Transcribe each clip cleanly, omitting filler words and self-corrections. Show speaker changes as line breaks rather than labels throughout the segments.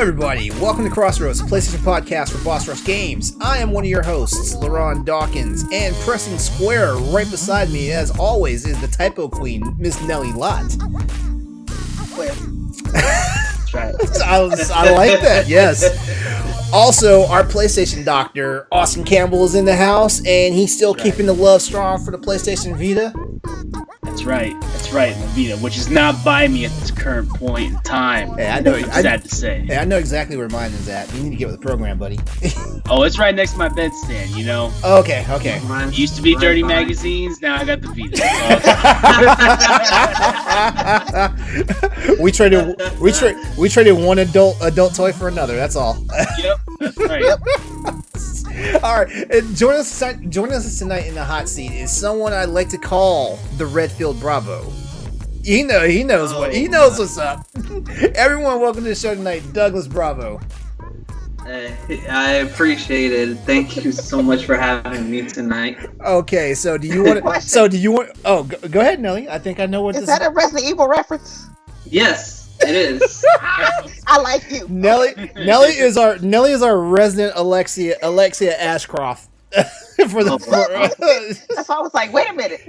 everybody. Welcome to Crossroads, a PlayStation podcast for Boss Rush Games. I am one of your hosts, LaRon Dawkins, and pressing square right beside me, as always, is the typo queen, Miss Nellie Lott.
That's right.
I like that, yes. Also, our PlayStation doctor, Austin Campbell, is in the house, and he's still keeping the love strong for the PlayStation Vita.
That's right, the Vita, which is not by me at this current point in time.
Hey, I know.
Sad to say.
Hey, I know exactly where mine is at. You need to get with the program, buddy.
Oh, it's right next to my bedstand, you know?
Okay.
It used to be Dirty Magazines, now I got the Vita.
we traded one adult toy for another, that's all.
Yep, that's right. Yep.
All right, and joining us tonight in the hot seat is someone I like to call the Redfield Bravo. He knows what's up. Everyone, welcome to the show tonight, Douglas Bravo.
I appreciate it. Thank you so much for having me tonight.
Okay, so do you want? Oh, go ahead, Nelly. I think I know what
is. Is that a Resident Evil reference?
Yes. It is.
I like you.
Nelly is our resident Alexia Ashcroft. That's why
I was like, wait a minute.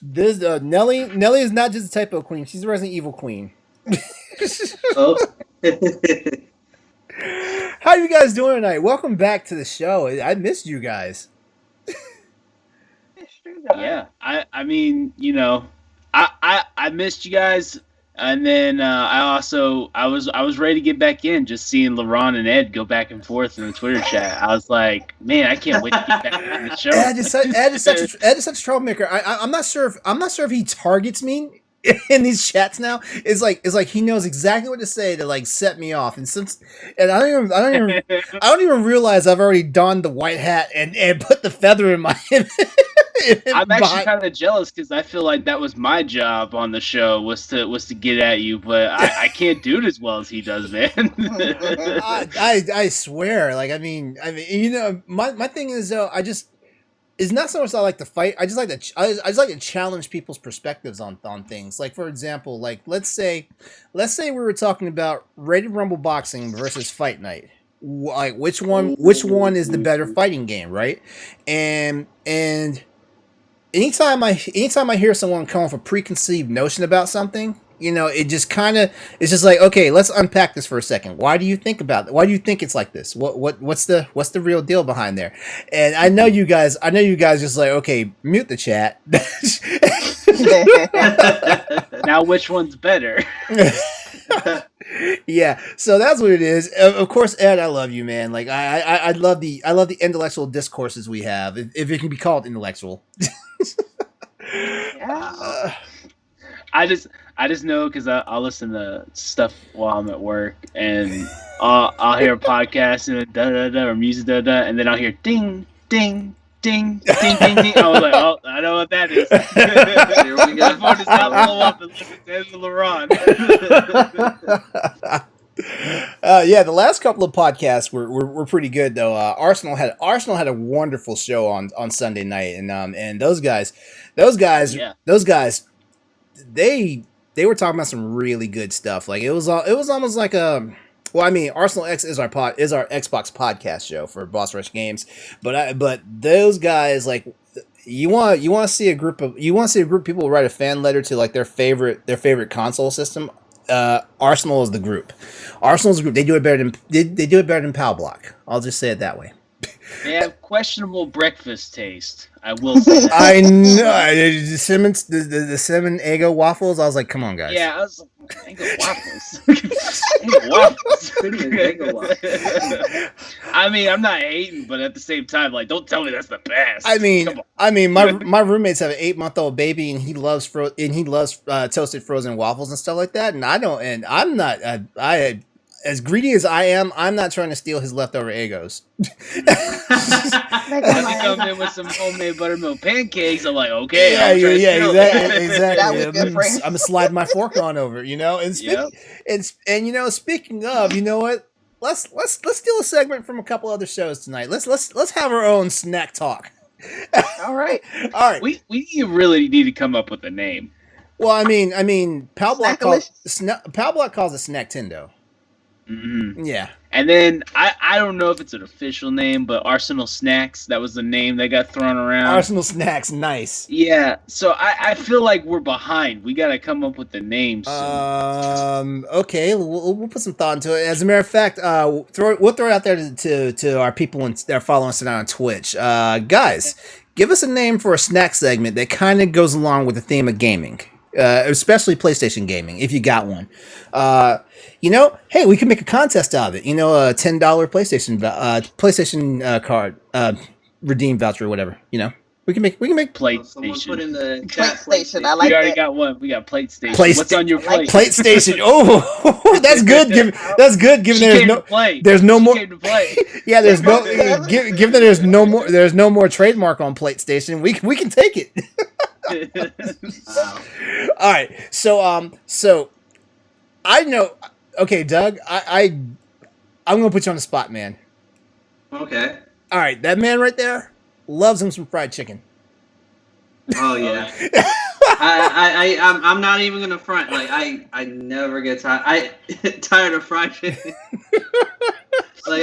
This Nelly is not just a typo queen; she's a Resident Evil queen.
Oh.
How are you guys doing tonight? Welcome back to the show. I missed you guys.
Yeah, I mean, you know, I missed you guys. And then I was ready to get back in, just seeing LaRon and Ed go back and forth in the Twitter chat. I was like, man, I can't wait to get back on the show.
Ed is such a troublemaker. I'm not sure if he targets me in these chats now. It's like he knows exactly what to say to like set me off. And I don't even realize I've already donned the white hat and put the feather in my head.
I'm actually kind of jealous because I feel like that was my job on the show was to get at you, but I can't do it as well as he does, man.
I swear, like I mean, you know, my thing is though, it's not so much that I like to fight. I just like to challenge people's perspectives on things. Like for example, like let's say we were talking about Rated Rumble boxing versus Fight Night. Like which one is the better fighting game, right? And Anytime I hear someone come with a preconceived notion about something, you know, it's just like, okay, let's unpack this for a second. Why do you think it's like this? What's the real deal behind there? And I know you guys just like, okay, mute the chat.
Now which one's better?
Yeah, so that's what it is. Of course, Ed, I love you, man. Like I love the intellectual discourses we have, if it can be called intellectual.
Yeah.
I just know because I'll listen to stuff while I'm at work, and I'll hear a podcast and da da da or music da da, and then I'll hear ding ding. Ding, ding, ding, ding. I was like, oh, I know what that is. Here we go. My phone does not blow up and listen to LaRon.
Yeah, the last couple of podcasts were pretty good though. Arsenal had a wonderful show on Sunday night, and those guys, they were talking about some really good stuff. Like it was almost like a. Well, I mean, Arsenal X is our Xbox podcast show for Boss Rush Games, but those guys, like, you want to see a group of people write a fan letter to like their favorite console system. Arsenal is the group. They do it better than Pal Block. I'll just say it that way.
They have questionable breakfast taste. I will say that.
I know the cinnamon Eggo waffles. I was like, come on, guys.
Yeah, I was like, Eggo waffles.
Eggo waffles.
I mean, I'm not hating, but at the same time, like, don't tell me that's the best.
I mean, my roommates have an 8-month-old baby, and he loves toasted frozen waffles and stuff like that. And I'm not. As greedy as I am, I'm not trying to steal his leftover Eggos.
I come in with some homemade buttermilk pancakes. I'm like, okay,
exactly. I'm gonna slide my fork on over, you know. And you know, speaking of, you know what? Let's steal a segment from a couple other shows tonight. Let's have our own snack talk.
All right.
We really need to come up with a name.
Well, I mean, Pal Block calls it Snacktindo.
Mm-hmm.
Yeah.
And then I don't know if it's an official name, but Arsenal Snacks, that was the name that got thrown around.
Arsenal Snacks, nice.
Yeah, so I feel like we're behind. We got to come up with the name soon.
Okay, we'll put some thought into it. As a matter of fact, we'll throw it out there to our people that are following us on Twitch. Guys, give us a name for a snack segment that kind of goes along with the theme of gaming, especially PlayStation gaming, if you got one. Hey, we can make a contest out of it. A $10 PlayStation card redeem voucher or whatever. We can make
Plate
Someone
Station.
put in the
Plate
chat
Station, I like
We already
that.
got one. We got Plate Station.
Plate
What's
sta-
on your plate?
PlayStation. Oh, that's good. That's good. Given
She
there's
came
no
to play.
there's no
She
more.
came to play.
Yeah, there's no. Given that there's no more trademark on PlayStation, we can take it.
Wow.
All right. So I know. Okay, Doug. I'm gonna put you on the spot, man.
Okay.
All right, that man right there loves him some fried chicken.
Oh yeah. I'm not even gonna front. Like I never get tired. Tired of fried chicken. Like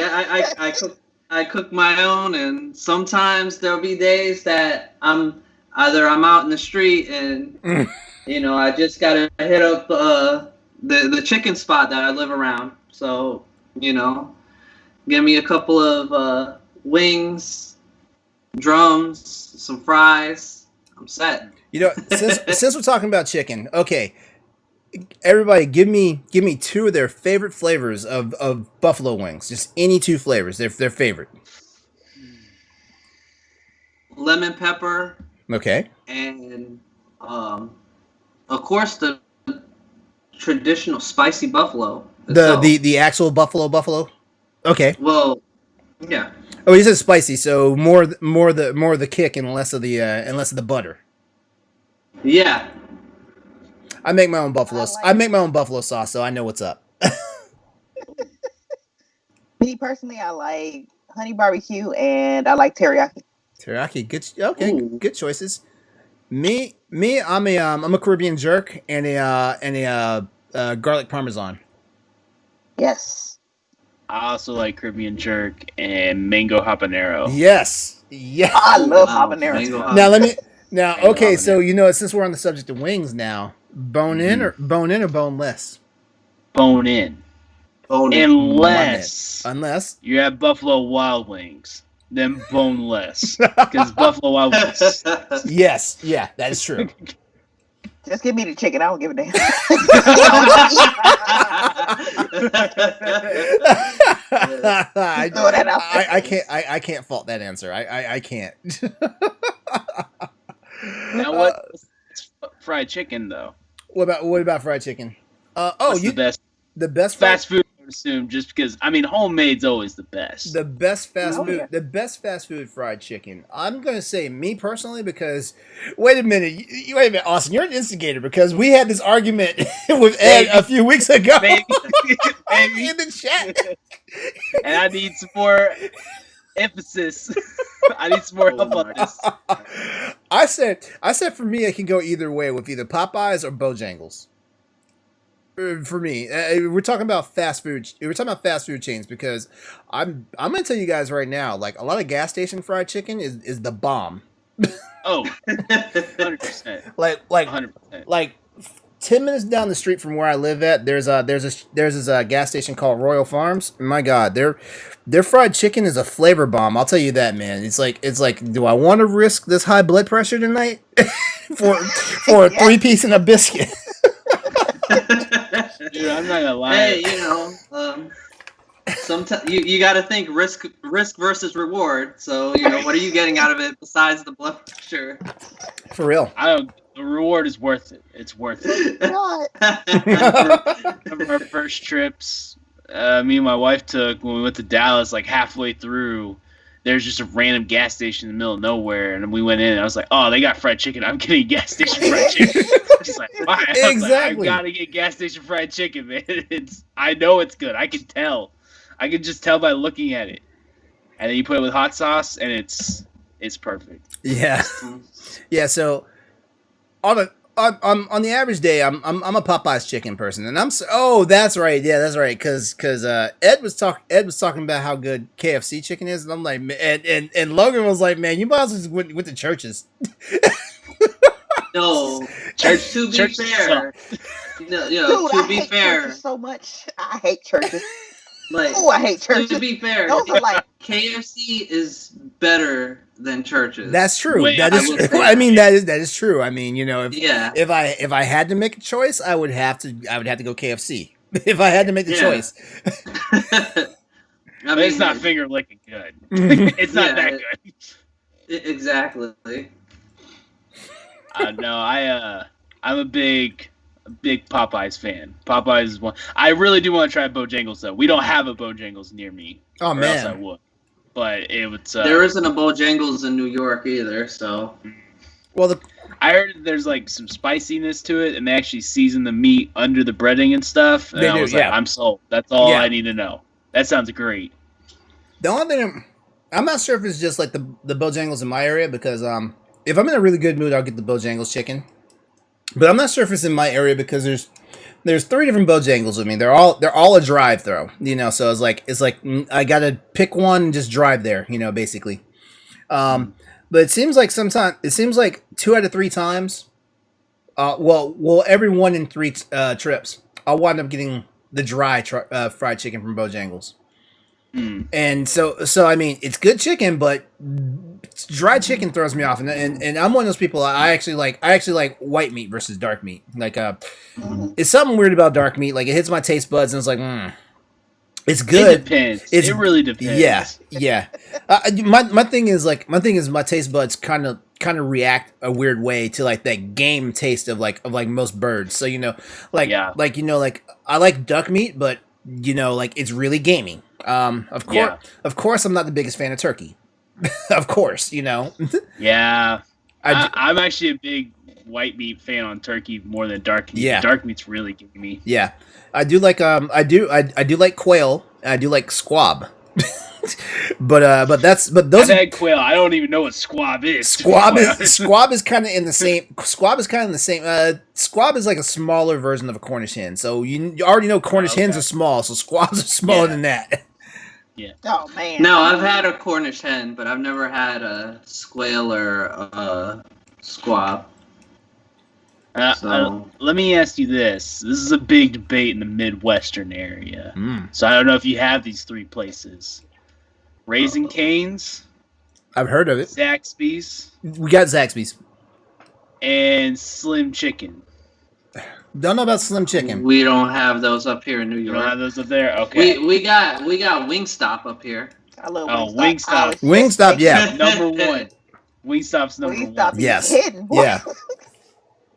I cook my own, and sometimes there'll be days that I'm out in the street and I just gotta hit up the chicken spot that I live around. So give me a couple of wings, drums, some fries. I'm set.
Since we're talking about chicken, okay, everybody, give me two of their favorite flavors of buffalo wings. Just any two flavors, their favorite.
Lemon pepper,
Okay.
and of course the traditional spicy buffalo. itself.
The actual buffalo. Okay.
Well, yeah.
Oh, you said spicy, so more the kick and less of the butter.
Yeah.
I make my own buffalo.
I like
I make my own buffalo sauce, so I know what's up.
Me personally, I like honey barbecue and I like teriyaki.
Teriyaki, okay,
Ooh.
good choices. Me, I'm a Caribbean jerk and a garlic parmesan.
Yes.
I also like Caribbean jerk and mango habanero.
Yes, yeah.
I love
Wow,
habanero.
mango
too.
Now,
Mango
okay,
habanero.
so since we're on the subject of wings now, bone in or boneless?
Bone in.
Bone in.
Unless you have Buffalo Wild Wings, then boneless. Because Buffalo Wild Wings.
Yes, yeah, that is true.
Just give me the chicken. I don't give a damn. Throw that out there.
I can't fault that answer. I can't.
Now what? Fried chicken though.
What about fried chicken?
What's the best
the best
fast food? I would assume just because homemade's always the best.
the best fast
Oh,
food
yeah.
the best fast food fried chicken. I'm gonna say me personally because wait a minute, wait a minute, Austin, you're an instigator because we had this argument with Ed a few weeks ago
Maybe.
in the chat.
And I need some more emphasis. I need some more help on this.
I said for me, it can go either way with either Popeyes or Bojangles. For me, we're talking about fast food. We're talking about fast food chains because I'm gonna tell you guys right now, like a lot of gas station fried chicken is the bomb.
Oh, 100%.
Like
100%.
10 minutes down the street from where I live at, there's this gas station called Royal Farms. My God, their fried chicken is a flavor bomb. I'll tell you that, man. It's like, do I want to risk this high blood pressure tonight for a 3-piece and a biscuit?
Dude, I'm not gonna lie.
Hey, sometimes you got to think risk versus reward. So what are you getting out of it besides the blood pressure?
For real.
The reward is worth it. It's worth it.
God.
One of our first trips, me and my wife took when we went to Dallas. Like halfway through, there's just a random gas station in the middle of nowhere, and we went in. And I was like, "Oh, they got fried chicken. I'm getting gas station fried chicken." She's like, "Why?" I was like,
Exactly.
I gotta get gas station fried chicken, man. I know it's good. I can tell. I can just tell by looking at it. And then you put it with hot sauce, and it's perfect.
Yeah. Yeah, so on on the average day, I'm a Popeyes chicken person, and oh, that's right, yeah, that's right, because Ed was talking about how good KFC chicken is, and I'm like, and Logan was like, man, you might as well just went to churches.
No, to be fair,
Dude,
to
I
be
hate
fair,
churches so much. I hate churches.
like
Oh, I hate churches.
to be fair,
Those are like
KFC is better than churches.
That's true.
Wait,
that
I
is.
will say
I mean, that is true. I mean,
Yeah.
if I had to make a choice, I would have to go KFC. If I had to make the
Yeah.
choice.
I
But it's not finger licking good. It's not that good.
Exactly.
No, I'm a big Popeyes fan. Popeyes is one. I really do want to try Bojangles though. We don't have a Bojangles near me.
Oh
or else I
man.
would. But it would.
There isn't a Bojangles in New York either, so.
Well,
I heard there's like some spiciness to it, and they actually season the meat under the breading and stuff. And
They
I
do,
was like,
yeah.
I'm sold. That's all
Yeah.
I need to know. That sounds great.
the only thing I'm not sure if it's just like the Bojangles in my area, because if I'm in a really good mood, I'll get the Bojangles chicken. But I'm not sure if it's in my area because there's 3 different Bojangles with me. They're all a drive through, so it's like I gotta pick one and just drive there, basically. But it seems like 2 out of 3 times, well, every 1 in 3 trips, I'll wind up getting the dry fried chicken from Bojangles. And so I mean, it's good chicken, but dry chicken throws me off, and I'm one of those people. I actually like white meat versus dark meat. Like it's something weird about dark meat. Like it hits my taste buds, and it's like, it's good.
It depends.
It
really depends.
Yeah. My thing is my taste buds kind of react a weird way to like that game taste of most birds. So I like duck meat, but like it's really gamey. Of course, I'm not the biggest fan of turkey. Of course,
Yeah. I'm actually a big white meat fan on turkey more than dark meat.
Yeah.
Dark meat's really gamey.
Yeah, I do like I do like quail. And I do like squab. but those
I've had quail. I don't even know what squab is.
Squab is kind of in the same. Squab is like a smaller version of a Cornish hen. So you already know Cornish hens are small, so squabs are smaller than that.
Yeah.
oh man.
No, I've had a Cornish hen, but I've never had a squail or a squab.
Let me ask you this. This is a big debate in the Midwestern area. So I don't know if you have these 3 places. Raising Cane's,
I've heard of it.
Zaxby's,
We got Zaxby's.
and Slim Chicken.
Don't know about Slim Chicken.
We don't have those up here in New
You don't have
York.
those up there? Okay.
We got Wingstop up here.
I love
Oh,
Wingstop.
Wingstop, yeah.
Number 1. Wingstop's number
Wingstop
1.
is
Yes.
hidden, boy.
Yeah.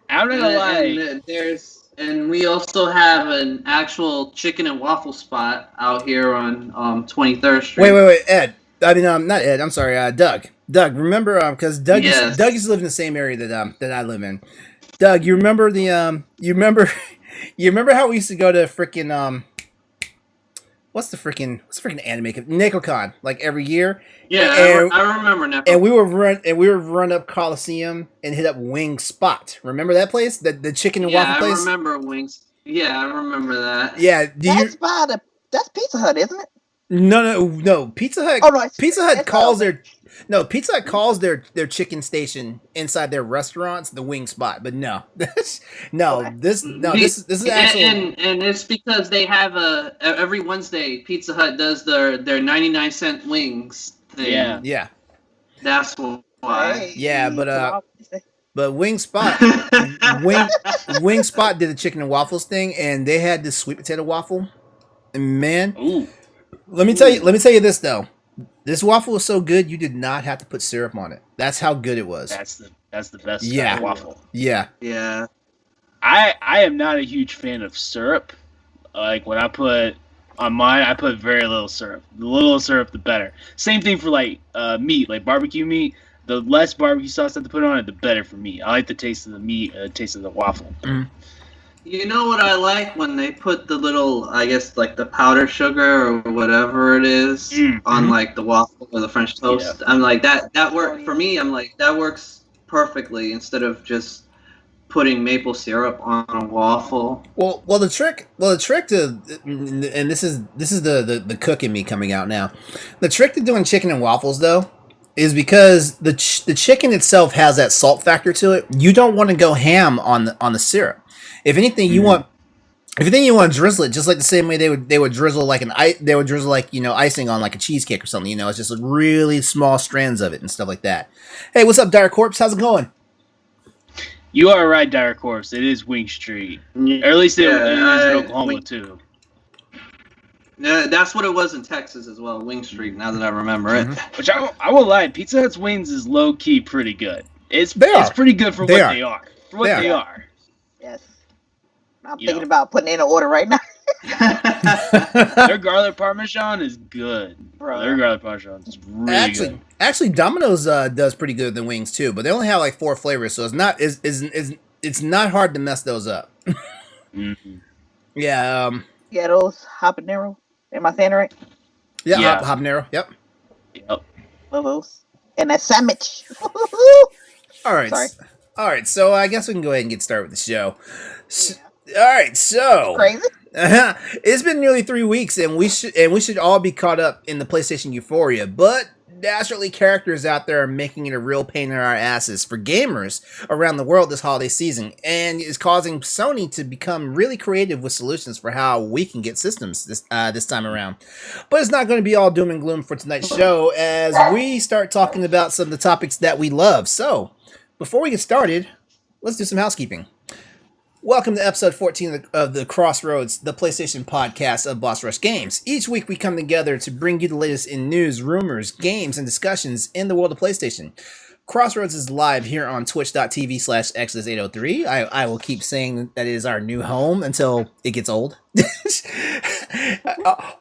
I'm not gonna lie.
And we also have an actual chicken and waffle spot out here on 23rd Street.
Wait, Ed. I mean, not Ed. I'm sorry, Doug. Doug, remember? Because Doug
Yes.
used to live in the same area that I live in. Doug, you remember you remember how we used to go to freaking what's the freaking anime? NekoCon, like every year.
Yeah, I remember now.
And we would run up Coliseum and hit up Wing Spot. Remember that place? The chicken and waffle place?
I remember Wings. Yeah, I remember that.
Yeah.
That's Pizza Hut, isn't it?
No. Pizza Hut.
Oh no,
Pizza Hut
it's
calls their chicken station inside their restaurants the Wing Spot, but no, this is actually
and it's because they have every Wednesday Pizza Hut does their 99-cent wings thing.
Yeah.
That's why.
Hey,
Yeah, but Wing Spot Wing Spot did a chicken and waffles thing, and they had this sweet potato waffle. And man,
Ooh.
let me tell you this though. This waffle was so good you did not have to put syrup on it. That's how good it was.
That's the best kind
Yeah.
of waffle.
Yeah.
Yeah.
I am not a huge fan of syrup. Like when I put on mine, I put very little syrup. The little syrup, the better. Same thing for like meat, like barbecue meat. The less barbecue sauce I have to put on it, the better for me. I like the taste of the meat, taste of the waffle.
Mm.
You know what I like when they put the little, I guess, like the powdered sugar or whatever it is on like the waffle or the French toast. Yeah. I'm like that worked for me. I'm like that works perfectly instead of just putting maple syrup on a waffle.
Well, the trick to, and this is the cook in me coming out now. The trick to doing chicken and waffles though is because the chicken itself has that salt factor to it. You don't want to go ham on the syrup. If anything, you want. If you think you want to drizzle it, just like the same way they would drizzle icing on like a cheesecake or something. You know, it's just really small strands of it and stuff like that. Hey, what's up, Dire Corpse? How's it going?
You are right, Dire Corpse. It is Wing Street. Or at least it is in Oklahoma, too.
Yeah, that's what it was in Texas as well, Wing Street, now that I remember it.
Which I will lie, Pizza Hut's wings is low-key pretty good. It's pretty good for what they are. For what they are.
Yes. I'm thinking about putting in an order right now.
Their garlic parmesan is good. Bro. Their garlic parmesan is really good.
Actually, Domino's does pretty good with the wings too, but they only have like 4 flavors, so it's not hard to mess those up.
Mm-hmm.
Yeah.
Yeah, those habanero. Am I saying it right?
Yeah. Habanero. Yep.
Love
those. And that sandwich.
All right.
Sorry.
All right. So I guess we can go ahead and get started with the show. All right. So
crazy.
It's been nearly 3 weeks, and we should all be caught up in the PlayStation euphoria, but naturally characters out there are making it a real pain in our asses for gamers around the world this holiday season, and is causing Sony to become really creative with solutions for how we can get systems this time around. But it's not going to be all doom and gloom for tonight's show as we start talking about some of the topics that we love. So before we get started, let's do some housekeeping. Welcome to episode 14 of the Crossroads, the PlayStation podcast of Boss Rush Games. Each week we come together to bring you the latest in news, rumors, games, and discussions in the world of PlayStation. Crossroads is live here on twitch.tv/Exodus803. I will keep saying that it is our new home until it gets old.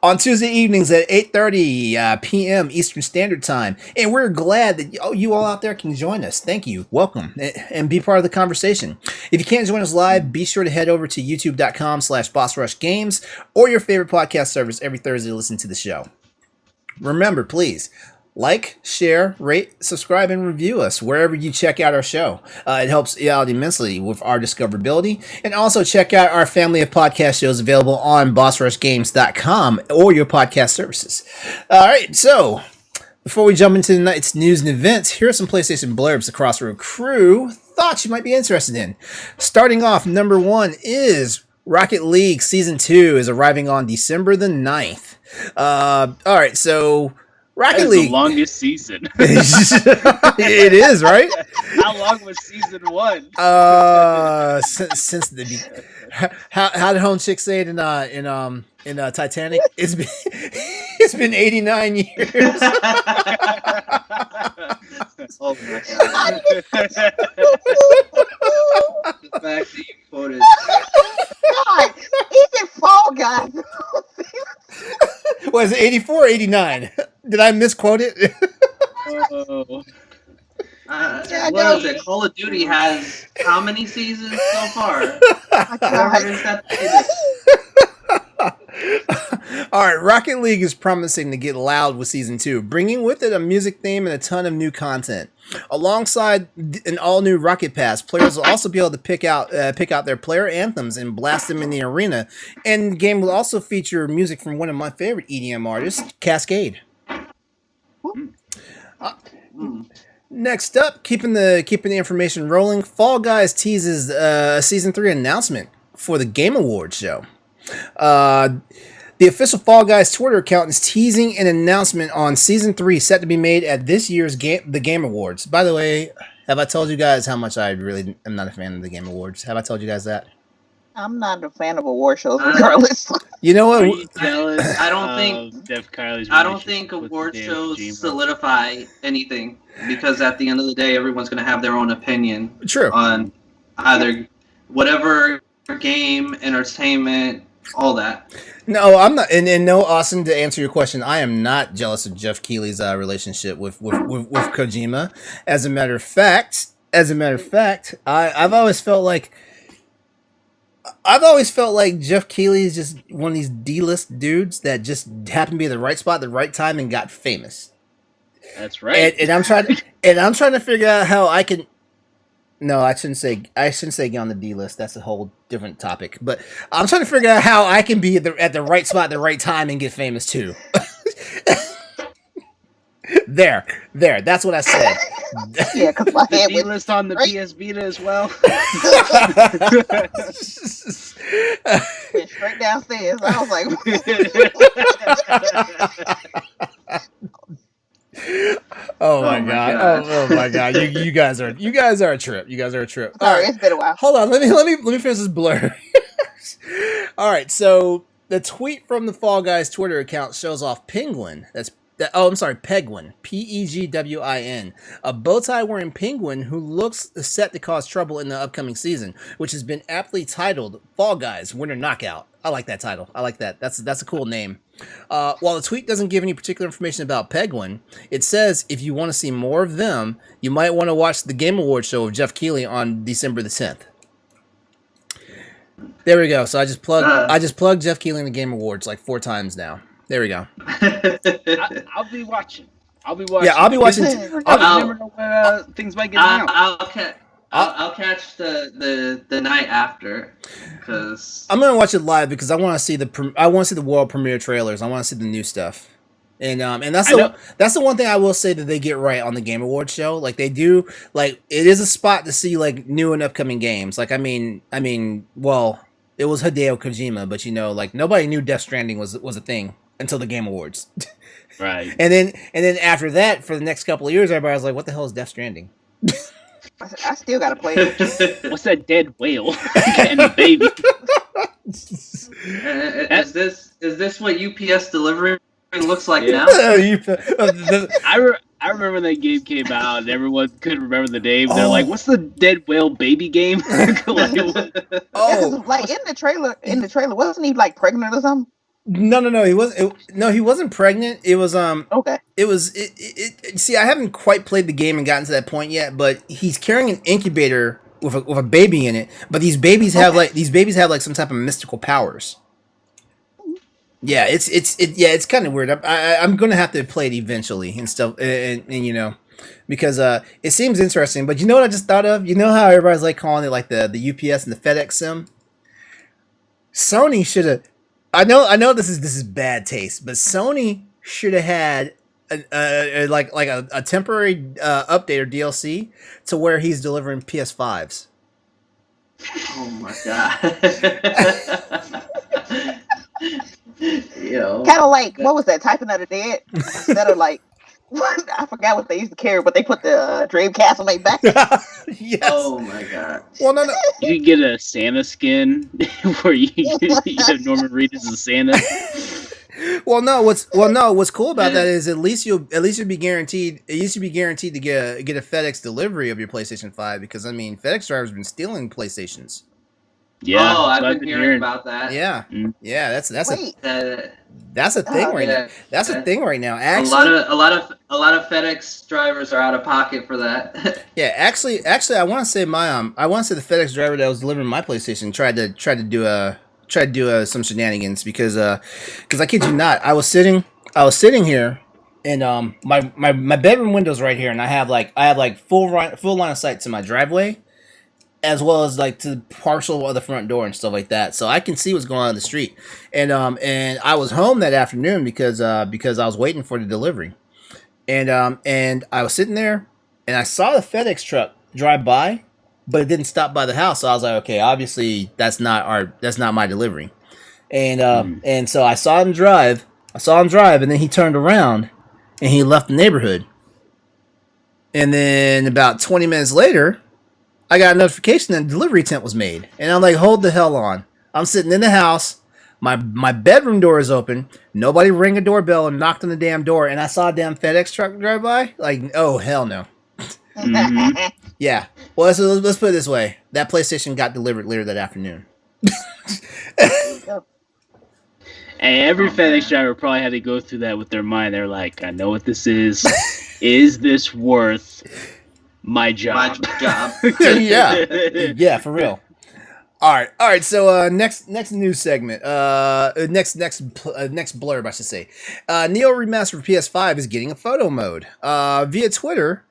On Tuesday evenings at 8:30 p.m. Eastern Standard Time. And we're glad that you all out there can join us. Thank you. Welcome. And be part of the conversation. If you can't join us live, be sure to head over to youtube.com/BossRushGames or your favorite podcast service every Thursday to listen to the show. Remember, please, like, share, rate, subscribe, and review us wherever you check out our show. It helps out immensely with our discoverability. And also check out our family of podcast shows available on BossRushGames.com or your podcast services. All right, so before we jump into tonight's news and events, here are some PlayStation blurbs the Crossroad crew thought you might be interested in. Starting off, number 1 is Rocket League Season 2 is arriving on December the 9th. All right, so Rocket League,
the longest season.
It is, right?
How long was season 1?
Since the how did Home Chick say it in Titanic? It's been 89 years.
Oh my god! The fact that you quoted.
God, even Fall Guys.
Was it 84 or 89? Did I misquote it?
Oh.
What is it? Call of Duty has how many seasons so far?
All right, Rocket League is promising to get loud with Season 2, bringing with it a music theme and a ton of new content. Alongside an all-new Rocket Pass, players will also be able to pick out their player anthems and blast them in the arena. And the game will also feature music from one of my favorite EDM artists, Cascade. Next up, keeping the information rolling, Fall Guys teases a Season 3 announcement for the Game Awards show. The official Fall Guys Twitter account is teasing an announcement on Season 3 set to be made at this year's the Game Awards. By the way, have I told you guys how much I really am not a fan of the Game Awards? Have I told you guys that?
I'm not a fan of award shows regardless.
You know what?
I don't think award shows solidify anything because at the end of the day, everyone's going to have their own opinion.
True.
On either whatever game, entertainment, all that.
No, I'm not. And no, Austin, to answer your question, I am not jealous of Jeff Keighley's relationship with Kojima. As a matter of fact, I've always felt like Jeff Keighley is just one of these D-list dudes that just happened to be at the right spot at the right time and got famous.
That's right.
And I'm trying to figure out how I can No, I shouldn't say get on the D list. That's a whole different topic. But I'm trying to figure out how I can be at the right spot at the right time and get famous too. There. That's what I said.
Yeah, because my
The
head
D
went
list on the
straight,
PS Vita as well.
went straight downstairs. I was like,
Oh my
Oh my
god!
God.
Oh my god! You guys are a trip. You guys are a trip. All
sorry,
right,
it's been a while.
hold on. Let me finish this blur. All right, so the tweet from the Fall Guys Twitter account shows off Penguin. I'm sorry, Pegwin. Pegwin, a bow tie wearing penguin who looks set to cause trouble in the upcoming season, which has been aptly titled "Fall Guys Winter Knockout." I like that title. I like that. That's a cool name. While the tweet doesn't give any particular information about Pegwin, it says if you want to see more of them, you might want to watch the Game Awards show of Jeff Keighley on December the 10th. There we go. So I just plugged Jeff Keighley in the Game Awards like 4 times now. There we go.
I'll be watching.
Yeah, I'll be watching.
You never know when things might get announced.
I'll catch the night after, because
I'm gonna watch it live because I want to see the world premiere trailers. I want to see the new stuff, and that's the one thing I will say that they get right on the Game Awards show. Like they do, like it is a spot to see like new and upcoming games. Like I mean, well, it was Hideo Kojima, but like nobody knew Death Stranding was a thing until the Game Awards.
Right.
And then after that, for the next couple of years, everybody was like, "What the hell is Death Stranding?"
I still gotta play it.
What's that dead whale and the baby?
Is this what UPS delivery looks like now?
I remember when that game came out and everyone couldn't remember the name. They're like, "What's the dead whale baby game?"
Like in the trailer, wasn't he like pregnant or something?
No, he wasn't. He wasn't pregnant. It was
Okay.
It was see, I haven't quite played the game and gotten to that point yet, but he's carrying an incubator with a baby in it. But these babies have like some type of mystical powers. Yeah, it's kind of weird. I'm gonna have to play it eventually and stuff, and because it seems interesting. But you know what I just thought of? You know how everybody's like calling it like the UPS and the FedEx sim. Sony should have. I know this is bad taste, but Sony should have had a temporary update or DLC to where he's delivering PS5s.
Oh my god!
Kind of like what was that? Typing of the Dead instead of like I forgot what they used to carry, but they put the Dreamcast on their back.
Yes.
Oh my god!
Well, no.
You could get a Santa skin where you have Norman Reedus as Santa.
What's cool about that is at least you'll be guaranteed. It used to be guaranteed to get a FedEx delivery of your PlayStation 5 because FedEx drivers have been stealing PlayStations.
Yeah,
I've been hearing about that.
Yeah, yeah, that's a thing right now. That's a thing right now. Actually,
a lot of FedEx drivers are out of pocket for that.
Yeah, actually, I want to say the FedEx driver that was delivering my PlayStation tried to do some shenanigans because I kid you not, I was sitting here and my bedroom window's right here and I have full line of sight to my driveway as well as like to partial of the front door and stuff like that, so I can see what's going on in the street. And I was home that afternoon because I was waiting for the delivery, and I was sitting there and I saw the FedEx truck drive by, but it didn't stop by the house. So I was like, okay, obviously that's not my delivery, and so I saw him drive, and then he turned around and he left the neighborhood, and then about 20 minutes later, I got a notification that a delivery tent was made. And I'm like, hold the hell on. I'm sitting in the house. My bedroom door is open. Nobody rang a doorbell and knocked on the damn door. And I saw a damn FedEx truck drive by. Like, oh, hell no.
Mm-hmm.
Yeah. Well, let's put it this way. That PlayStation got delivered later that afternoon.
And every FedEx driver probably had to go through that with their mind. They're like, I know what this is. Is this worth my job?
Yeah, for real. All right. So next news segment. Next blurb, I should say. Neo Remastered for PS5 is getting a photo mode. Via Twitter,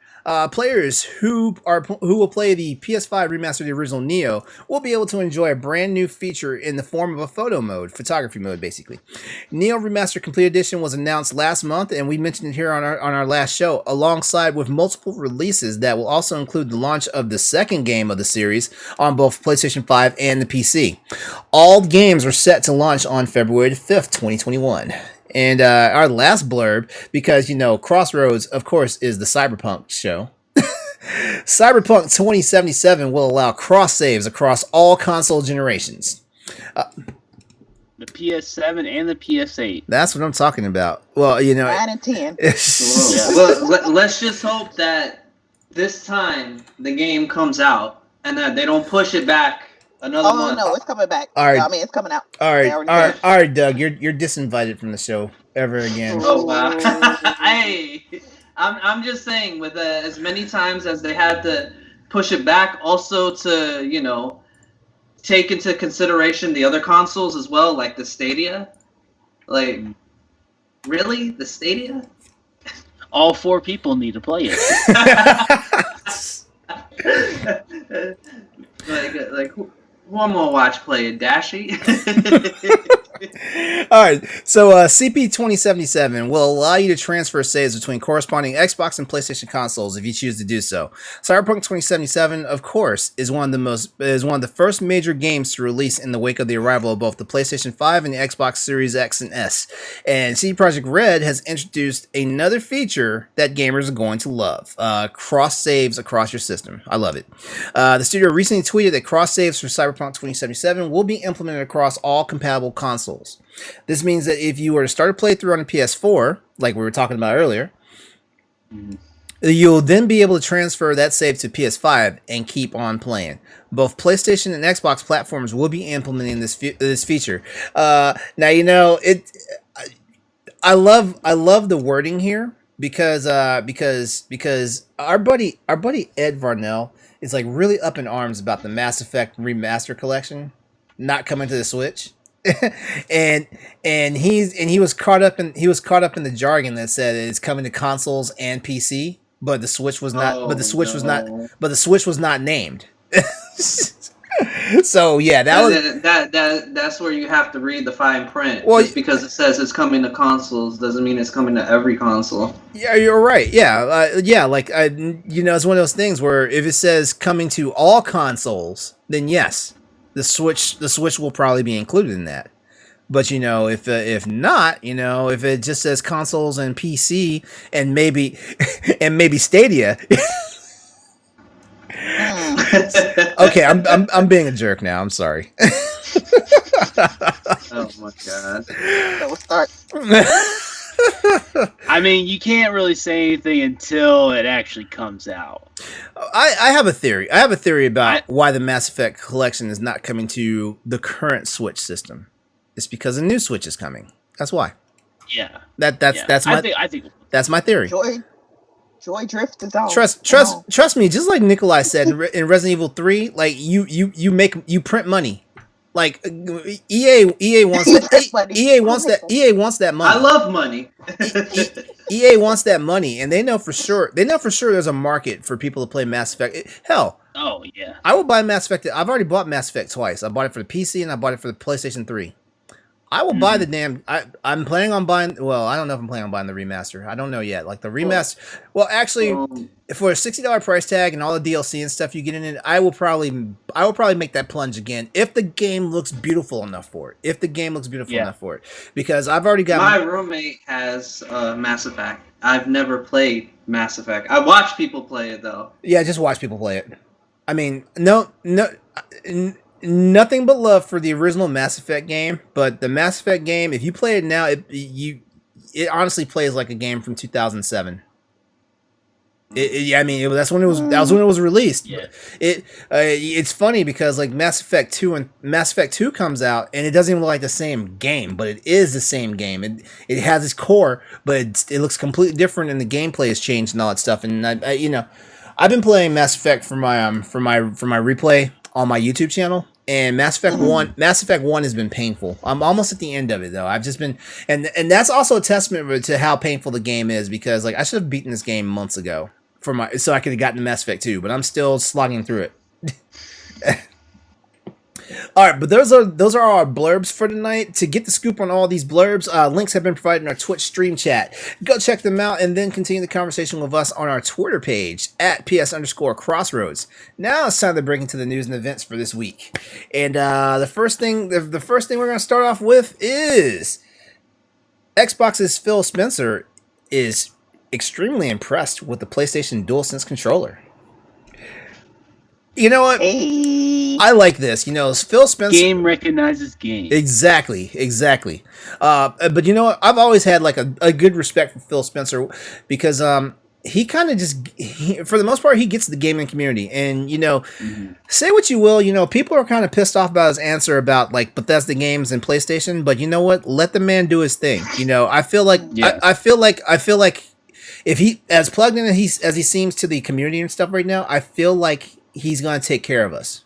Players who will play the PS5 remaster of the original Neo will be able to enjoy a brand new feature in the form of a photography mode, basically. Neo Remaster Complete Edition was announced last month, and we mentioned it here on our last show, alongside with multiple releases that will also include the launch of the second game of the series on both PlayStation 5 and the PC. All games are set to launch on February 5th, 2021. And our last blurb, because, Crossroads, of course, is the Cyberpunk show. Cyberpunk 2077 will allow cross saves across all console generations.
The PS7 and the PS8.
That's what I'm talking about. Well,
9 and 10.
Well, let's just hope that this time the game comes out and that they don't push it back another month.
No, it's coming back.
All right.
No, I mean, it's coming out.
All right, Doug, you're disinvited from the show ever again.
Oh wow! Hey, I'm just saying, with as many times as they had to push it back, also to take into consideration the other consoles as well, like the Stadia. Like, really, the Stadia?
All 4 people need to play it.
like who I'm gonna watch play it, Dashi?
All right, so CP 2077 will allow you to transfer saves between corresponding Xbox and PlayStation consoles if you choose to do so. Cyberpunk 2077, of course, is one of the first major games to release in the wake of the arrival of both the PlayStation 5 and the Xbox Series X and S. And CD Projekt Red has introduced another feature that gamers are going to love: cross saves across your system. I love it. The studio recently tweeted that cross saves for Cyberpunk 2077 will be implemented across all compatible consoles. This means that if you were to start a playthrough on a PS4, like we were talking about earlier, you'll then be able to transfer that save to PS5 and keep on playing. Both PlayStation and Xbox platforms will be implementing this feature. Now, I love the wording here because our buddy Ed Varnell is like really up in arms about the Mass Effect Remaster Collection not coming to the Switch. and he was caught up in the jargon that said it's coming to consoles and PC, but the Switch was not. But the Switch was not named. So yeah,
that's where you have to read the fine print. Well, just because it says it's coming to consoles doesn't mean it's coming to every console.
Yeah, you're right. Yeah, it's one of those things where if it says coming to all consoles, then yes. The Switch will probably be included in that, but if not, if it just says consoles and PC and maybe Stadia. Okay, I'm being a jerk now. I'm sorry.
Oh my god!
So start.
I mean, you can't really say anything until it actually comes out.
I have a theory. I have a theory about why the Mass Effect collection is not coming to the current Switch system. It's because a new Switch is coming. That's why.
Yeah.
That's my theory.
Joy drift is out.
Trust me. Just like Nikolai said in Resident Evil 3, like you print money. Like EA wants that money.
I love money.
EA wants that money, and they know for sure there's a market for people to play Mass Effect. Hell,
oh yeah,
I will buy Mass Effect. I've already bought Mass Effect twice. I bought it for the PC and I bought it for the PlayStation 3. I will buy the damn. I'm planning on buying. Well, I don't know if I'm planning on buying the remaster. I don't know yet. Like the remaster. Well, actually, for a $60 price tag and all the DLC and stuff you get in it, I will probably make that plunge again if the game looks beautiful enough for it. Because I've already got.
My roommate has Mass Effect. I've never played Mass Effect. I watch people play it though.
Yeah, just watch people play it. I mean, nothing but love for the original Mass Effect game, but the Mass Effect game, if you play it now, it honestly plays like a game from 2007. That's when it was released. Yeah. It's funny because like Mass Effect 2 comes out and it doesn't even look like the same game, but it is the same game. It has its core, but it looks completely different and the gameplay has changed and all that stuff. And I've been playing Mass Effect for my replay on my YouTube channel, and Mass Effect 1 has been painful. I'm almost at the end of it though. I've just been and that's also a testament to how painful the game is, because like I should have beaten this game months ago. so I could have gotten Mass Effect 2, but I'm still slogging through it. All right, but those are our blurbs for tonight. To get the scoop on all these blurbs, links have been provided in our Twitch stream chat. Go check them out and then continue the conversation with us on our Twitter page at @PS_Crossroads. Now it's time to break into the news and events for this week. And the first thing we're going to start off with is Xbox's Phil Spencer is extremely impressed with the PlayStation DualSense controller. You know what?
Hey.
I like this. You know, Phil Spencer.
Game recognizes game.
Exactly. But you know what? I've always had like a good respect for Phil Spencer because he kind of for the most part, he gets the gaming community. And, you know, say what you will, you know, people are kind of pissed off about his answer about like Bethesda games and PlayStation. But you know what? Let the man do his thing. You know, I feel like I feel like if he as plugged in as he seems to the community and stuff right now, I feel like he's going to take care of us.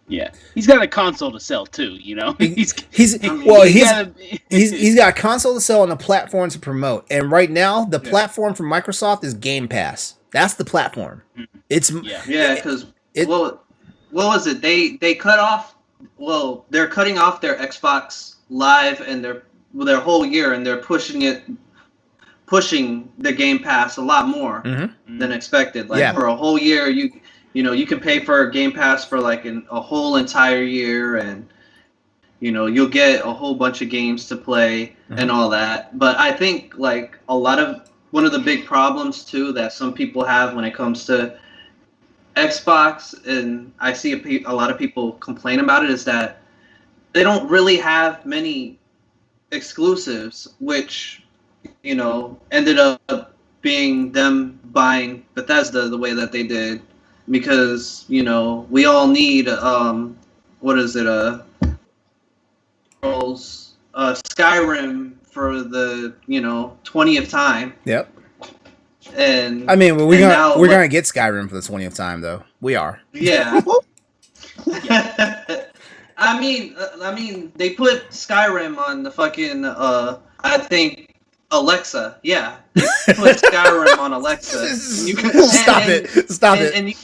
Yeah, he's got a console to sell too. You know, he's
got a console to sell and a platform to promote. And right now, the platform from Microsoft is Game Pass. That's the platform. It's
because what was it? They cut off. Well, they're cutting off their Xbox Live and their whole year, and they're pushing the Game Pass a lot more than expected. Like for a whole year, you know, you can pay for Game Pass for like a whole entire year, and you know, you'll get a whole bunch of games to play and all that. But I think like one of the big problems too that some people have when it comes to Xbox, and I see a lot of people complain about it, is that they don't really have many exclusives, which, you know, ended up being them buying Bethesda the way that they did. Because, you know, we all need Skyrim for the, you know, 20th time.
Yep.
And
I mean, we're gonna get Skyrim for the 20th time, though. We are.
Yeah. I mean, they put Skyrim on the fucking I think Alexa. Yeah, they put Skyrim on Alexa. Stop it.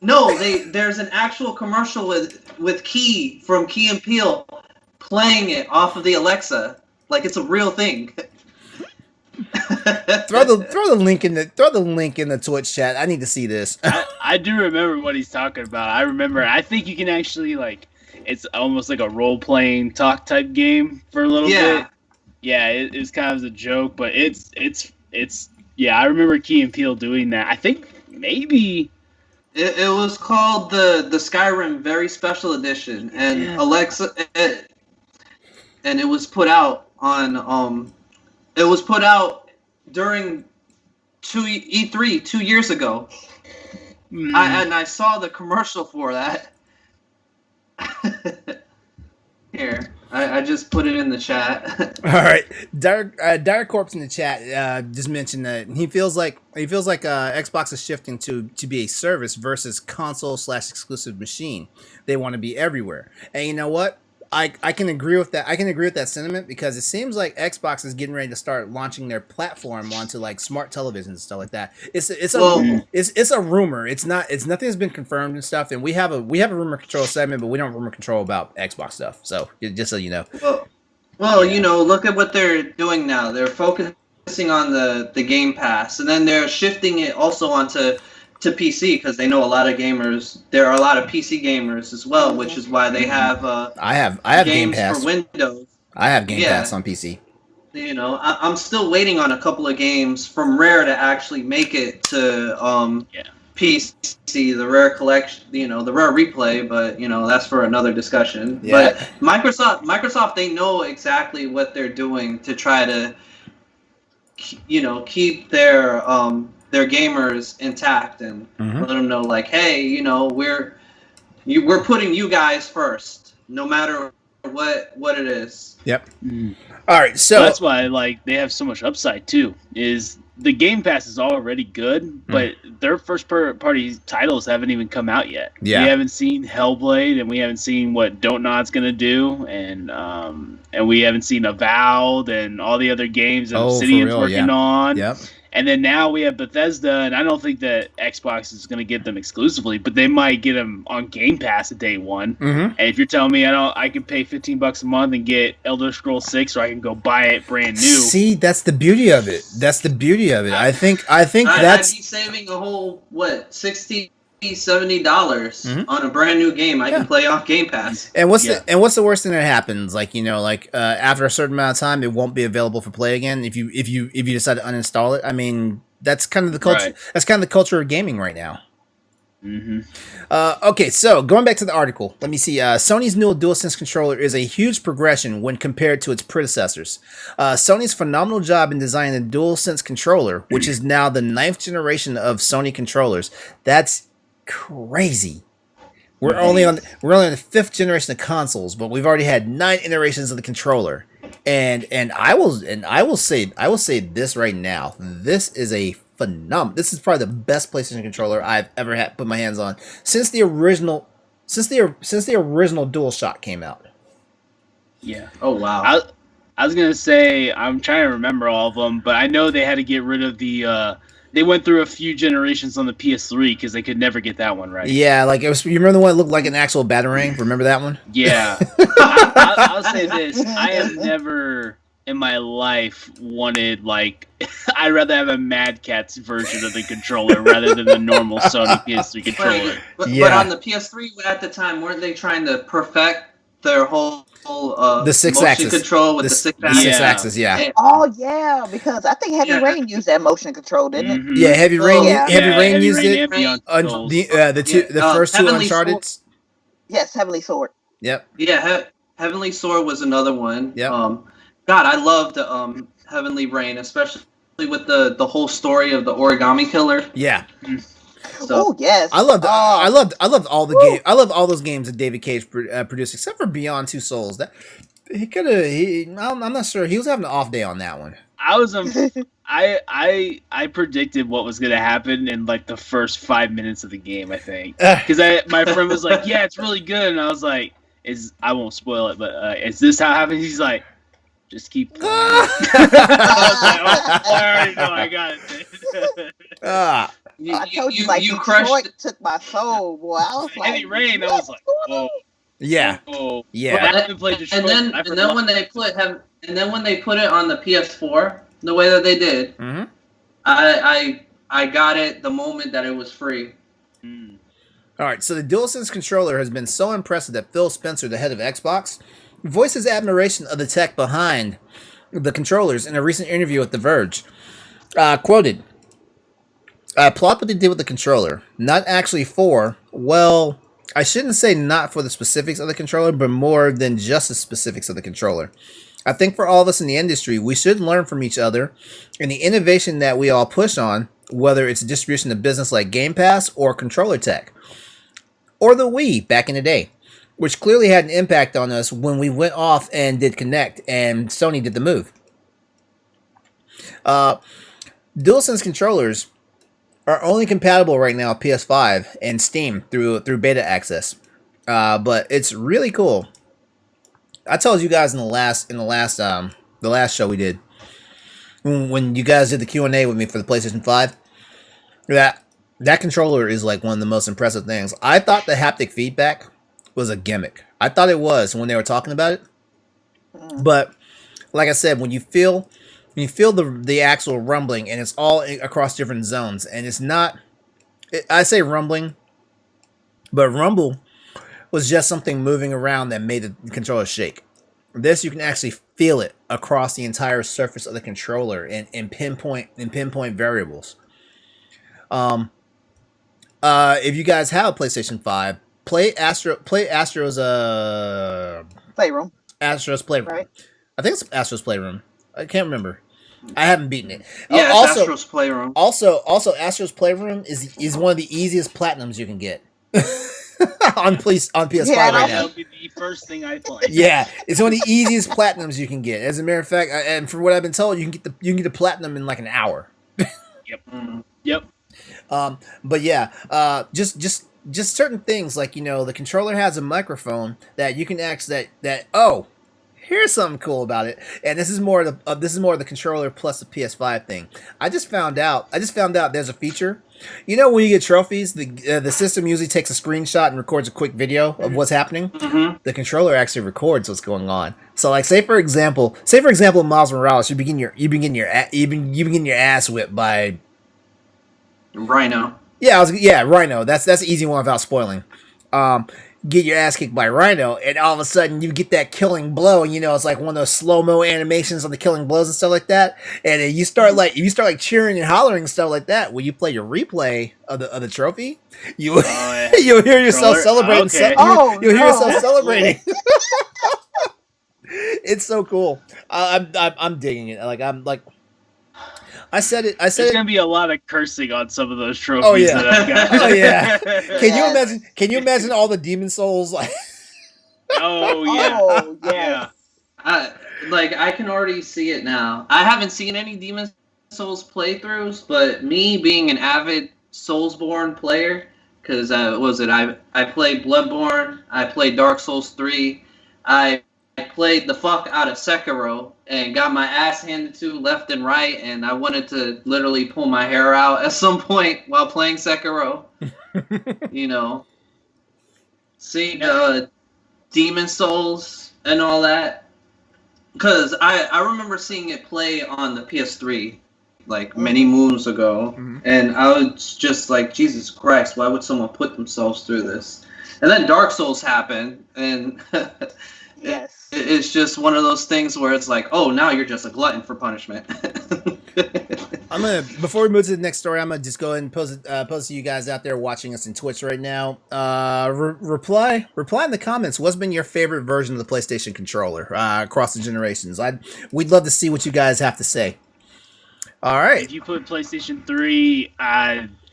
No, there's an actual commercial with Key from Key and Peele playing it off of the Alexa, like it's a real thing.
throw the link in the Twitch chat. I need to see this.
I do remember what he's talking about. I think you can actually like, it's almost like a role playing talk type game for a little bit. Yeah, it's kind of a joke, but it's I remember Key and Peele doing that. I think maybe.
It was called the Skyrim Very Special Edition, and Alexa, and it was put out on during E3 2 years ago. I saw the commercial for that. Here, I just put it in the chat.
All right, Dark Corpse in the chat just mentioned that he feels like Xbox is shifting to be a service versus console/exclusive machine. They want to be everywhere, and you know what? I can agree with that. I can agree with that sentiment because it seems like Xbox is getting ready to start launching their platform onto like smart televisions and stuff like that. It's a rumor. It's nothing has been confirmed and stuff. And we have a rumor control segment, but we don't rumor control about Xbox stuff. So just so you know.
Well, you know, look at what they're doing now. They're focusing on the Game Pass, and then they're shifting it also onto PC because they know a lot of gamers. There are a lot of PC gamers as well, which is why they have.
I have
games
Game Pass
for Windows.
I have Game Pass on PC.
You know, I'm still waiting on a couple of games from Rare to actually make it to PC, the Rare collection, you know, the Rare Replay. But you know, that's for another discussion. Yeah. But Microsoft, they know exactly what they're doing to try to, you know, keep their gamers intact and let them know, like, hey, you know, we're putting you guys first, no matter what it is.
Yep. All right, so
that's why like they have so much upside too. Is the Game Pass is already good, but their first party titles haven't even come out yet. Yeah. We haven't seen Hellblade, and we haven't seen what Don't Nod's gonna do, and we haven't seen Avowed and all the other games that Obsidian's working on.
Yep.
And then now we have Bethesda, and I don't think that Xbox is going to get them exclusively, but they might get them on Game Pass at day one.
Mm-hmm.
And if you're telling me I can pay $15 a month and get Elder Scrolls 6, or I can go buy it brand new.
See, that's the beauty of it. That's the beauty of it. I think
I'd
that's
be saving a whole $60-$70
Mhm.
on a brand new game I can play off Game Pass.
and what's the worst thing that happens? Like, after a certain amount of time, it won't be available for play again. If you decide to uninstall it, I mean, that's kind of the culture.
Right.
That's kind of the culture of gaming right now.
Mm-hmm.
Okay, so going back to the article, let me see. Sony's new DualSense controller is a huge progression when compared to its predecessors. Sony's phenomenal job in designing the DualSense controller, which is now the 9th generation of Sony controllers. That's crazy. We're only on the 5th generation of consoles, but we've already had 9 iterations of the controller. And I will say this right now. This is a phenomenal. This is probably the best PlayStation controller I've ever had put my hands on since the original DualShock came out.
Yeah.
Oh wow.
I was gonna say I'm trying to remember all of them, but I know they had to get rid of the. They went through a few generations on the PS3 because they could never get that one right.
Yeah, like it was. You remember the one that looked like an actual batarang? Remember that one?
Yeah. I'll say this: I have never in my life wanted I'd rather have a Mad Catz version of the controller rather than the normal Sony PS3 controller.
But
Yeah.
on the PS3 at the time, weren't they trying to perfect their whole
The 6
motion
axis
control with the 6
the
axis?
6
Yeah.
axis, yeah.
Oh yeah, because I think Heavy
Yeah.
Rain used that motion control, didn't it?
Mhm.
Yeah, Heavy Rain.
Yeah.
Heavy Rain used it.
and Beyond
The
Souls.
first two
Heavenly
Uncharted.
Yes, Heavenly Sword.
Yep.
Yeah, Heavenly Sword was another one.
Yep.
God, I loved Heavenly Rain, especially with the whole story of the origami killer.
Yeah.
So
Oh yes.
I loved all the
Woo.
game. I loved all those games that David Cage produced, except for Beyond Two Souls. That he could have. I'm not sure. He was having an off day on that one.
I was I predicted what was gonna happen in the first 5 minutes of the game. I think because my friend was like, "Yeah, it's really good," and I was like, I won't spoil it, but is this how it happens?" He's like, "Just keep playing." I was like, "Oh, I already know I got it."
Ah,
I told you,
you
Detroit
crushed.
took my soul, boy. I was like,
Heavy Rain, I was like, "Whoa,
yeah,
whoa."
yeah.
I haven't played Detroit.
And then when they put it on the PS4, the way that they did,
Mm-hmm.
I got it the moment that it was free.
Mm.
All right. So the DualSense controller has been so impressive that Phil Spencer, the head of Xbox, voiced his admiration of the tech behind the controllers in a recent interview with The Verge. Quoted, "I applaud what they did with the controller. Not actually for, well, I shouldn't say not for the specifics of the controller, but more than just the specifics of the controller. I think for all of us in the industry, we should learn from each other and the innovation that we all push on, whether it's distribution of business like Game Pass or controller tech. Or the Wii back in the day, which clearly had an impact on us when we went off and did Connect and Sony did the move. DualSense controllers are only compatible right now with PS5 and Steam through beta access. But it's really cool. I told you guys in the last show we did when you guys did the Q&A with me for the PlayStation 5 that controller is like one of the most impressive things. I thought the haptic feedback was a gimmick. I thought it was when they were talking about it. But like I said, when you feel the actual rumbling and it's all across different zones and it's not, I say rumbling, but rumble was just something moving around that made the controller shake. This, you can actually feel it across the entire surface of the controller in pinpoint variables. If you guys have a PlayStation 5, play Astro's
Playroom.
Playroom.
Right.
I think it's Astro's Playroom. I can't remember. I haven't beaten it.
Yeah, it's
also,
Astro's Playroom.
Also, Astro's Playroom is one of the easiest platinums you can get on PS5
Yeah,
right
That
now.
would be the first thing I play.
Yeah, it's one of the easiest platinums you can get. As a matter of fact, and from what I've been told, you can get the platinum in like an hour.
Yep.
But yeah, just certain things like the controller has a microphone that you can here's something cool about it, and this is more of the controller plus the PS5 thing. I just found out there's a feature. You know, when you get trophies, the system usually takes a screenshot and records a quick video of what's happening.
Mm-hmm.
The controller actually records what's going on. So, like, say for example, Miles Morales, you begin your ass whipped by
Rhino.
Rhino. That's an easy one without spoiling. Get your ass kicked by Rhino, and all of a sudden you get that killing blow, and it's like one of those slow-mo animations on the killing blows and stuff like that. And then you start cheering and hollering and stuff like that. When you play your replay of the trophy, you'll hear yourself celebrating.
Okay.
You'll hear yourself celebrating. It's so cool. I'm digging it. I said it.
There's gonna be a lot of cursing on some of those trophies.
Oh yeah.
That I've got.
Oh yeah. Can you imagine all the demon souls?
Oh yeah.
Oh, yes.
Yeah.
I can already see it now. I haven't seen any Demon Souls playthroughs, but me being an avid Soulsborne player, because I played Bloodborne, I played Dark Souls 3, I played the fuck out of Sekiro and got my ass handed to left and right, and I wanted to literally pull my hair out at some point while playing Sekiro. Seeing Demon Souls and all that. Because I remember seeing it play on the PS3 many moons ago, and I was just like, Jesus Christ, why would someone put themselves through this? And then Dark Souls happened, and
Yes.
it's just one of those things where it's like, oh, now you're just a glutton for punishment.
Before we move to the next story, I'm gonna just go ahead and post to you guys out there watching us in Twitch right now. Reply in the comments. What's been your favorite version of the PlayStation controller across the generations? We'd love to see what you guys have to say. All right.
If you put PlayStation 3,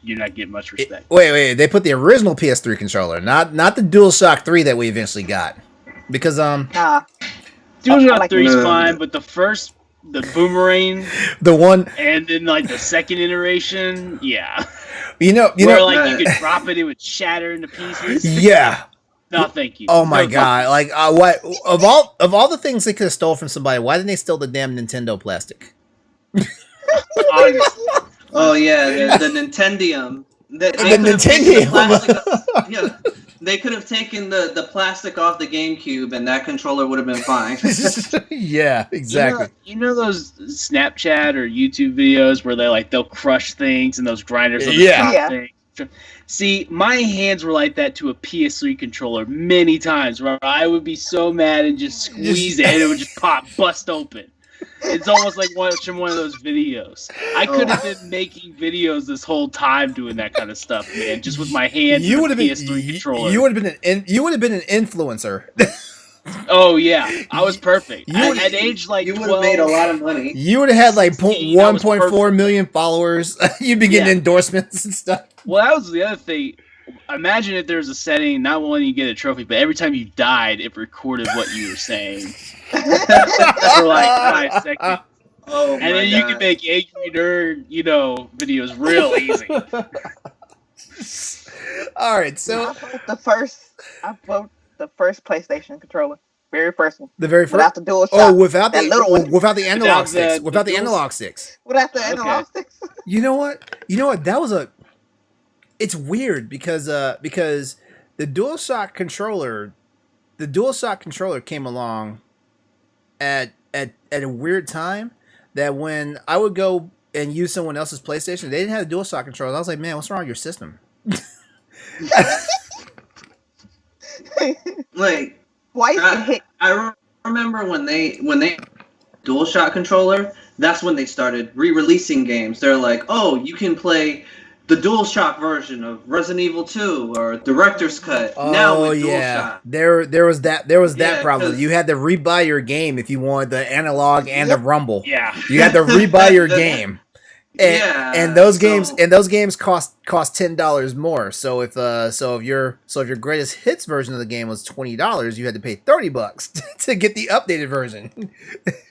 you're not getting much respect.
Wait. They put the original PS3 controller, not the DualShock 3 that we eventually got, because
DualShock 3 is fine, but the boomerang,
the one,
and then the second iteration, yeah.
You could
drop it would shatter into pieces.
Yeah.
No, thank you.
Oh my god! What of all the things they could have stole from somebody? Why didn't they steal the damn Nintendo plastic?
Oh yeah, the Nintendium.
The Nintendium.
Yeah, they could have taken the plastic off the GameCube, and that controller would have been fine.
Yeah, exactly.
You know those Snapchat or YouTube videos where they'll crush things and those grinders will chop things. See, my hands were like that to a PS3 controller many times, where I would be so mad and just squeeze it, and it would just bust open. It's almost like watching one of those videos. I could have been making videos this whole time doing that kind of stuff, man. Just with my hands. You would have been PS3 controller.
You would have been an influencer.
Oh yeah, I was perfect. At age
you
12,
would have made a lot of money.
You would have had 1.4 million followers. You'd be getting endorsements and stuff.
Well, that was the other thing. Imagine if there was a setting, not only you get a trophy, but every time you died, it recorded what you were saying for 5 seconds.
Oh,
and then you can make Angry Nerd, videos real easy.
All right, so
I vote the first PlayStation controller, very first one.
The very first,
without the DualShock.
Oh, without
that
the
little one.
without the analog sticks.
Without the
analog sticks.
Without the analog sticks.
You know what? That was It's weird because the DualShock controller, came along at a weird time. That when I would go and use someone else's PlayStation, they didn't have a DualShock controller. I was like, man, what's wrong with your system?
I remember when they DualShock controller. That's when they started re-releasing games. They're like, oh, you can play the DualShock version of Resident Evil 2 or Director's Cut. Now with DualShock.
There was that problem. You had to rebuy your game if you wanted the analog and the rumble.
Yeah.
You had to rebuy your game. And those games cost $10 more. So if your greatest hits version of the game was $20, you had to pay $30 to get the updated version.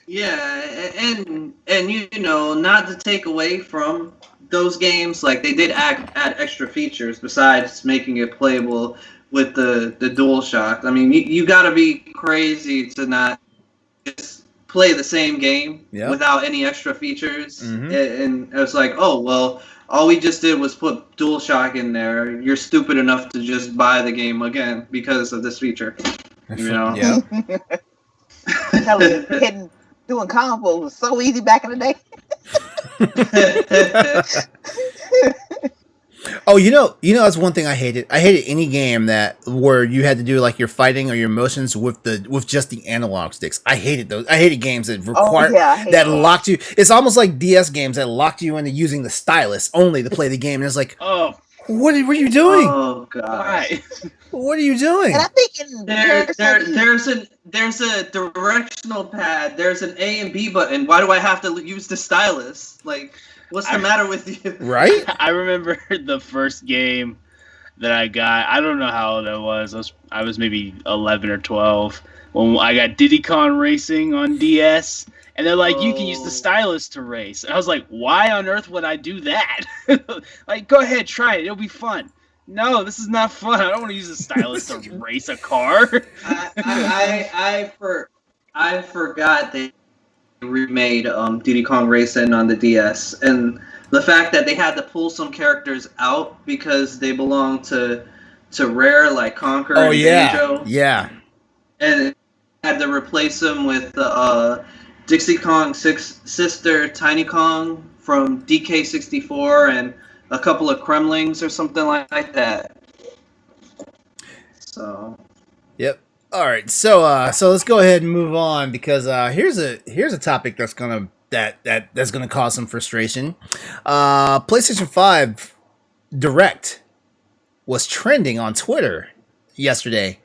Yeah, and not to take away from those games, they did add extra features besides making it playable with the DualShock. I mean, you got to be crazy to not just play the same game
Yep.
without any extra features.
Mhm.
And it was like, oh, well, all we just did was put DualShock in there. You're stupid enough to just buy the game again because of this feature. You know?
Yeah.
Doing combos was so easy back in the day.
Oh, that's one thing I hated. I hated any game where you had to do like your fighting or your motions with just the analog sticks. I hated those. I hated games that required locked you. It's almost like DS games that locked you into using the stylus only to play the game. And it's like,
Oh,
what are you doing?
Oh god!
why?
What are you doing?
And I think
there's a directional pad. There's an A and B button. Why do I have to use the stylus? Like, what's the matter with you?
Right?
I remember the first game that I got. I don't know how old I was. I was maybe 11 or 12 when I got Diddy Kong Racing on DS. And they're like, you can use the stylus to race. And I was like, why on earth would I do that? Like, go ahead, try it. It'll be fun. No, this is not fun. I don't want to use a stylus to race a car.
I forgot they remade Diddy Kong Racing on the DS, and the fact that they had to pull some characters out because they belong to Rare, like Conquer and Banjo.
Yeah.
And had to replace them with Dixie Kong's sister, Tiny Kong, from DK64, and a couple of Kremlings or something like that. So.
Yep. All right. So let's go ahead and move on because here's a topic that's gonna cause some frustration. PlayStation 5 Direct was trending on Twitter yesterday.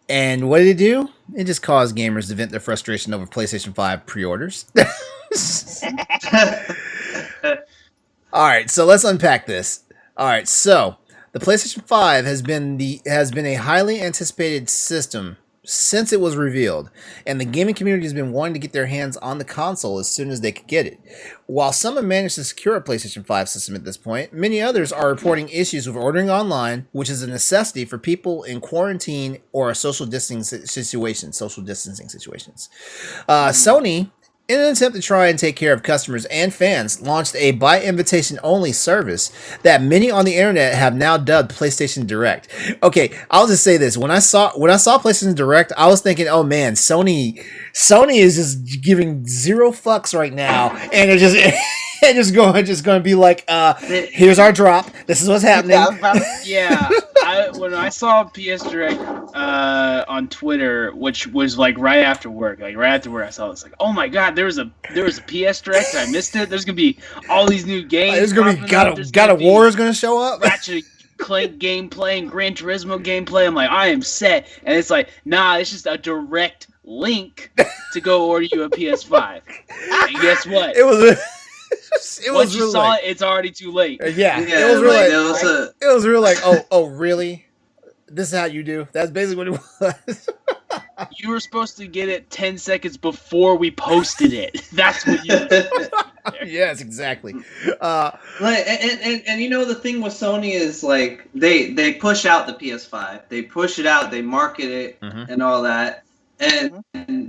And what did it do? It just caused gamers to vent their frustration over PlayStation 5 pre-orders. All right, so let's unpack this. All right, so the PlayStation 5 has been a highly anticipated system since it was revealed, and the gaming community has been wanting to get their hands on the console as soon as they could get it. While some have managed to secure a PlayStation 5 system at this point, many others are reporting issues with ordering online, which is a necessity for people in quarantine or a social distancing situations. Sony, in an attempt to try and take care of customers and fans, launched a by invitation only service that many on the internet have now dubbed PlayStation Direct. Okay, I'll just say this: when I saw PlayStation Direct, I was thinking, oh man, Sony is just giving zero fucks right now, and they're just going to be like, here's our drop. This is what's happening.
Yeah, when I saw PS Direct on Twitter, which was like right after work, I saw this, like, oh my god, there was a PS Direct. I missed it. There's gonna be all these new games.
There's gonna be God of War is gonna show up.
Ratchet Clank gameplay and Gran Turismo gameplay. I'm like, I am set, and it's like, nah, it's just a direct link to go order you a PS5. And guess what?
It was.
Once you saw it, it's already too late.
Yeah, it was really like, oh, really? This is how you do? That's basically what it was.
You were supposed to get it 10 seconds before we posted it. That's what you.
Yes, exactly.
And you know, the thing with Sony is like they push out the PS5. They push it out. They market it and all that, and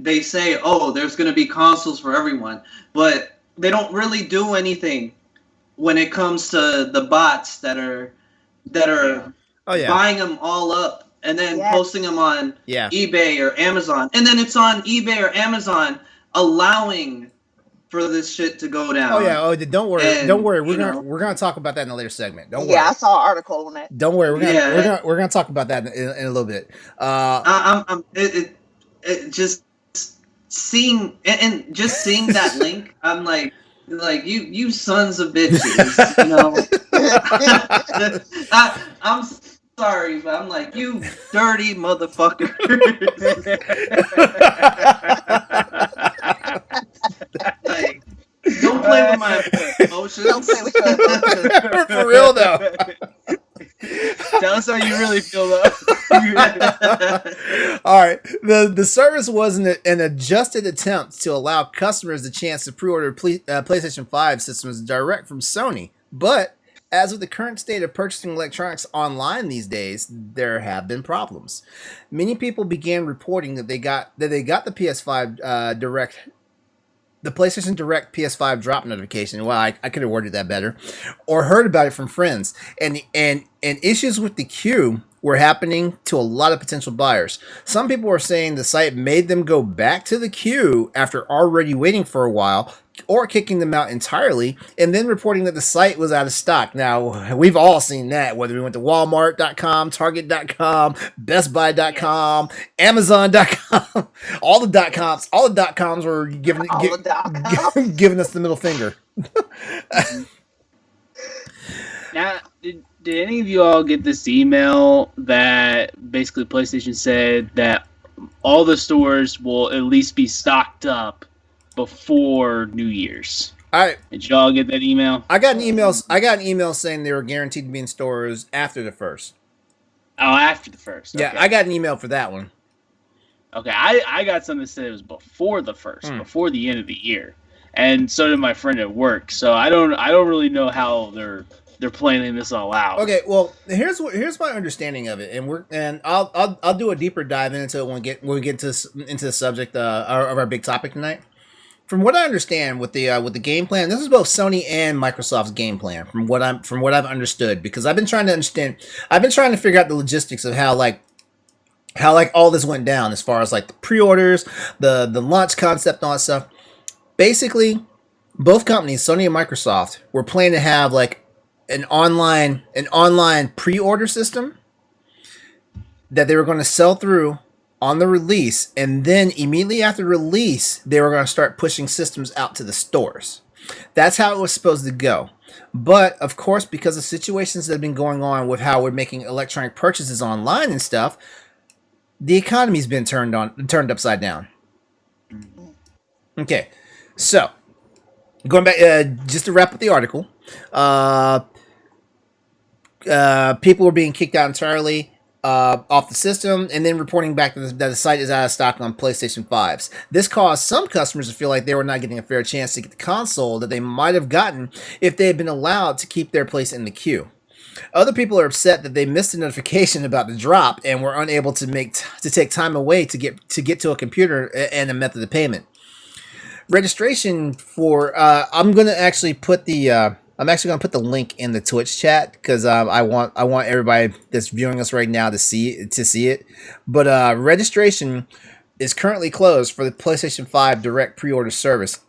they say, oh, there's going to be consoles for everyone, but they don't really do anything when it comes to the bots that are buying them all up and then posting them on eBay or Amazon. And then it's on eBay or Amazon allowing for this shit to go down.
Oh yeah. Oh, don't worry. We're gonna talk about that in a later segment. Don't worry.
Yeah, I saw an article on that.
Don't worry. We're gonna talk about that in a little bit.
Just seeing that link, I'm like you sons of bitches, you know. I'm sorry, but I'm like, you dirty motherfucker. Like, don't play with my emotions.
Don't play with your emotions.
For real though.
Tell us how you really feel, though.
All right. The service was an adjusted attempt to allow customers the chance to pre-order PlayStation 5 systems direct from Sony. But as with the current state of purchasing electronics online these days, there have been problems. Many people began reporting that they got the PS5 Direct, the PlayStation Direct PS5 drop notification. Well, I could have worded that better, or heard about it from friends. And issues with the queue were happening to a lot of potential buyers. Some people were saying the site made them go back to the queue after already waiting for a while, or kicking them out entirely, and then reporting that the site was out of stock. Now, we've all seen that, whether we went to Walmart.com, Target.com, BestBuy.com, Amazon.com, all the .coms were giving us the middle finger.
Now, did any of you all get this email that basically PlayStation said that all the stores will at least be stocked up before New Year's? Did y'all get that email?
I got an email saying they were guaranteed to be in stores after the first.
Oh, after the first. Okay.
Yeah, I got an email for that one.
Okay, I got something that said it was before the first, before the end of the year, and so did my friend at work. So I don't really know how they're planning this all out.
Okay, well, here's my understanding of it, and I'll do a deeper dive into it when we get into the subject of our big topic tonight. From what I understand with the game plan, this is both Sony and Microsoft's game plan. From what I've understood, because I've been trying to figure out the logistics of how all this went down, as far as like the pre-orders, the launch concept, and all that stuff. Basically, both companies, Sony and Microsoft, were planning to have like an online pre-order system that they were going to sell through on the release, and then immediately after release, they were going to start pushing systems out to the stores. That's how it was supposed to go. But of course, because of situations that have been going on with how we're making electronic purchases online and stuff, the economy's been turned upside down. Okay, so going back, just to wrap up the article, people were being kicked out entirely off the system, and then reporting back that the site is out of stock on PlayStation 5s. This caused some customers to feel like they were not getting a fair chance to get the console that they might have gotten if they had been allowed to keep their place in the queue. Other people are upset that they missed a notification about the drop and were unable to take time away to get to a computer and a method of payment. Registration for I'm going to actually put the link in the Twitch chat, because I want everybody that's viewing us right now to see it. But registration is currently closed for the PlayStation 5 Direct pre-order service,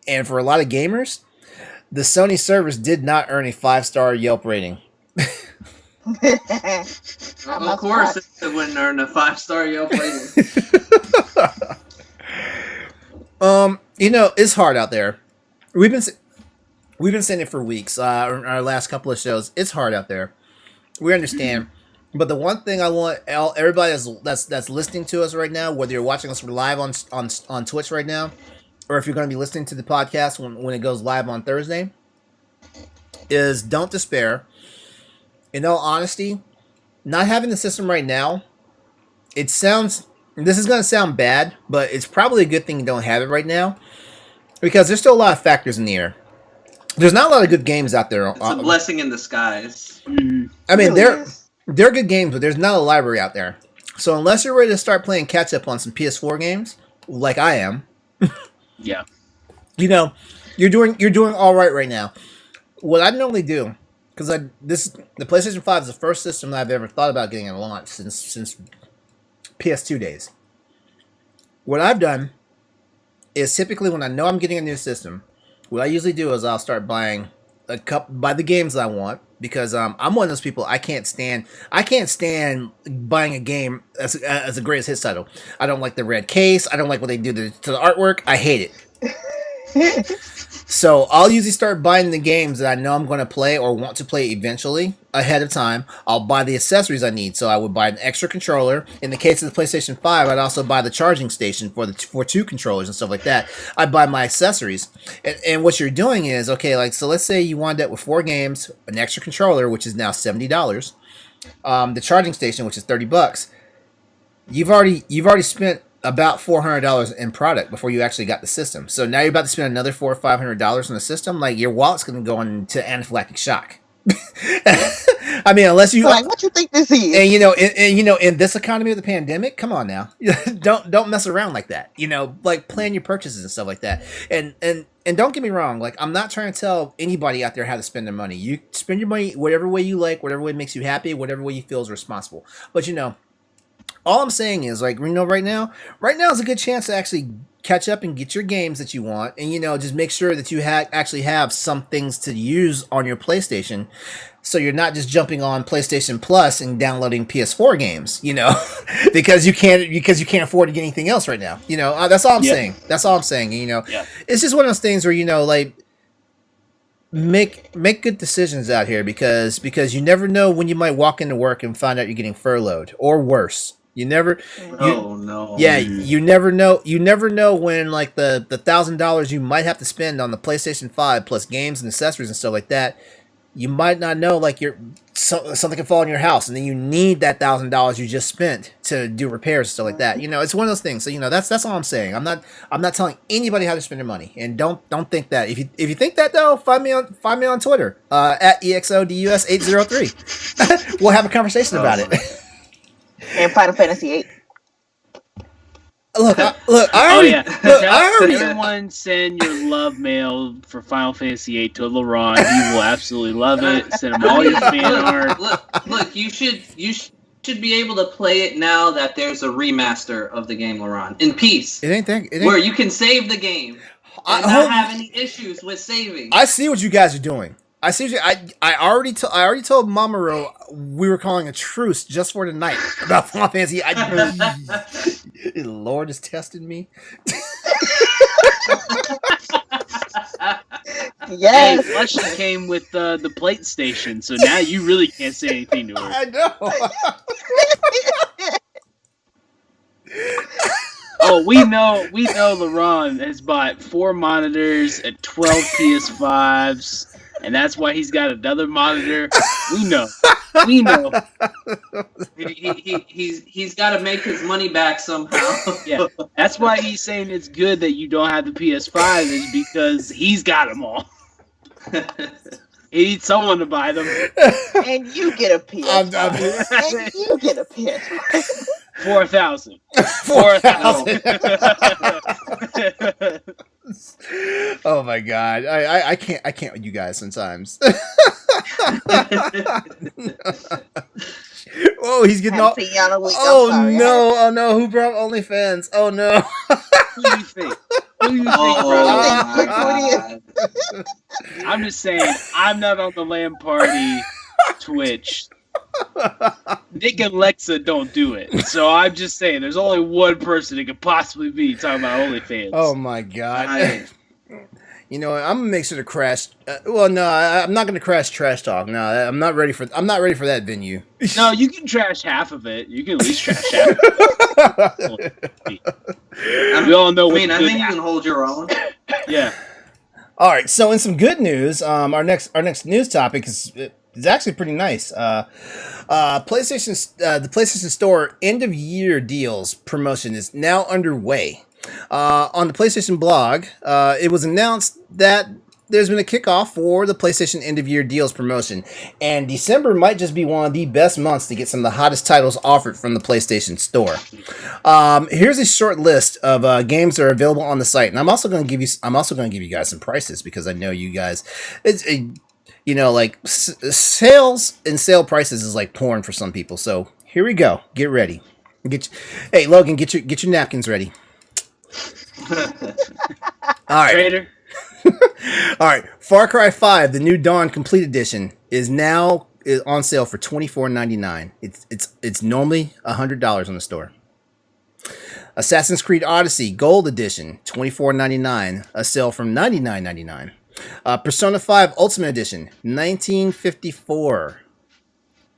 and for a lot of gamers, the Sony service did not earn a 5-star Yelp rating.
Of course, it wouldn't earn a 5-star Yelp rating.
It's hard out there. We've been saying it for weeks. Our last couple of shows, it's hard out there. We understand, but the one thing I want everybody that's listening to us right now, whether you're watching us live on Twitch right now, or if you're going to be listening to the podcast when it goes live on Thursday, is don't despair. In all honesty, not having the system right now, this is going to sound bad, but it's probably a good thing you don't have it right now, because there's still a lot of factors in the air. There's not a lot of good games out there.
It's a blessing in disguise.
I mean, they're good games, but there's not a library out there. So unless you're ready to start playing catch up on some PS4 games, like I am,
yeah,
you're doing all right now. What I normally do, because the PlayStation 5 is the first system that I've ever thought about getting at launch since PS2 days. What I've done is, typically when I know I'm getting a new system, what I usually do is I'll start buying the games that I want, because I'm one of those people. I can't stand buying a game as a greatest hits title. I don't like the red case. I don't like what they do to the artwork. I hate it. So I'll usually start buying the games that I know I'm going to play or want to play eventually ahead of time. I'll buy the accessories I need. So I would buy an extra controller. In the case of the PlayStation 5, I'd also buy the charging station for 2 controllers and stuff like that. I'd buy my accessories. And what you're doing is, okay, so let's say you wind up with 4 games, an extra controller, which is now $70, the charging station, which is $30. You've already spent about $400 in product before you actually got the system. So now you're about to spend another $400 or $500 on the system. Like, your wallet's going to go into anaphylactic shock. I mean, unless you
Like, what you think this is?
and in this economy of the pandemic, come on now, don't mess around like that. Like plan your purchases and stuff like that. And don't get me wrong, like I'm not trying to tell anybody out there how to spend their money. You spend your money whatever way you like, whatever way makes you happy, whatever way you feel is responsible. But all I'm saying is, like, right now is a good chance to actually catch up and get your games that you want, and just make sure that you actually have some things to use on your PlayStation, so you're not just jumping on PlayStation Plus and downloading PS4 games, because you can't afford to get anything else right now. That's all I'm saying. That's all I'm saying. It's just one of those things where like make good decisions out here because you never know when you might walk into work and find out you're getting furloughed or worse. You never.
No.
Yeah, you never know. You never know when like the $1,000 you might have to spend on the PlayStation 5 plus games and accessories and stuff like that. You might not know, like something can fall in your house, and then you need that $1,000 you just spent to do repairs and stuff like that. It's one of those things. So that's all I'm saying. I'm not telling anybody how to spend their money, and don't think that. If you think that though, find me on Twitter at EXODUS803. We'll have a conversation about it.
And Final Fantasy VIII.
I already.
Everyone send your love mail for Final Fantasy VIII to LaRon. He will absolutely love it. Send him all your fan art.
Look, you should be able to play it now that there's a remaster of the game, LaRon, in peace.
It ain't
where you can save the game and not have any issues with saving.
I see what you guys are doing. I already told Mamoru we were calling a truce just for tonight about Final Fantasy. The Lord is testing me.
Yes.
Hey, plus she came with the PlayStation, so now you really can't say anything to her.
I know.
Oh, we know LaRon has bought 4 monitors and 12 PS5s. And that's why he's got another monitor. We know.
He's got to make his money back somehow.
Yeah, that's why he's saying it's good that you don't have the PS5 is because he's got them all. He needs someone to buy them.
And you get a PS5. And you get a PS5.
4,000.
4,000. Oh my god, I can't with you guys sometimes. Oh, he's getting all. Oh no! Who brought OnlyFans? Oh no!
Who do you think? I'm just saying, I'm not on the LAN party Twitch. Nick and Lexa don't do it, so I'm just saying there's only one person it could possibly be talking about OnlyFans.
Oh my god! I'm gonna make sure to crash. No, I'm not gonna crash trash talk. No, I'm not ready for that venue.
No, you can trash half of it. You can at least trash half of it. We all know.
I think you can hold your own.
Yeah.
All right. So, in some good news, our next news topic is actually pretty nice. The PlayStation Store end of year deals promotion is now underway. On the PlayStation blog, it was announced that there's been a kickoff for the PlayStation end of year deals promotion, and December might just be one of the best months to get some of the hottest titles offered from the PlayStation Store. Here's a short list of games that are available on the site, and I'm also going to give you guys some prices because I know you guys. Sales and sale prices is like porn for some people. So here we go. Get ready. Hey Logan, get your napkins ready. All right.
Trader.
All right. Far Cry 5, the New Dawn Complete Edition, is now on sale for $24.99. It's normally $100 on the store. Assassin's Creed Odyssey Gold Edition, $24.99, a sale from $99.99. Persona 5 Ultimate Edition, $19.54,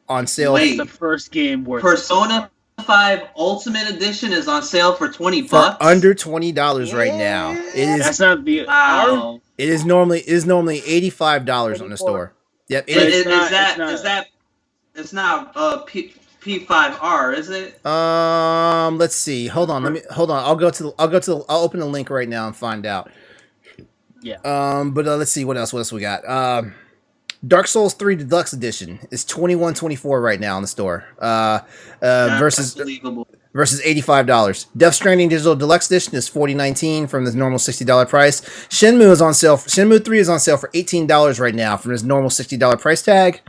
on sale.
Wait,
the first game worth.
Persona 5 Ultimate Edition is on sale for $20.
For under $20 right now. It is.
That's not the.
Wow.
It is normally $85 on the store. Yep.
It's not P5R, is it?
Let's see. Hold on. I'll open the link right now and find out.
Yeah.
But let's see what else we got. Dark Souls 3 Deluxe Edition is $21.24 right now in the store.
That's believable.
Versus $85. Death Stranding Digital Deluxe Edition is $40.19 from the normal $60 price. Shenmue is on sale. Shenmue 3 is on sale for $18 right now from his normal $60 price tag.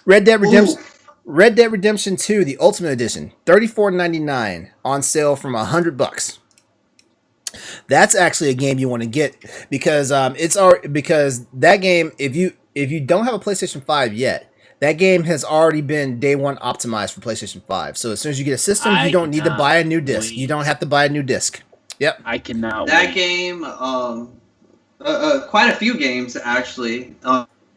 Red Dead Redemption 2, the Ultimate Edition, $34.99 on sale from $100. That's actually a game you want to get because because that game, if you don't have a PlayStation 5 yet, that game has already been day one optimized for PlayStation 5. So as soon as you get a system, you don't need to buy a new disc. You don't have to buy a new disc. Yep.
I cannot
That
wait.
game, quite a few games actually,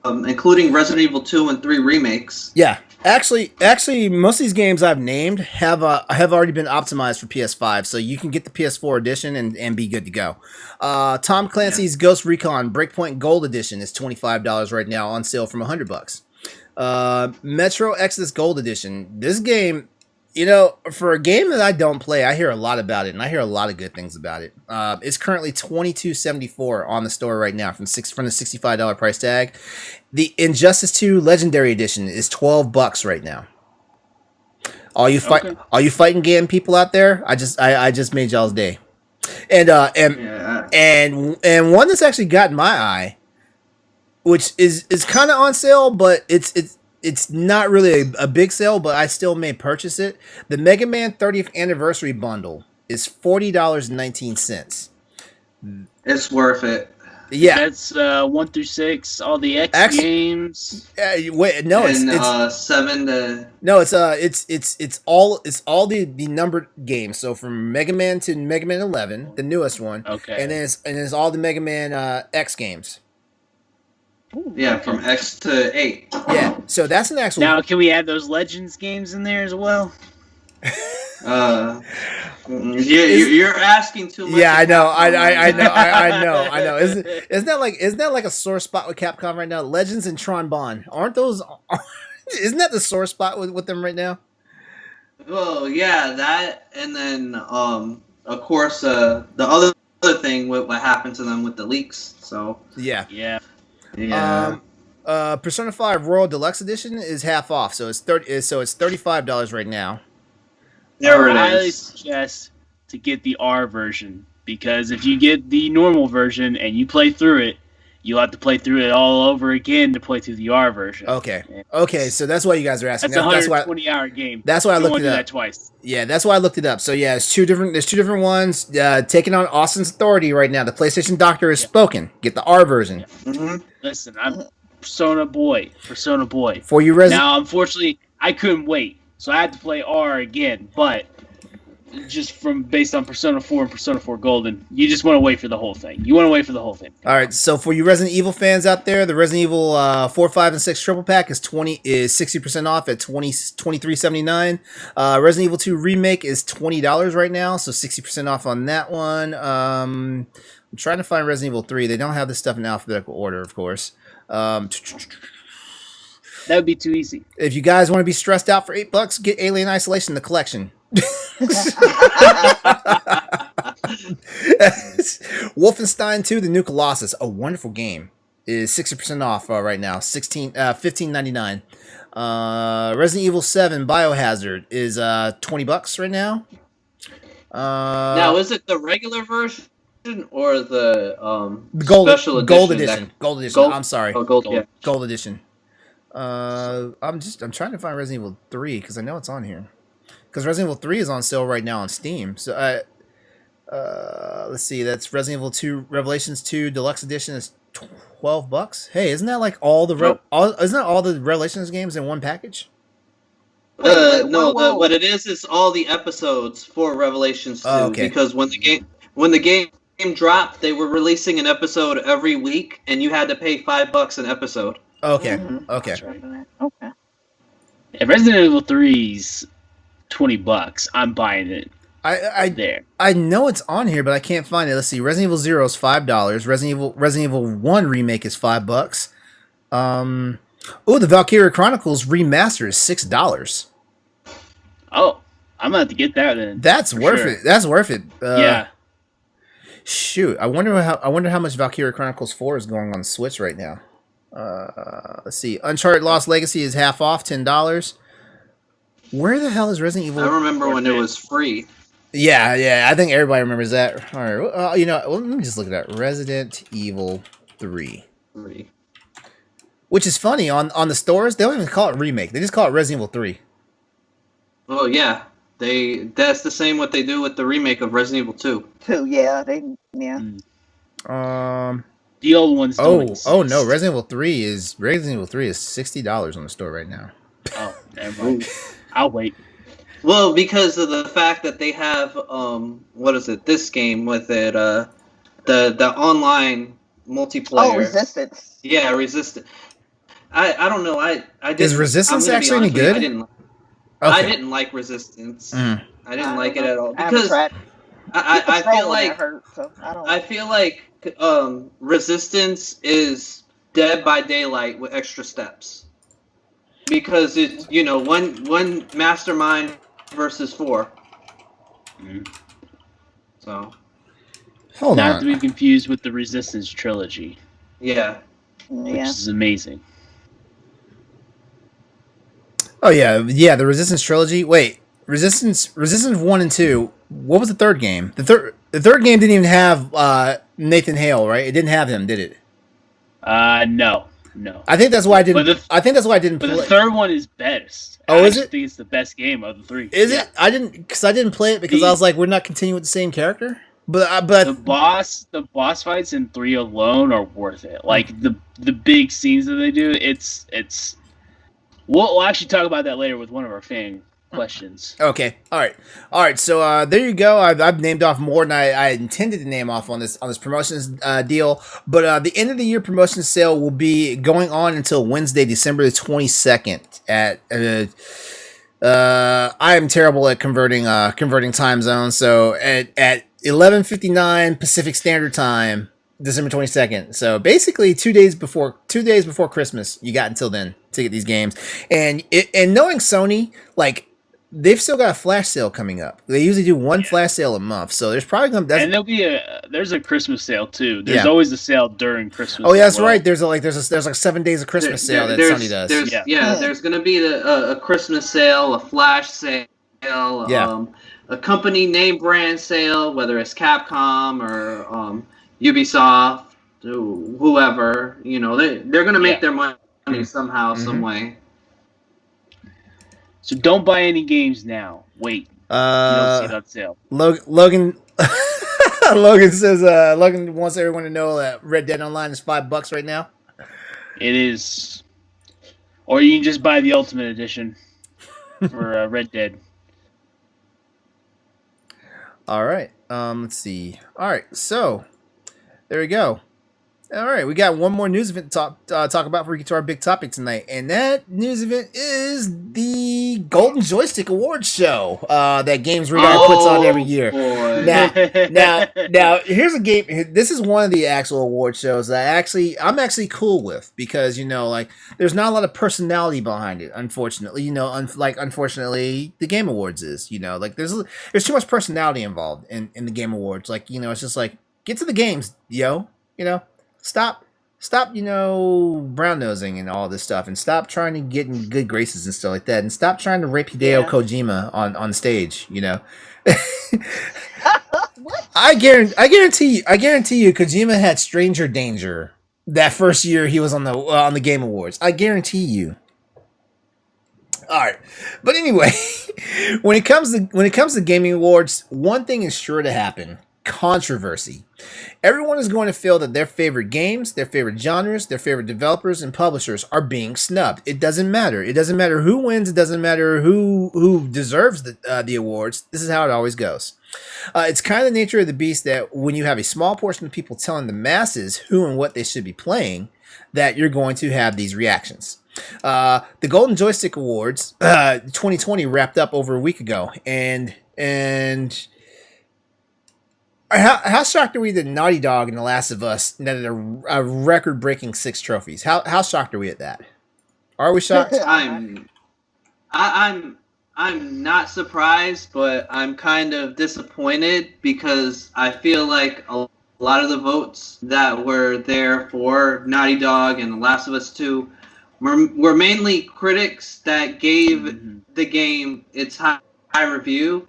including Resident Evil 2 and 3 remakes.
Yeah. Actually, most of these games I've named have already been optimized for PS5, so you can get the PS4 edition and be good to go. Tom Clancy's Ghost Recon Breakpoint Gold Edition is $25 right now on sale from $100. Metro Exodus Gold Edition. This game, for a game that I don't play, I hear a lot about it, and I hear a lot of good things about it. It's currently $22.74 on the store right now from the $65 price tag. The Injustice 2 Legendary Edition is $12 right now. All you fighting game people out there, I just made y'all's day. And one that's actually got my eye, which is kind of on sale, but it's not really a big sale, but I still may purchase it. The Mega Man 30th Anniversary Bundle is $40.19.
It's worth it.
Yeah,
That's 1 through 6, all the X games.
wait, no,
And
it's
7 to
no, it's all the numbered games. So from Mega Man to Mega Man 11, the newest one,
Okay.
and then it's all the Mega Man X games.
yeah, from X to 8.
Yeah, so that's an actual.
Now, can we add those Legends games in there as well?
You're asking too much.
Yeah, I
of
know,
Capcom.
I know. Isn't that like a sore spot with Capcom right now? Legends and Tron, aren't those? Isn't that the sore spot with them right now?
Well, yeah, that, and then of course the other thing with what happened to them with the leaks. So
Yeah.
Yeah.
yeah,
Persona 5 Royal Deluxe Edition is half off, so it's $35 right now.
there
I
it
highly
is.
suggest to get the R version, because if you get the normal version and you play through it, you'll have to play through it all over again to play through the R version.
Okay, so that's why you guys are asking.
That's a
That's why
120-hour game.
that's why I
You
looked
won't
it
do
up.
that twice.
Yeah, that's why I looked it up. So yeah, there's two different ones. Taking on Austin's authority right now. The PlayStation Doctor has spoken. Get the R version.
Mhm.
Listen, I'm Persona Boy.
For you Resident
Now, unfortunately, I couldn't wait, so I had to play R again. But just based on Persona 4 and Persona 4 Golden, you just want to wait for the whole thing.
All right, so for you Resident Evil fans out there, the Resident Evil 4, 5, and 6 triple pack is 60% off at $23.79. Resident Evil 2 remake is $20 right now, so 60% off on that one. I'm trying to find Resident Evil 3. They don't have this stuff in alphabetical order, of course.
That would be too easy.
If you guys want to be stressed out for $8, get Alien Isolation, the collection. Wolfenstein 2: The New Colossus, a wonderful game, is 60% off right now, $15.99. Resident Evil 7 Biohazard is $20 right now.
Now, is it the regular version or the
gold
special edition?
gold edition? Gold edition.
Gold?
I'm sorry.
Oh, gold. Yeah.
Gold edition. I'm trying to find Resident Evil 3 because I know it's on here. Because Resident Evil 3 is on sale right now on Steam. So let's see. That's Resident Evil 2 Revelations 2 Deluxe Edition is $12. Hey, isn't that like all the isn't that all the Revelations games in one package?
No,
whoa.
what it is all the episodes for Revelations 2.
Oh, okay.
Because when the game dropped, they were releasing an episode every week, and you had to pay $5 an episode.
Okay.
Mhm.
Okay.
That's right.
Okay.
If Resident Evil 3's $20, I'm buying it there.
I know it's on here, but I can't find it. Let's see. Resident Evil 0 is $5. Resident Evil 1 remake is $5. The Valkyria Chronicles remaster is $6.
Oh, I'm gonna have to get that then.
That's
For
worth
sure.
it. That's worth it.
Yeah.
Shoot, I wonder how much Valkyria Chronicles 4 is going on Switch right now. Let's see. Uncharted Lost Legacy is half off, $10. Where the hell is Resident Evil?
I remember when it was free.
Yeah. I think everybody remembers that. All right. Let me just look at that. Resident Evil 3.
Free.
Which is funny. On the stores, they don't even call it remake. They just call it Resident Evil 3.
Oh yeah, that's the same what they do with the remake of Resident Evil 2.
2, yeah.
The old ones. Don't exist.
No, Resident Evil 3 is $60 on the store right now.
Oh, never mind. I'll wait.
Well, because of the fact that they have this game with it, the online multiplayer.
Oh, Resistance.
Yeah, Resistance. I don't know. I didn't,
Is Resistance actually any good?
I didn't like Resistance. I didn't like it at all because I feel like I feel like Resistance is Dead by Daylight with extra steps because it's one mastermind versus 4. So
hold
not
on.
to be confused with the Resistance trilogy.
Yeah.
Which is amazing.
Oh yeah, the Resistance trilogy. Wait, Resistance 1 and 2. What was the third game? The third game didn't even have Nathan Hale, right? It didn't have him, did it?
No.
I think that's why I didn't. I think that's why I didn't.
But
play.
the third one is best.
Is it?
I think it's the best game of the 3.
Is it? I didn't play it because I was like, we're not continuing with the same character. But
the boss fights in 3 alone are worth it. Like the big scenes that they do, it's. We'll actually talk about that later with one of our fan questions.
Okay. All right. So there you go. I've named off more than I intended to name off on this promotions deal. But the end of the year promotion sale will be going on until Wednesday, December the 22nd. At I am terrible at converting time zones. So at 11:59 Pacific Standard Time, December 22nd. So basically 2 days before Christmas, you got until then to get these games. And knowing Sony, like, they've still got a flash sale coming up. They usually do one flash sale a month. So there's probably going to...
And there's a Christmas sale too. There's always a sale during Christmas.
Oh yeah, that's right. There's like 7 days of Christmas sale that Sony does.
There's going to be a Christmas sale, a flash sale, a company name brand sale, whether it's Capcom or Ubisoft, whoever, they're gonna make their money somehow, some way.
So don't buy any games now. Wait, you don't see it on sale.
Logan says Logan wants everyone to know that Red Dead Online is $5 right now.
It is, or you can just buy the Ultimate Edition for Red Dead.
All right. Let's see. All right. So. There we go. All right, we got one more news event to talk about before we get to our big topic tonight, and that news event is the Golden Joystick Awards show that Games Radar puts on every year. Now, here's a game. This is one of the actual award shows that I'm actually cool with because there's not a lot of personality behind it. Unfortunately, unfortunately, the Game Awards is. There's too much personality involved in the Game Awards. It's just like. Get to the games, Stop, brown nosing and all this stuff, and stop trying to get in good graces and stuff like that, and stop trying to rape Hideo Kojima on stage. I guarantee you, Kojima had Stranger Danger that first year he was on the Game Awards. I guarantee you. All right, but anyway, when it comes to gaming awards, one thing is sure to happen. Controversy. Everyone is going to feel that their favorite games, their favorite genres, their favorite developers and publishers are being snubbed. It doesn't matter. It doesn't matter who wins. It doesn't matter who deserves the awards. This is how it always goes. It's kind of the nature of the beast that when you have a small portion of people telling the masses who and what they should be playing, that you're going to have these reactions. The Golden Joystick Awards 2020 wrapped up over a week ago, and how shocked are we that Naughty Dog and The Last of Us netted a record-breaking 6 trophies? How shocked are we at that? Are we shocked?
I'm not surprised, but I'm kind of disappointed because I feel like a lot of the votes that were there for Naughty Dog and The Last of Us 2 were mainly critics that gave the game its high review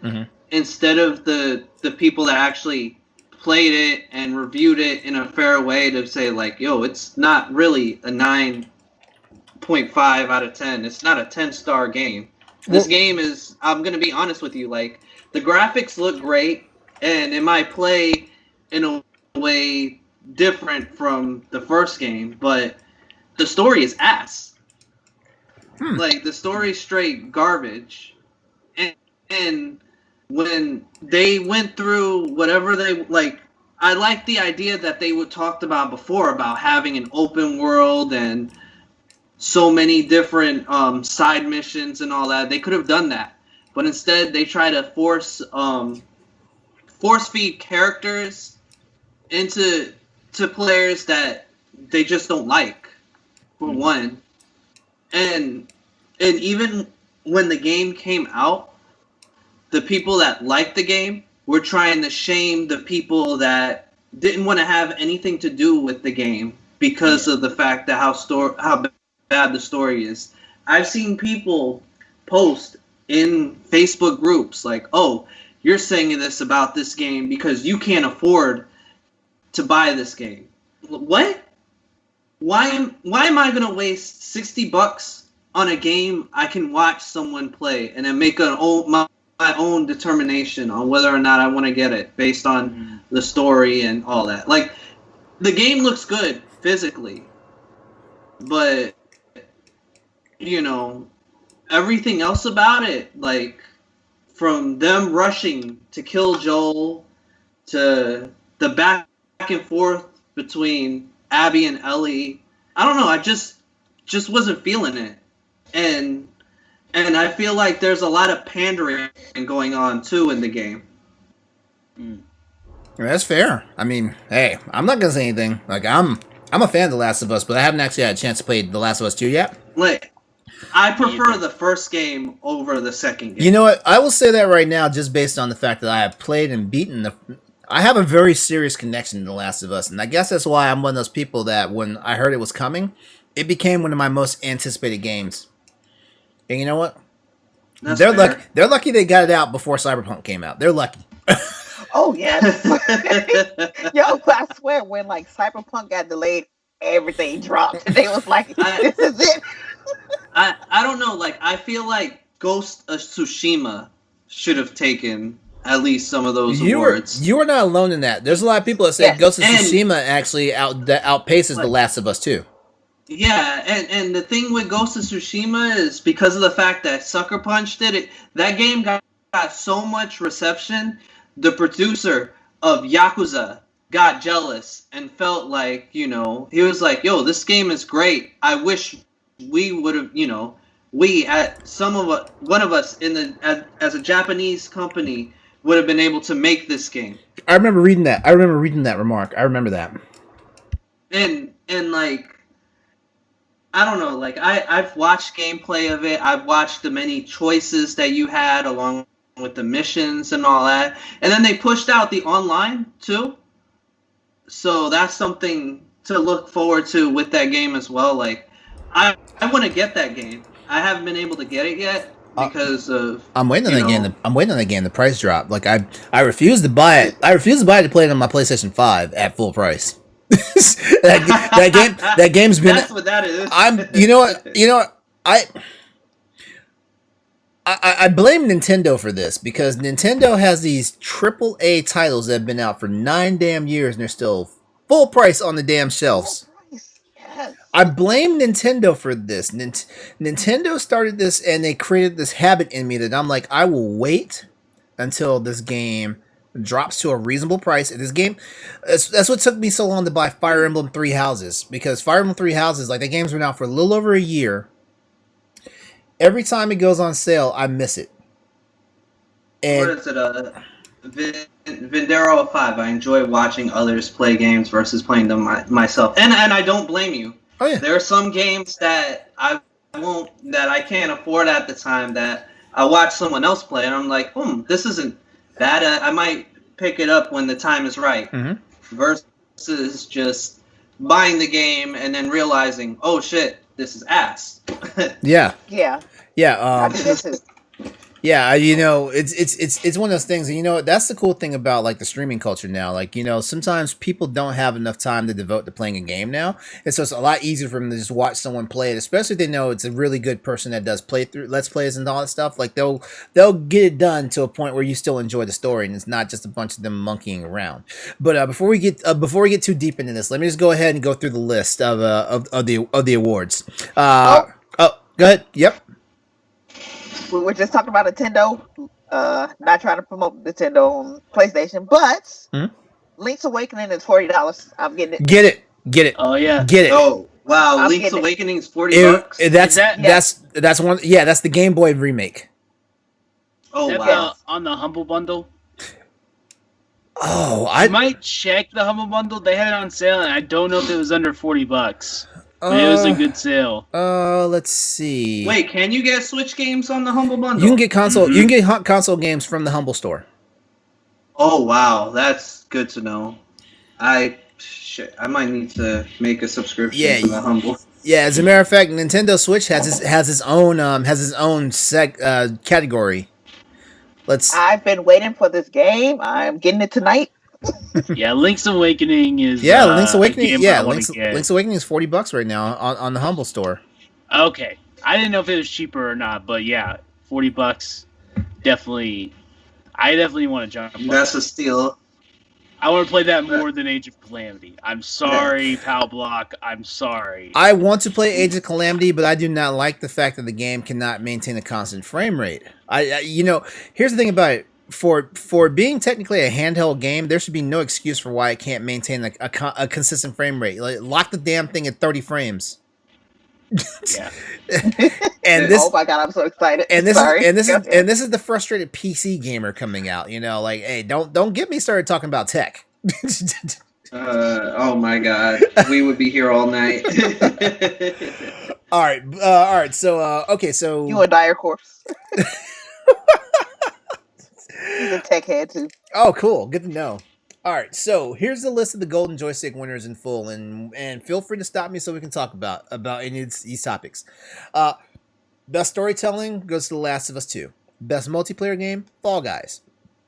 instead of the people that actually played it and reviewed it in a fair way to say like, yo, it's not really a 9.5 out of 10. It's not a 10-star game. This game is, I'm going to be honest with you, like, the graphics look great, and it might play in a way different from the first game, but the story is ass. Like, the story's straight garbage. And when they went through whatever they, like, I like the idea that they talked about before about having an open world and so many different side missions and all that. They could have done that, but instead they try to force feed characters into players that they just don't like, for one. And even when the game came out, the people that liked the game were trying to shame the people that didn't want to have anything to do with the game because of the fact that how bad the story is. I've seen people post in Facebook groups like, oh, you're saying this about this game because you can't afford to buy this game. What? Why am I going to waste $60 on a game I can watch someone play and then make my own determination on whether or not I want to get it based on the story and all that? Like, the game looks good physically, but you know, everything else about it, like from them rushing to kill Joel to the back and forth between Abby and Ellie, I don't know, I just wasn't feeling it. And I feel like there's a lot of pandering going on too in the game.
That's fair. I mean, hey, I'm not gonna say anything. Like, I'm a fan of The Last of Us, but I haven't actually had a chance to play The Last of Us 2 yet.
Like, I prefer the first game over the second game.
You know what? I will say that right now, just based on the fact that I have played and beaten I have a very serious connection to The Last of Us, and I guess that's why I'm one of those people that when I heard it was coming, it became one of my most anticipated games. And you know what? They're lucky. They're lucky they got it out before Cyberpunk came out. They're lucky.
Oh yes. Yo, I swear when like Cyberpunk got delayed, everything dropped. And they was like, this is it.
I don't know, like, I feel like Ghost of Tsushima should have taken at least some of those awards.
You are not alone in that. There's a lot of people that say Ghost of Tsushima actually outpaces The Last of Us 2.
Yeah, and the thing with Ghost of Tsushima is because of the fact that Sucker Punch did it, that game got so much reception, the producer of Yakuza got jealous and felt like, you know, he was like, yo, this game is great. I wish we would have, you know, one of us as a Japanese company would have been able to make this game.
I remember reading that. Remark. I remember that.
And like, I don't know, like, I've watched gameplay of it. I've watched the many choices that you had along with the missions and all that. And then they pushed out the online, too. So that's something to look forward to with that game as well. Like, I want to get that game. I haven't been able to get it yet because of...
I'm waiting on that game. I'm waiting on that game. The price drop. Like, I refuse to buy it. I refuse to buy it to play it on my PlayStation 5 at full price. that game's been.
That's what that is.
You know what? I blame Nintendo for this because Nintendo has these AAA titles that have been out for 9 damn years and they're still full price on the damn shelves.
Yes.
I blame Nintendo for this. Nintendo started this and they created this habit in me that I'm like, I will wait until this game drops to a reasonable price. And this game, that's what took me so long to buy Fire Emblem Three Houses, because Fire Emblem Three Houses, like, the game's been out for a little over a year. Every time it goes on sale, I miss it. And
what is it? Vendero 5. I enjoy watching others play games versus playing them myself, and I don't blame you.
Oh yeah,
there are some games that I can't afford at the time that I watch someone else play, and I'm like, this isn't bad. I might pick it up when the time is right.
Mm-hmm.
versus just buying the game and then realizing, oh shit, this is ass.
Yeah,
Yeah,
yeah.
I do that too.
Yeah, it's one of those things, and that's the cool thing about like the streaming culture now. Like sometimes people don't have enough time to devote to playing a game now, and so it's a lot easier for them to just watch someone play it, especially if they know it's a really good person that does playthrough, let's plays, and all that stuff. Like they'll get it done to a point where you still enjoy the story, and it's not just a bunch of them monkeying around. But before we get too deep into this, let me just go ahead and go through the list of the awards. Oh, go ahead. Yep.
We were just talking about Nintendo, not trying to promote Nintendo on PlayStation, but Link's Awakening is $40. I'm getting it.
Get it.
Oh yeah.
Get it.
Oh wow,
I'm
Link's
getting it.
Awakening is $40.
That's one. Yeah, that's the Game Boy remake.
Oh
Is that
wow.
on the Humble Bundle?
Oh,
I might check the Humble Bundle. They had it on sale, and I don't know if it was under $40. But it was a good sale.
Let's see.
Wait, can you get Switch games on the Humble Bundle?
You can get console. You can get console games from the Humble Store.
Oh wow, that's good to know. I might need to make a subscription to the Humble.
Yeah, as a matter of fact, Nintendo Switch has its own category.
I've been waiting for this game. I'm getting it tonight.
Yeah, Link's Awakening is.
Link's Awakening.
Yeah,
Link's Awakening is $40 right now on the Humble Store.
Okay, I didn't know if it was cheaper or not, but yeah, $40. Definitely, I definitely want to jump.
That's a steal.
I want to play that more than Age of Calamity. I'm sorry, Pal Block. I'm sorry.
I want to play Age of Calamity, but I do not like the fact that the game cannot maintain a constant frame rate. Here's the thing about it. For being technically a handheld game, there should be no excuse for why it can't maintain a consistent frame rate. Like, lock the damn thing at 30 frames.
Yeah.
And this,
oh my god, I'm so excited.
And this
Sorry.
is the frustrated PC gamer coming out. Like, hey, don't get me started talking about tech.
Oh my god, we would be here all night.
all right. So okay, so
you a dire corpse. He's a tech head too.
Oh, cool. Good to know. All right, so here's the list of the Golden Joystick winners in full, and feel free to stop me so we can talk about any of these topics. Best storytelling goes to The Last of Us 2. Best multiplayer game, Fall Guys.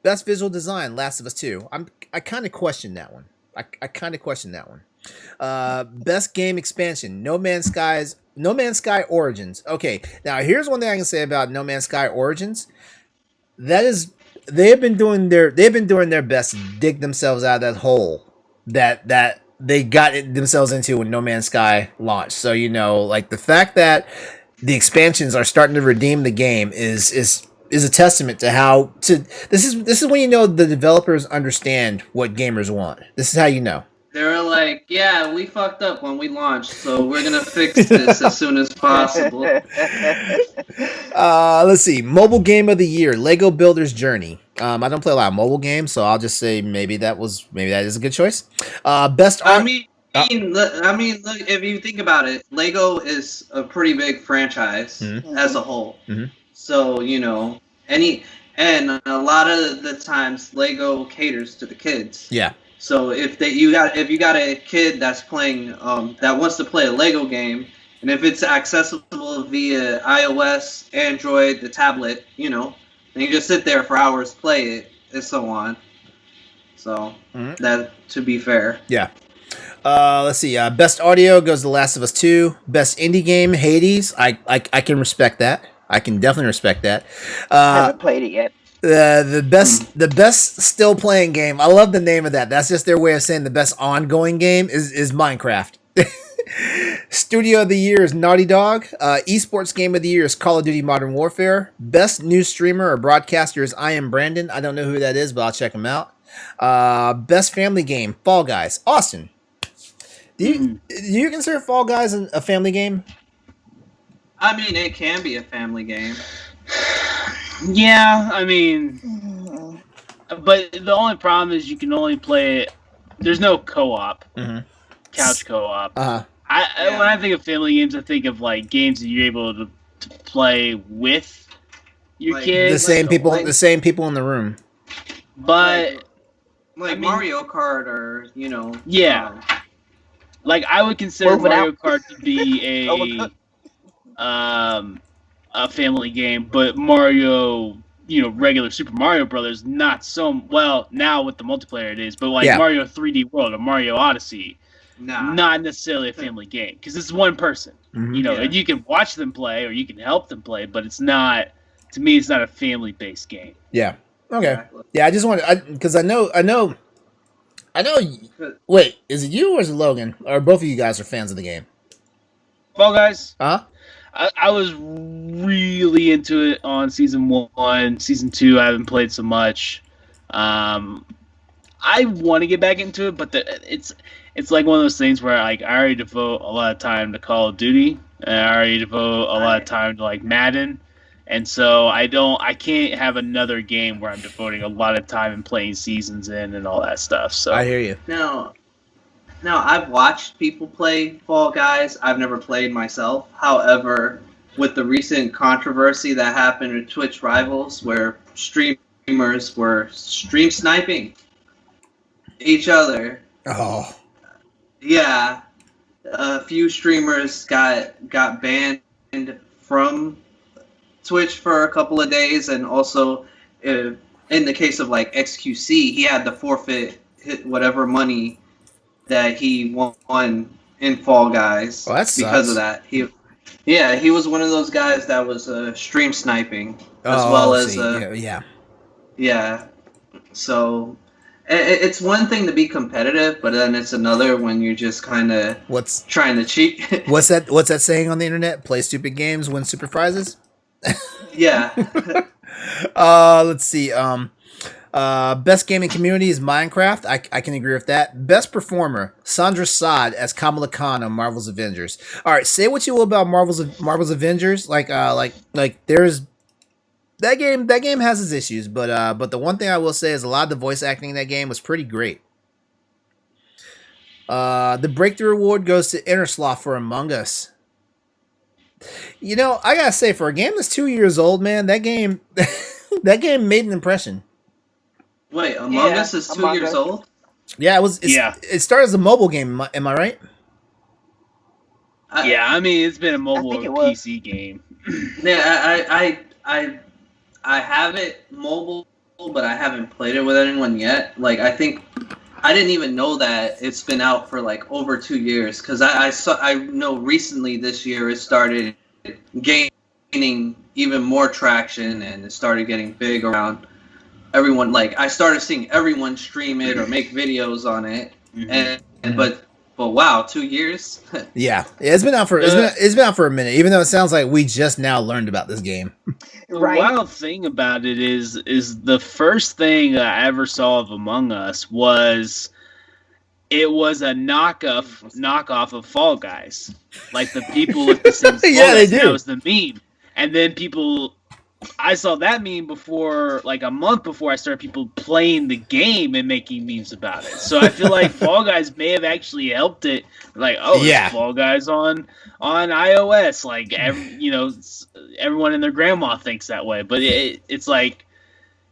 Best visual design, Last of Us 2. I kind of question that one. I kind of question that one. Best game expansion, No Man's Sky Origins. Okay, now here's one thing I can say about No Man's Sky Origins. That is, they've been doing their best to dig themselves out of that hole that they got themselves into when No Man's Sky launched. So like the fact that the expansions are starting to redeem the game is a testament to how this is when the developers understand what gamers want. This is how you know.
They were like, yeah, we fucked up when we launched, so we're going to fix this as soon as possible.
Let's see. Mobile Game of the Year, Lego Builder's Journey. I don't play a lot of mobile games, so I'll just say maybe that is a good choice. Best art.
I mean, look, if you think about it, Lego is a pretty big franchise as a whole. Mm-hmm. So, and a lot of the times Lego caters to the kids.
Yeah.
So if you got a kid that's playing that wants to play a Lego game, and if it's accessible via iOS, Android, the tablet, and you just sit there for hours, play it, and so on. So that, to be fair.
Yeah. Let's see. Best audio goes to Last of Us 2. Best indie game, Hades. I can respect that. I can definitely respect that.
I haven't played it yet.
The best still playing game. I love the name of that. That's just their way of saying the best ongoing game is Minecraft. Studio of the Year is Naughty Dog. Esports Game of the Year is Call of Duty Modern Warfare. Best new streamer or broadcaster is I Am Brandon. I don't know who that is, but I'll check him out. Best family game, Fall Guys. Austin, do you consider Fall Guys a family game?
I mean, it can be a family game.
Yeah, I mean, but the only problem is you can only play it. There's no co-op, couch co-op.
Uh-huh.
When I think of family games, I think of like games that you're able to play with your kids.
The same people in the room.
But
like Mario Kart, or
Yeah. Like I would consider
Moving
Mario
out.
Kart to be a family game, but Mario, regular Super Mario Brothers, not so well. Now with the multiplayer it is, but like
Yeah.
Mario 3D World or Mario Odyssey,
nah.
not necessarily a family game because it's one person.
Mhm.
Yeah.
And you can watch them play or you can help them play, but it's not. To me, it's not a family-based game.
Yeah. Okay.
Exactly.
Yeah, I just wanted because I know. Wait, is it you or is it Logan? Or both of you guys are fans of the game?
Fall Guys.
Huh?
I was really into it on season 1. Season 2, I haven't played so much. I want to get back into it, but it's like one of those things where like I already devote a lot of time to Call of Duty, and I already devote a lot of time to like Madden, and so I can't have another game where I'm devoting a lot of time and playing seasons in and all that stuff. So
I hear you.
Now, I've watched people play Fall Guys. I've never played myself. However, with the recent controversy that happened with Twitch Rivals, where streamers were stream sniping each other,
Oh.
yeah, a few streamers got banned from Twitch for a couple of days, and also in the case of like XQC, he had to forfeit whatever money that he won in Fall Guys
Well, that
because
sucks.
of that. He was one of those guys that was stream sniping as
Oh,
well as
see, yeah.
yeah. So it's one thing to be competitive, but then it's another when you're just kind of
What's
trying to cheat.
what's that saying on the internet? Play stupid games, win stupid prizes.
Yeah.
Let's see. Best gaming community is Minecraft. I can agree with that. Best performer, Sandra Saad as Kamala Khan on Marvel's Avengers. All right, say what you will about Marvel's Avengers. Like there's that game has its issues, but the one thing I will say is a lot of the voice acting in that game was pretty great. The breakthrough award goes to Innersloth for Among Us. I gotta say, for a game that's 2 years old, man, that game that game made an impression.
Wait, Among Us is 2 years old?
Yeah,
Yeah.
It started as a mobile game. Am I right?
yeah, I mean it's been a mobile
think it
or
was.
PC game.
Yeah, I have it mobile, but I haven't played it with anyone yet. Like, I think I didn't even know that it's been out for like over 2 years, because I know recently this year it started gaining even more traction, and it started getting big around everyone. Like, I started seeing everyone stream it or make videos on it, but wow, 2 years.
Yeah, it's been out for it's been out for a minute. Even though it sounds like we just now learned about this game.
The
Right.
wild thing about it is the first thing I ever saw of Among Us was it was a knockoff of Fall Guys. Like the people with the same Fall
Yeah, they
Guys,
do.
that was the meme. And then I saw that meme before, like a month before I started people playing the game and making memes about it. So I feel like Fall Guys may have actually helped it. Like, oh,
Yeah.
it's Fall Guys on iOS. Like, everyone and their grandma thinks that way. But it's like,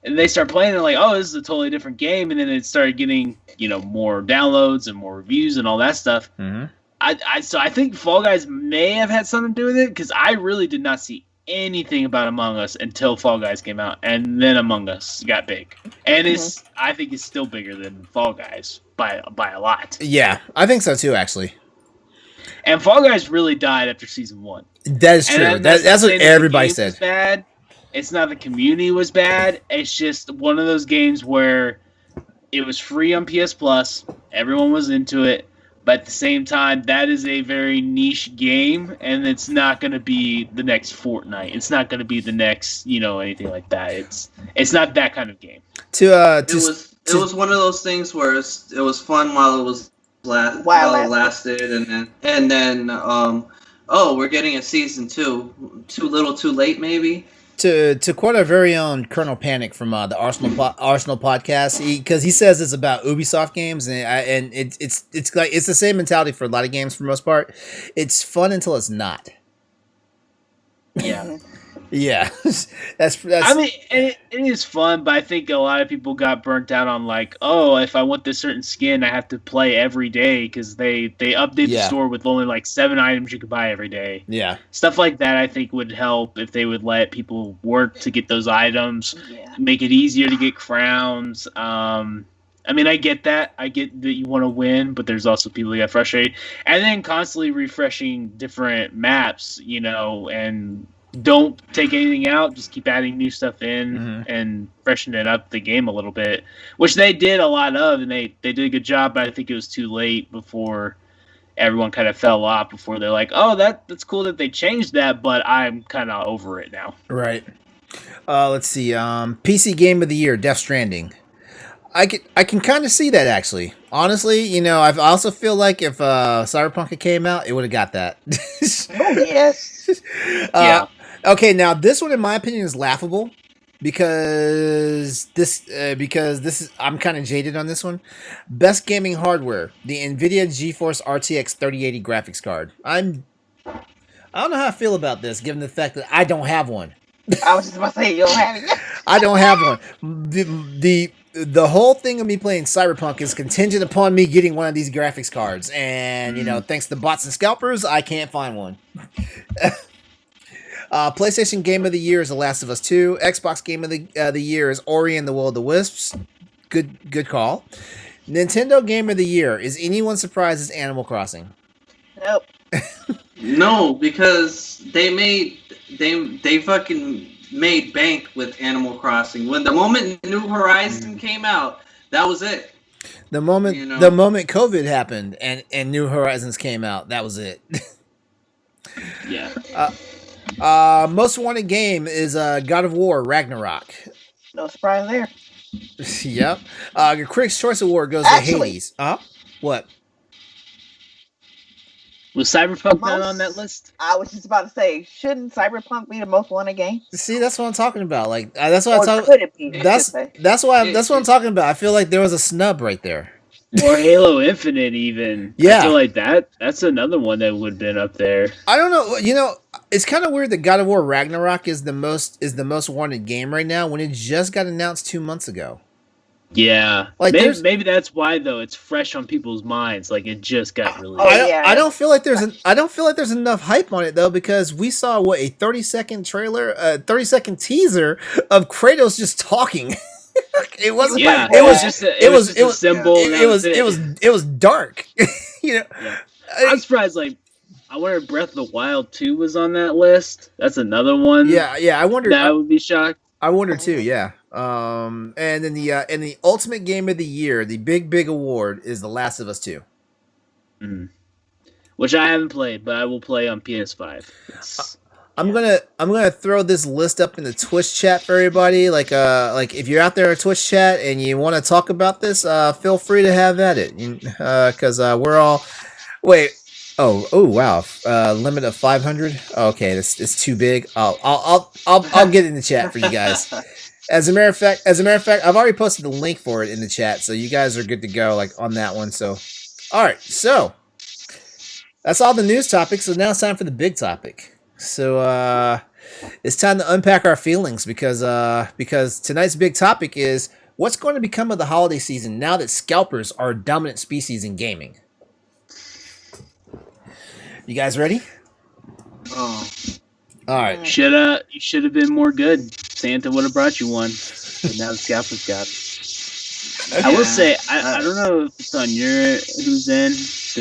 and they start playing, and like, oh, this is a totally different game. And then it started getting, more downloads and more reviews and all that stuff.
Mm-hmm.
So I think Fall Guys may have had something to do with it, because I really did not see anything about Among Us until Fall Guys came out, and then Among Us got big, and I think it's still bigger than Fall Guys by a lot.
Yeah, I think so too. Actually,
And Fall Guys really died after season 1.
that is true.
And
That's
not
what
saying that
everybody
the game was
said.
bad. It's not the community was bad. It's just one of those games where it was free on PS Plus. Everyone was into it. But at the same time, that is a very niche game, and it's not going to be the next Fortnite. It's not going to be the next, anything like that. It's not that kind of game.
It was one of those things where it was fun while it lasted, and then we're getting a season 2. Too little, too late, maybe.
To quote our very own Colonel Panic from the Arsenal podcast, because he says it's about Ubisoft games, and it's like it's the same mentality for a lot of games for the most part. It's fun until it's not.
Yeah.
Yeah, that's
I mean, it is fun, but I think a lot of people got burnt out on like, oh, if I want this certain skin, I have to play every day because they update the
yeah,
store with only like 7 items you could buy every day.
yeah.
Stuff like that, I think, would help if they would let people work to get those items,
Yeah.
make it easier to get crowns. I mean, I get that. I get that you want to win, but there's also people who get frustrated, and then constantly refreshing different maps, and don't take anything out. Just keep adding new stuff in and freshen it up the game a little bit, which they did a lot of, and they did a good job. But I think it was too late before everyone kind of fell off. Before they're like, "Oh, that's cool that they changed that," but I'm kind of over it now.
Right. Let's see. PC Game of the Year, Death Stranding. I can kind of see that actually. Honestly, I also feel like if Cyberpunk had came out, it would have got that.
Oh yes.
Yeah.
Okay, now this one, in my opinion, is laughable because this is I'm kind of jaded on this one. Best gaming hardware: the NVIDIA GeForce RTX 3080 graphics card. I don't know how I feel about this, given the fact that I don't have one.
I was just about to say you don't have it.
I don't have one. The whole thing of me playing Cyberpunk is contingent upon me getting one of these graphics cards, and thanks to bots and scalpers, I can't find one. PlayStation Game of the Year is The Last of Us 2. Xbox Game of the Year is Ori and the Will of the Wisps. Good call. Nintendo Game of the Year is anyone surprised it's Animal Crossing?
Nope.
No, because they fucking made bank with Animal Crossing. When the moment New Horizon came out, that was it.
The moment COVID happened and New Horizons came out, that was it.
Yeah.
Most wanted game is God of War Ragnarok.
No surprise there.
Yep. Your Critics' Choice Award goes to Hades. What?
Was Cyberpunk not on that list?
I was just about to say, shouldn't Cyberpunk be the most wanted game?
See, that's what I'm talking about. Like that's what
Or could it be?
That's what I'm talking about. I feel like there was a snub right there.
Or Halo Infinite, even.
Yeah.
I feel like that's another one that would have been up there.
I don't know. It's kind of weird that God of War Ragnarok is the most wanted game right now when it just got announced 2 months ago.
Yeah,
like
maybe that's why though it's fresh on people's minds. Like it just got released.
I don't feel like there's enough hype on it though, because we saw a 30-second trailer, 30-second teaser of Kratos just talking. It wasn't.
Yeah,
it was
just a symbol.
It was dark.
Yeah. I'm surprised. Like, I wonder if Breath of the Wild 2 was on that list. That's another one.
Yeah. I wonder.
That would be shocked.
I wonder too. Yeah. And then the ultimate game of the year, the big award is The Last of Us 2.
Which I haven't played, but I will play on PS5.
I'm gonna throw this list up in the Twitch chat for everybody. Like if you're out there in Twitch chat and you want to talk about this, feel free to have at it. Because we're all wait. Oh wow. Limit of 500. Okay, it's too big. I'll get it in the chat for you guys. As a matter of fact, I've already posted the link for it in the chat, so you guys are good to go on that one. So, all right, so that's all the news topics. So now it's time for the big topic. So it's time to unpack our feelings because tonight's big topic is what's going to become of the holiday season now that scalpers are a dominant species in gaming. You guys ready?
Oh.
All right.
You should have been more good. Santa would have brought you one. But now the scalpers got it. I will say, I don't know if it's on your who's in.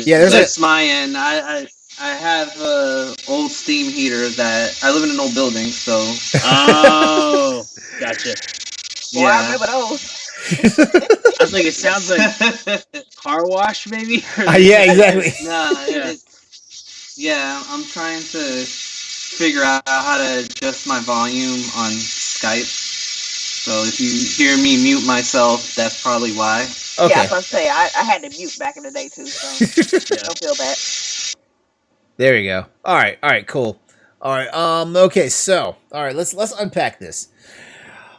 Yeah,
that's my end. I have a old steam heater that I live in an old building, so.
Oh, gotcha.
Well, yeah. I remember those.
I was like, it sounds like car wash, maybe.
Yeah, exactly.
Yeah, I'm trying to figure out how to adjust my volume on Skype. So if you hear me mute myself, that's probably why.
Okay.
Yeah, I was going to say, I had to mute back in the day too, so don't feel bad.
There you go. All right, cool. All right, okay, so, all right, let's unpack this.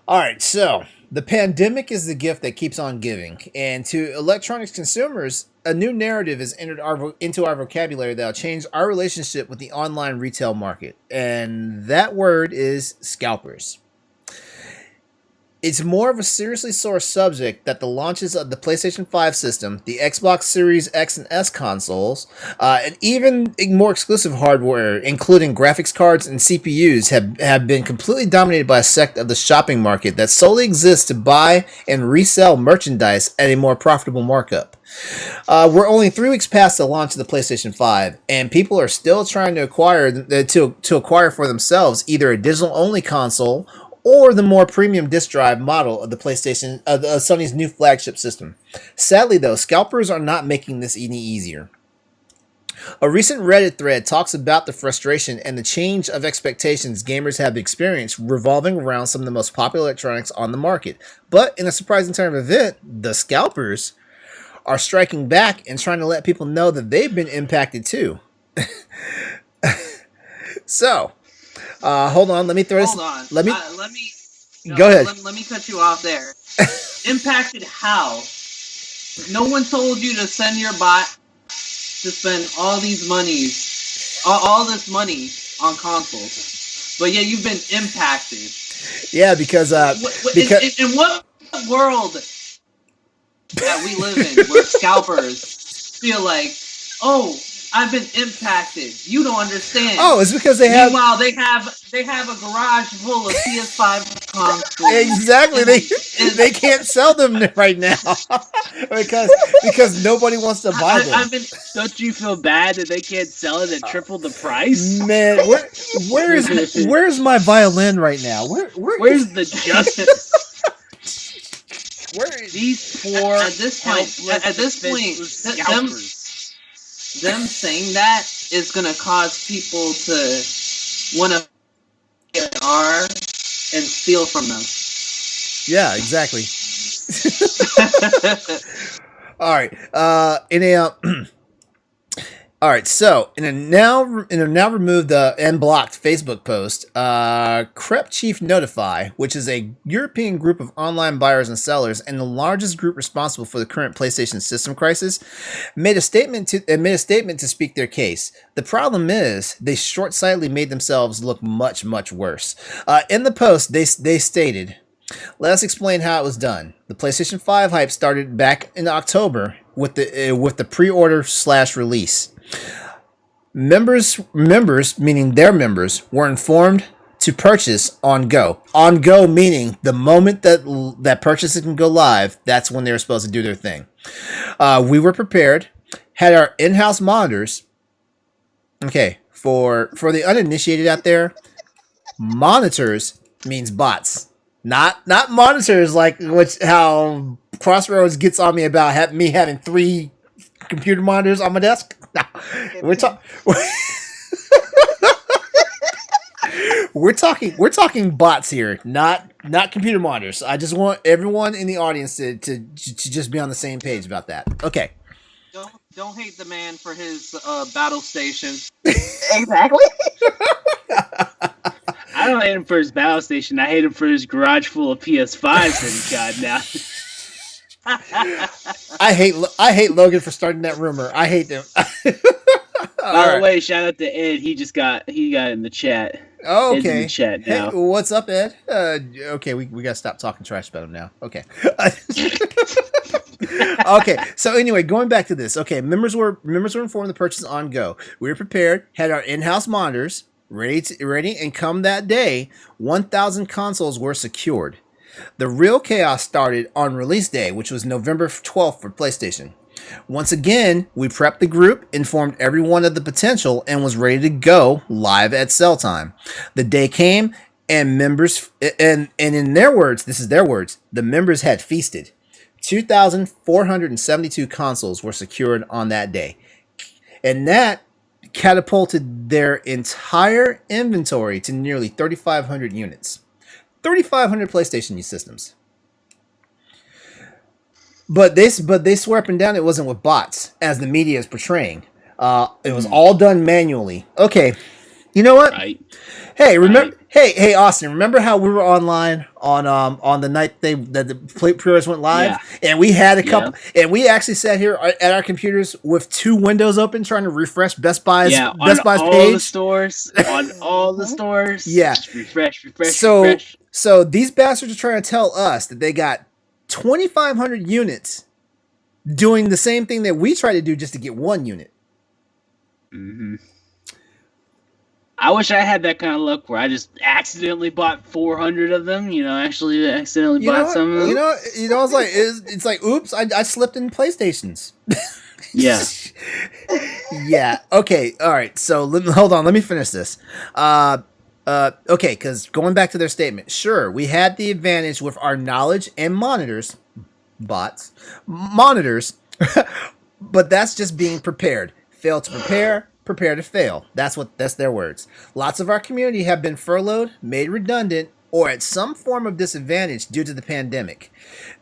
All right, so the pandemic is the gift that keeps on giving, and to electronics consumers, a new narrative has entered into our vocabulary that'll change our relationship with the online retail market, and that word is scalpers. It's more of a seriously sore subject that the launches of the PlayStation 5 system, the Xbox Series X and S consoles, and even more exclusive hardware, including graphics cards and CPUs, have been completely dominated by a sect of the shopping market that solely exists to buy and resell merchandise at a more profitable markup. We're only 3 weeks past the launch of the PlayStation 5, and people are still trying to acquire for themselves either a digital-only console or the more premium disc drive model of the PlayStation, Sony's new flagship system. Sadly, though, scalpers are not making this any easier. A recent Reddit thread talks about the frustration and the change of expectations gamers have experienced revolving around some of the most popular electronics on the market. But in a surprising turn of event, the scalpers are striking back and trying to let people know that they've been impacted too. So, hold on. Let me throw this.
Hold on.
Let me
go
ahead.
Let me cut you off there. Impacted how? No one told you to send your bot to spend all these monies, all this money on consoles, but yeah, you've been impacted.
Yeah, because
in what world that we live in, where scalpers feel like, oh, I've been impacted. You don't understand.
Oh, it's because they have.
Meanwhile, they have a garage full of PS5 consoles.
Exactly. They can't sell them right now because nobody wants to buy them.
Don't you feel bad that they can't sell it at triple the price?
Man, where's my violin right now?
Where's the justice?
Where is
these poor
at this point, them saying that is gonna cause people to want to get R and steal from them.
Yeah, exactly. All right. All right. So in a now removed and blocked Facebook post, Crep Chief Notify, which is a European group of online buyers and sellers and the largest group responsible for the current PlayStation system crisis, made a statement to speak their case. The problem is they short-sightedly made themselves look much, much worse. In the post, they stated, "Let us explain how it was done. The PlayStation 5 hype started back in October with the pre-order / release. Members, meaning their members, were informed to purchase on go. On go meaning the moment that purchases can go live, that's when they're supposed to do their thing. We were prepared, had our in-house monitors." Okay, for the uninitiated out there, monitors means bots. Not monitors like how Crossroads gets on me about me having 3 computer monitors on my desk. No, we're talking bots here, not computer monitors. I just want everyone in the audience to just be on the same page about that. Okay.
Don't hate the man for his battle station.
Exactly.
I don't hate him for his battle station. I hate him for his garage full of PS5s that he got now.
I hate Logan for starting that rumor. I hate them.
By the way, shout out to Ed. He got in the chat.
Oh,
Ed's in
okay.
the chat now.
Hey, what's up, Ed? Okay, we gotta stop talking trash about him now. Okay. Okay. So anyway, going back to this. Okay, members were informed the purchase on go. We were prepared. Had our in-house monitors ready, and come that day, 1,000 consoles were secured. The real chaos started on release day, which was November 12th for PlayStation. Once again, we prepped the group, informed everyone of the potential, and was ready to go live at sell time. The day came, and members, and in their words, this is their words, the members had feasted. 2,472 consoles were secured on that day. And that catapulted their entire inventory to nearly 3,500 units. 3,500 PlayStation systems. But they swear up and down it wasn't with bots, as the media is portraying. It was all done manually. Okay, You know what?
Right.
Hey, remember?
Right.
Hey, Austin. Remember how we were online on the night that the pre-orders went live,
Yeah.
and we had a
Yeah.
couple, and we actually sat here at our computers with 2 windows open trying to refresh Best Buy's
Yeah, on all
page.
the stores, on all the stores.
Yeah.
Just refresh.
So these bastards are trying to tell us that they got 2,500 units doing the same thing that we try to do just to get 1 unit.
Mm-hmm. I wish I had that kind of luck where I just accidentally bought 400 of them. Actually accidentally bought some of them.
It's like, oops, I slipped in PlayStations.
Yeah.
Yeah. Okay. All right. So hold on. Let me finish this. Okay. Because going back to their statement, sure, we had the advantage with our knowledge and monitors, but that's just being prepared. Fail to prepare. Prepare to fail. That's their words. Lots of our community have been furloughed, made redundant, or at some form of disadvantage due to the pandemic.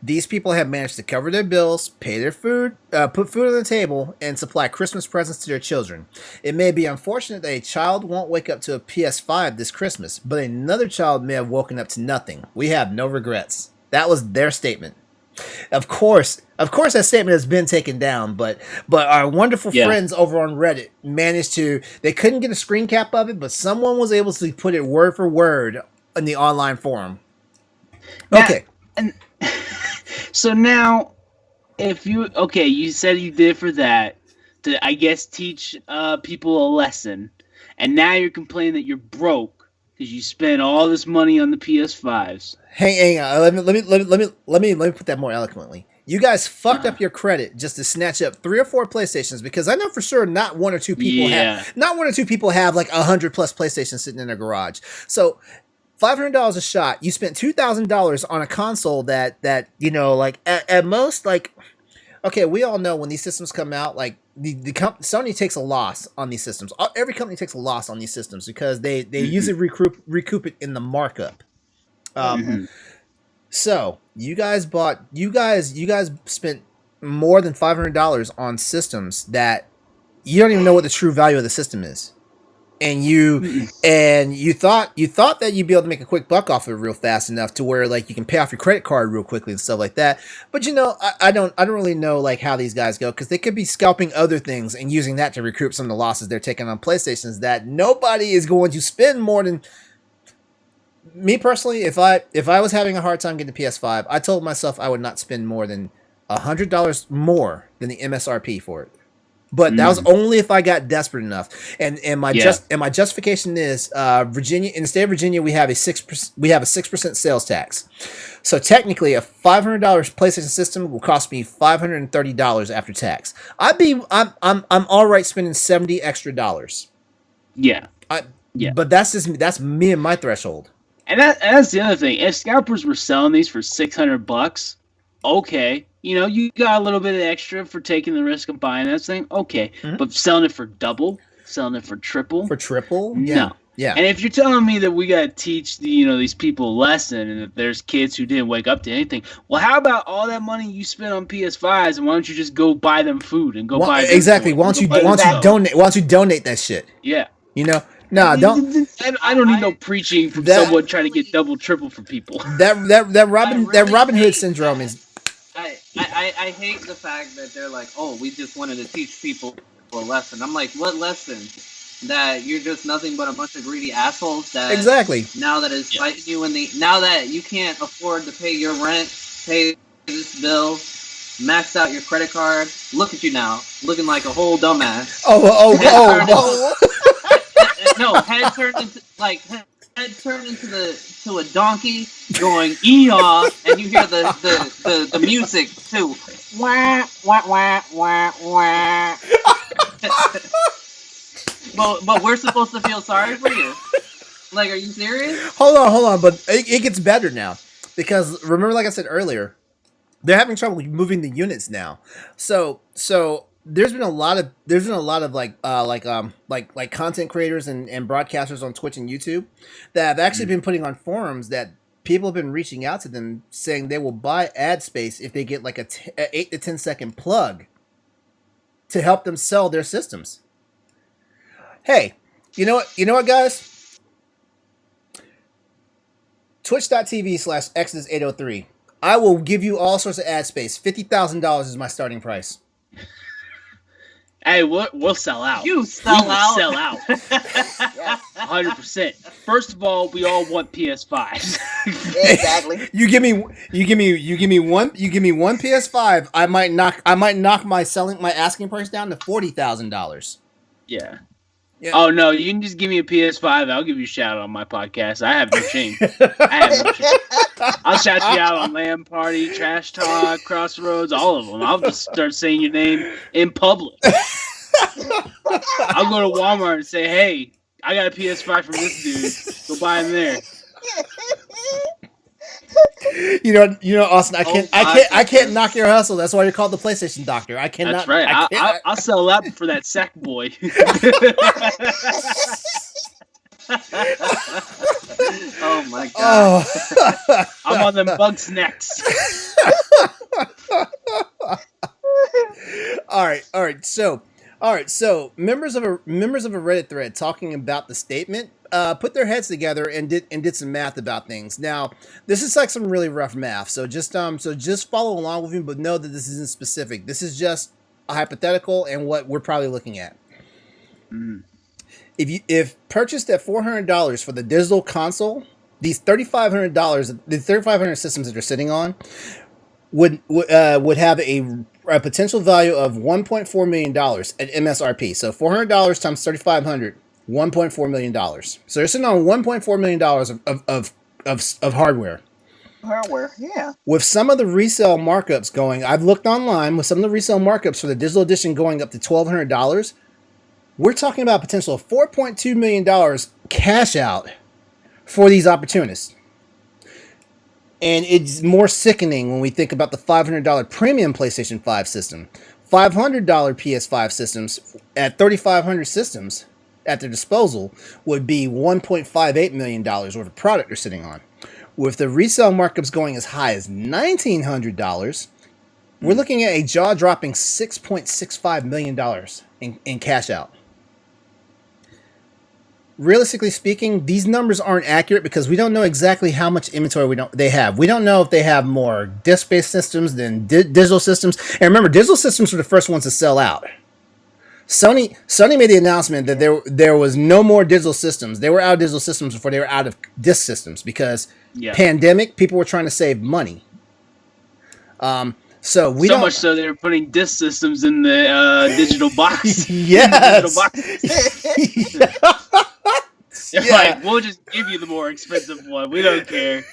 These people have managed to cover their bills, pay their food, put food on the table, and supply Christmas presents to their children. It may be unfortunate that a child won't wake up to a PS5 this Christmas, but another child may have woken up to nothing. We have no regrets. That was their statement. Of course, that statement has been taken down, but our wonderful friends over on Reddit managed to. They couldn't get a screen cap of it, but someone was able to put it word for word in the online forum. Okay,
and so now, you said you did for that to, I guess, teach people a lesson, and now you're complaining that you're broke because you spent all this money on the PS5s.
Hang on. Let me put that more eloquently. You guys fucked up your credit just to snatch up 3 or 4 PlayStations, because I know for sure not 1 or 2 people have like 100 plus PlayStations sitting in their garage. So $500 a shot. You spent $2,000 on a console that like at most, like, okay, we all know when these systems come out, like Sony takes a loss on these systems. Every company takes a loss on these systems because they usually recoup it in the markup. So you guys spent more than $500 on systems that you don't even know what the true value of the system is, and you thought that you'd be able to make a quick buck off of it real fast enough to where like you can pay off your credit card real quickly and stuff like that. But I don't really know like how these guys go, because they could be scalping other things and using that to recoup some of the losses they're taking on PlayStations that nobody is going to spend more than. Me personally, if I was having a hard time getting the PS5, I told myself I would not spend more than $100 more than the MSRP for it. But that was only if I got desperate enough. And my justification is Virginia, in the state of Virginia, we have a 6% sales tax. So technically, a $500 PlayStation system will cost me $530 after tax. I'm all right spending $70 extra.
Yeah.
But that's me and my threshold.
And that's the other thing. If scalpers were selling these for $600, okay, you got a little bit of extra for taking the risk of buying that thing, okay. But selling it for double, selling it for triple,
no. Yeah.
And if you're telling me that we got to teach these people a lesson, and that there's kids who didn't wake up to anything, well, how about all that money you spent on PS5s, and why don't you just go buy them food and go buy them
exactly? Why don't you donate that shit?
Yeah.
No, don't.
I don't need no preaching from someone trying to get double, triple for people.
That Robin Hood syndrome is.
I hate the fact that they're like, oh, we just wanted to teach people a lesson. I'm like, what lesson? That you're just nothing but a bunch of greedy assholes. That
exactly.
Now that it's fighting you now that you can't afford to pay your rent, pay this bill, max out your credit card. Look at you now, looking like a whole dumbass.
Oh.
No, head turned into a donkey going ee-haw, and you hear the music too. Wah wah wah wah wah. But we're supposed to feel sorry for you. Like, are you serious?
Hold on, but it gets better now, because remember, like I said earlier, they're having trouble moving the units now. So there's been a lot of like content creators and broadcasters on Twitch and YouTube that have actually been putting on forums that people have been reaching out to them saying they will buy ad space if they get like a 8 to 10 second plug to help them sell their systems. Hey, You know what? You know what, guys? Twitch.tv/Exodus803. I will give you all sorts of ad space. $50,000 is my starting price.
Hey, we'll sell out.
You sell out.
Sell out. 100%. First of all, we all want PS5s.
Exactly.
You give me one PS5. I might knock my asking price down to $40,000.
Yeah.
Yeah.
Oh no, you can just give me a PS5. I'll give you a shout out on my podcast. I have no shame. I'll shout you out on Lamb Party, Trash Talk, Crossroads, all of them. I'll just start saying your name in public. I'll go to Walmart and say, "Hey, I got a PS5 from this dude. Go buy him there."
You know, Austin. I can't knock your hustle. That's why you're called the PlayStation Doctor. I cannot.
That's right. I'll sell out for that sack boy.
Oh my god!
Oh.
I'm on them bug snacks.
All right. So members of a Reddit thread talking about the statement put their heads together and did some math about things. Now, this is like some really rough math, so just follow along with me, but know that this isn't specific. This is just a hypothetical and what we're probably looking at.
Mm.
If purchased at $400 for the digital console, these $3,500, the 3,500 systems that they're sitting on, would have a potential value of $1.4 million at MSRP. So $400 times 3,500, $1.4 million. So they're sitting on $1.4 million of hardware.
Hardware, yeah.
With some of the resale markups going, I've looked online, with some of the resale markups for the digital edition going up to $1,200, we're talking about a potential of $4.2 million cash out for these opportunists. And it's more sickening when we think about the $500 premium PlayStation 5 system. $500 PS5 systems at 3,500 systems at their disposal would be $1.58 million worth of product they're sitting on. With the resale markups going as high as $1,900, we're looking at a jaw-dropping $6.65 million in cash out. Realistically speaking, these numbers aren't accurate because we don't know exactly how much inventory they have. We don't know if they have more disc-based systems than digital systems. And remember, digital systems were the first ones to sell out. Sony made the announcement that there was no more digital systems. They were out of digital systems before they were out of disc systems because pandemic, people were trying to save money. So
much so they were putting disc systems in the digital box.
Yes.
Digital box. They're like, we'll just give you the more expensive one. We don't care.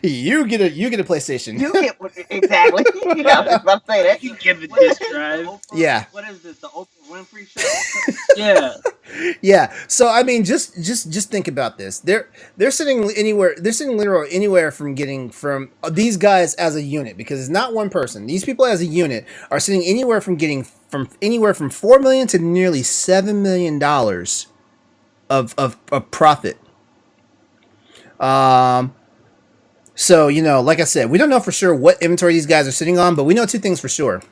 You get a PlayStation.
You get exactly. Yeah, I was about to say that.
You get the disc drive.
Yeah.
What is this? The Oprah Winfrey show?
Yeah.
Yeah. So I mean, just think about this. They're sitting anywhere. They're sitting literally anywhere from getting from these guys as a unit, because it's not one person. These people as a unit are sitting anywhere from getting from anywhere from $4 million to nearly $7 million of profit. So, like I said, we don't know for sure what inventory these guys are sitting on, but we know two things for sure.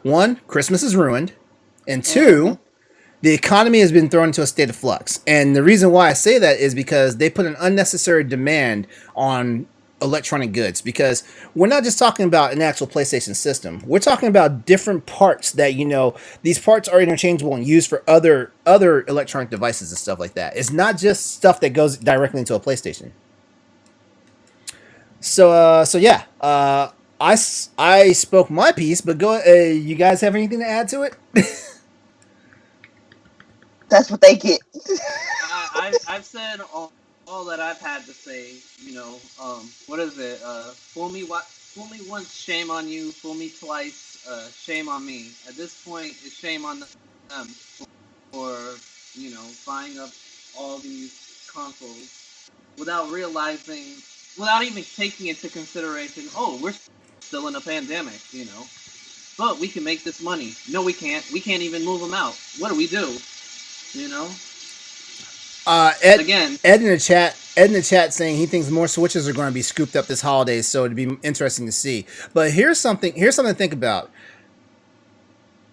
One, Christmas is ruined. And two, the economy has been thrown into a state of flux. And the reason why I say that is because they put an unnecessary demand on electronic goods, because we're not just talking about an actual PlayStation system. We're talking about different parts that, these parts are interchangeable and used for other electronic devices and stuff like that. It's not just stuff that goes directly into a PlayStation. So yeah, I spoke my piece, but go. You guys have anything to add to it?
That's what they get.
I've said all that I've had to say. What is it? Fool me once, shame on you. Fool me twice, shame on me. At this point, it's shame on them for buying up all these consoles without even taking into consideration, we're still in a pandemic, but we can make this money. No, we can't. We can't even move them out. What do we do?
Ed
Again,
in the chat saying he thinks more Switches are going to be scooped up this holiday, so it'd be interesting to see. But here's something to think about.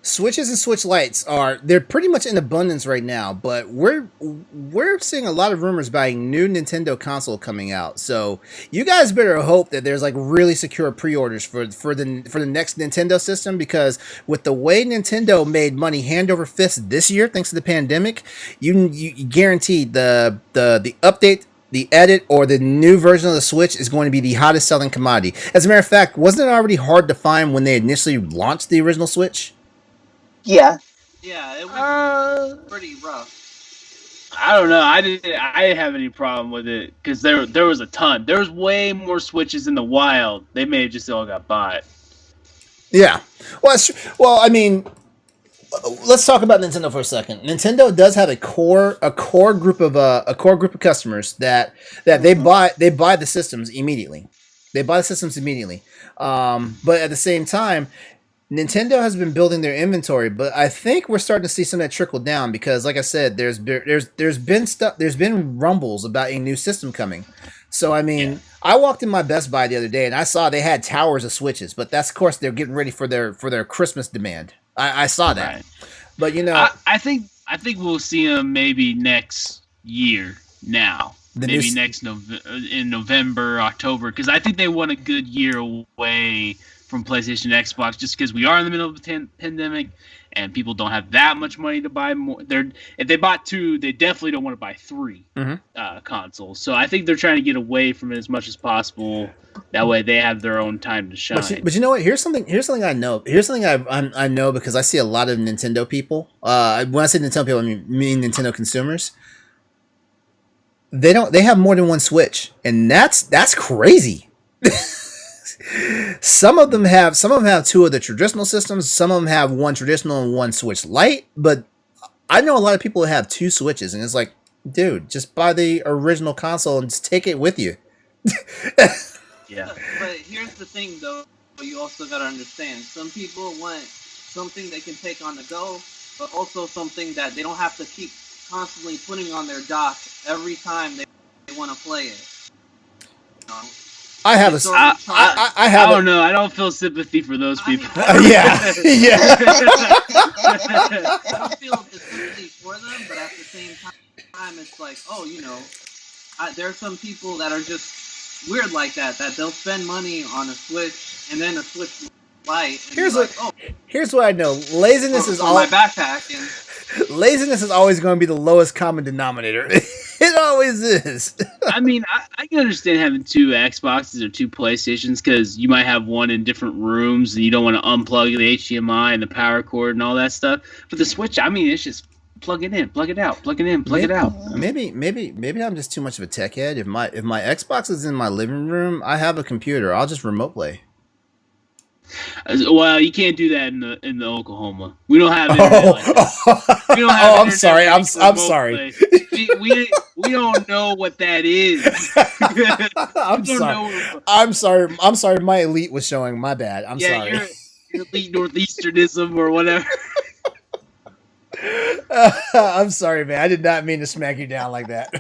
Switches and Switch Lights they're pretty much in abundance right now, but we're seeing a lot of rumors about a new Nintendo console coming out. So you guys better hope that there's like really secure pre-orders for the next Nintendo system, because with the way Nintendo made money hand over fist this year thanks to the pandemic, you guaranteed the update, the edit, or the new version of the Switch is going to be the hottest selling commodity. As a matter of fact, wasn't it already hard to find when they initially launched the original Switch?
Yeah.
Yeah, it was pretty rough.
I don't know. I didn't have any problem with it because there was a ton. There was way more Switches in the wild. They may have just all got bought.
Yeah. Well, I mean, let's talk about Nintendo for a second. Nintendo does have a core group of customers that they buy the systems immediately. They buy the systems immediately. But at the same time, Nintendo has been building their inventory, but I think we're starting to see some of that trickle down because, like I said, there's been rumbles about a new system coming. So I mean, I walked in my Best Buy the other day and I saw they had towers of Switches, but that's of course they're getting ready for their Christmas demand. I saw that, right. But you know,
I think we'll see them maybe next year now. Maybe in November, October, because I think they want a good year away from PlayStation, Xbox, just because we are in the middle of a pandemic and people don't have that much money to buy more. If they bought 2, they definitely don't want to buy 3 consoles. So I think they're trying to get away from it as much as possible. That way they have their own time to shine.
But you know what? Here's something I know. Here's something I know because I see a lot of Nintendo people. When I say Nintendo people, I mean Nintendo consumers. They have more than one Switch, and that's crazy. Some of them have 2 of the traditional systems. Some of them have one traditional and one Switch Lite. But I know a lot of people who have 2 Switches, and it's like, dude, just buy the original console and just take it with you.
Yeah.
But here's the thing, though. You also got to understand. Some people want something they can take on the go, but also something that they don't have to keep constantly putting on their dock every time they want to play it. You know?
I don't know. I don't feel sympathy for those people.
Yeah.
I don't feel the sympathy for them, but at the same time, it's like, there are some people that are just weird like that they'll spend money on a Switch and then a Switch Lite.
Here's what I know: laziness is all
my backpack.
Laziness is always going to be the lowest common denominator. It always is.
I mean, I can understand having 2 Xboxes or 2 PlayStations because you might have one in different rooms and you don't want to unplug the HDMI and the power cord and all that stuff. But the Switch, I mean, it's just plug it in, plug it out, plug it in, plug it out.
Maybe I'm just too much of a tech head. If my Xbox is in my living room, I have a computer. I'll just remote play.
Well, you can't do that in the Oklahoma. We don't have internet like that. We don't have
I'm sorry. I'm sorry.
We don't know what that is.
I'm sorry. My elite was showing. My bad. I'm sorry.
Your elite northeasternism or whatever.
I'm sorry, man. I did not mean to smack you down like that.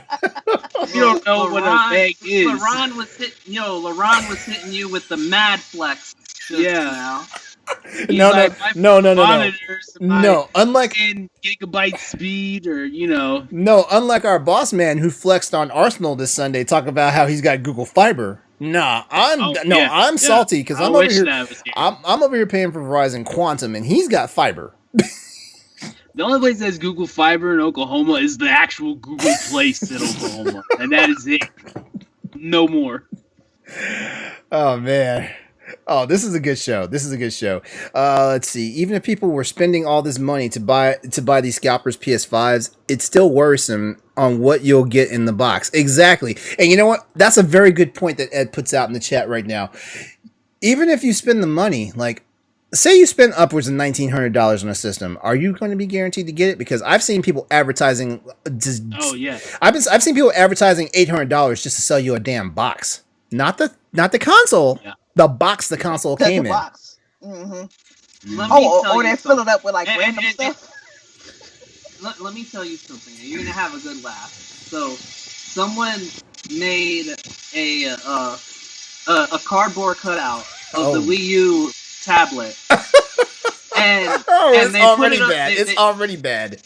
You don't know what a bag is.
LaRon was hitting you with the mad flex.
Yeah.
No. Unlike
10 gigabyte speed, or
No, unlike our boss man who flexed on Arsenal this Sunday, talk about how he's got Google Fiber. Nah, I'm salty because I'm over here paying for Verizon Quantum, and he's got fiber.
The only place that has Google Fiber in Oklahoma is the actual Google place in Oklahoma, and that is it. No more.
Oh man. Oh, this is a good show. Let's see. Even if people were spending all this money to buy these scalpers PS5s, it's still worrisome on what you'll get in the box. Exactly. And you know what? That's a very good point that Ed puts out in the chat right now. Even if you spend the money, like say you spend upwards of $1,900 on a system, are you going to be guaranteed to get it? Because I've seen people advertising. I've seen people advertising $800 just to sell you a damn box, not the console. Yeah. The box the console came in.
Box. Mm-hmm. Or they fill it up with like random stuff.
Let me tell you something. You're gonna have a good laugh. So, someone made a cardboard cutout of the Wii U tablet,
It's
they
already
put it up,
bad. It's already bad.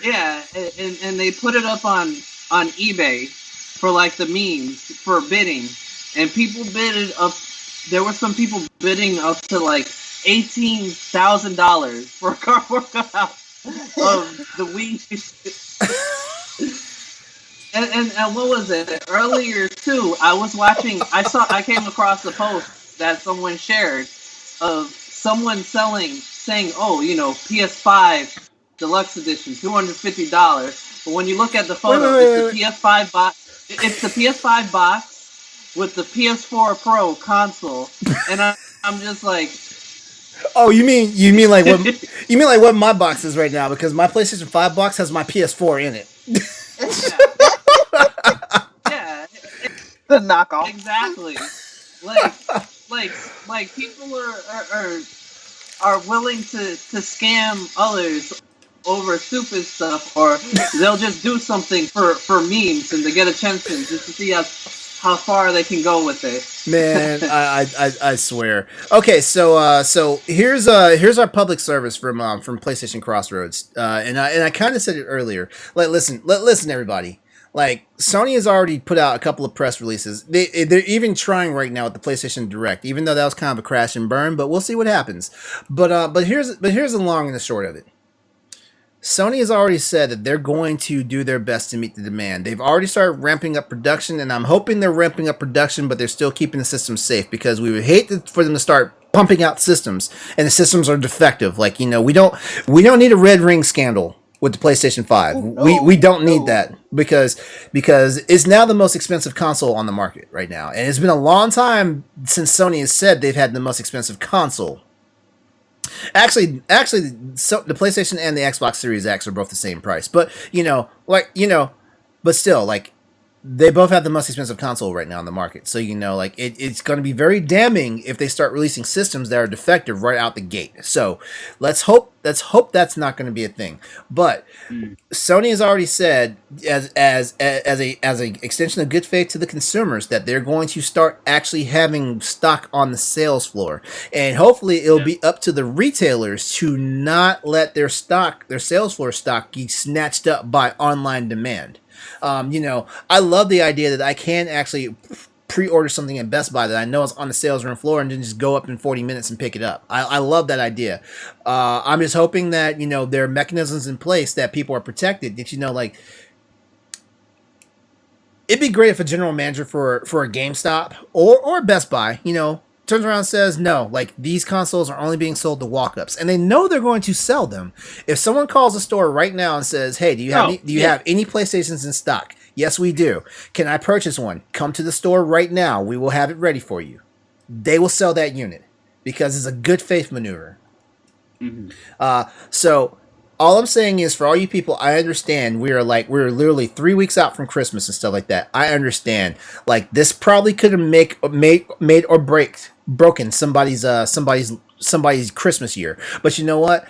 Yeah, and they put it up on eBay for like the memes for bidding, and people bidded up. There were some people bidding up to like $18,000 for a cardboard cutout of the Wii. and what was it? Earlier too, I came across a post that someone shared of someone saying, oh, PS5 Deluxe Edition, $250. But when you look at the photo, it's the PS5 box. It's the PS5 box with the PS4 Pro console, and I'm just like,
oh, you mean like what my box is right now, because my PlayStation 5 box has my PS4 in it.
yeah,
The knockoff.
exactly. Like people are willing to scam others over stupid stuff, or they'll just do something for memes and to get attention, just to see how far they can go with it.
Man, I swear. Okay, so here's our public service from PlayStation Crossroads, and I kind of said it earlier. Like, listen, everybody. Like, Sony has already put out a couple of press releases. They're even trying right now with the PlayStation Direct, even though that was kind of a crash and burn. But we'll see what happens. But here's the long and the short of it. Sony has already said that they're going to do their best to meet the demand. They've already started ramping up production, and I'm hoping they're ramping up production, but they're still keeping the system safe, because we would hate for them to start pumping out systems and the systems are defective. Like, we don't need a red ring scandal with the PlayStation 5. We don't need that, because it's now the most expensive console on the market right now. And it's been a long time since Sony has said they've had the most expensive console. Actually, so the PlayStation and the Xbox Series X are both the same price. But, but still, like, they both have the most expensive console right now on the market. So, it's going to be very damning if they start releasing systems that are defective right out the gate. So let's hope that's not going to be a thing. But Sony has already said, as a extension of good faith to the consumers, that they're going to start actually having stock on the sales floor, and hopefully it'll be up to the retailers to not let their sales floor stock get snatched up by online demand. I love the idea that I can actually pre-order something at Best Buy that I know is on the sales room floor and then just go up in 40 minutes and pick it up. I love that idea. I'm just hoping that, there are mechanisms in place that people are protected. That, it'd be great if a general manager for a GameStop or Best Buy, turns around and says, no, like, these consoles are only being sold to walk-ups, and they know they're going to sell them. If someone calls the store right now and says, hey, do you have any PlayStations in stock? Yes, we do. Can I purchase one? Come to the store right now. We will have it ready for you. They will sell that unit, because it's a good faith maneuver. Mm-hmm. So all I'm saying is, for all you people, I understand we're literally 3 weeks out from Christmas and stuff like that. I understand. Like, this probably could have made or broken somebody's Christmas year. But you know what?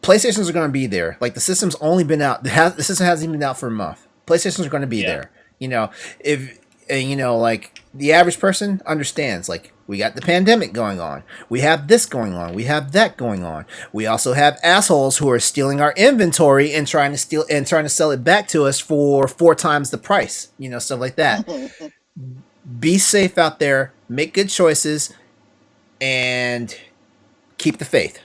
PlayStations are going to be there. Like, the system's only been out. The system hasn't even been out for a month. PlayStations are going to be there. Like, the average person understands, like, we got the pandemic going on. We have this going on. We have that going on. We also have assholes who are stealing our inventory and trying to sell it back to us for 4 times the price. Stuff like that. Be safe out there. Make good choices, and keep the faith.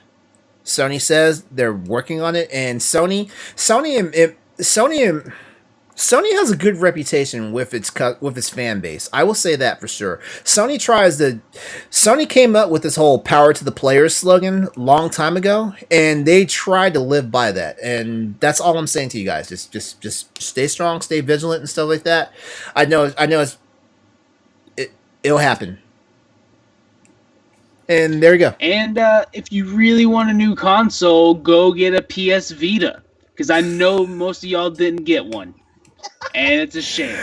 Sony says they're working on it, and Sony has a good reputation with its fan base. I will say that for sure. Sony came up with this whole "power to the players" slogan long time ago, and they tried to live by that. And that's all I'm saying to you guys. Just stay strong, stay vigilant, and stuff like that. I know it'll happen. And there you go.
And if you really want a new console, go get a PS Vita, because I know most of y'all didn't get one. And it's a shame.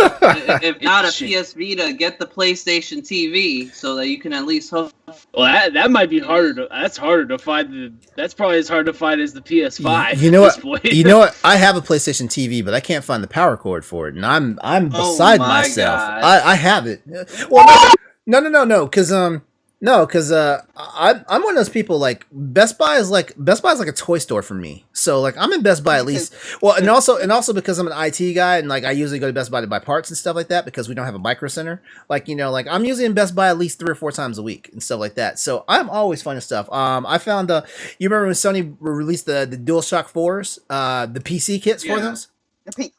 If not a PS Vita, get the PlayStation TV so that you can at least hook.
Well, that might be harder. That's harder to find. That's probably as hard to find as the PS5.
You know what? You know what? I have a PlayStation TV, but I can't find the power cord for it, and I'm beside myself. I have it. Well, no, because No, because I'm one of those people like Best Buy is like a toy store for me. So like I'm in Best Buy at least. Well, and also because I'm an IT guy and like I usually go to Best Buy to buy parts and stuff like that because we don't have a micro center. Like like I'm usually in Best Buy at least 3 or 4 times a week and stuff like that. So I'm always finding stuff. I found you remember when Sony released the DualShock 4s, the PC kits for those.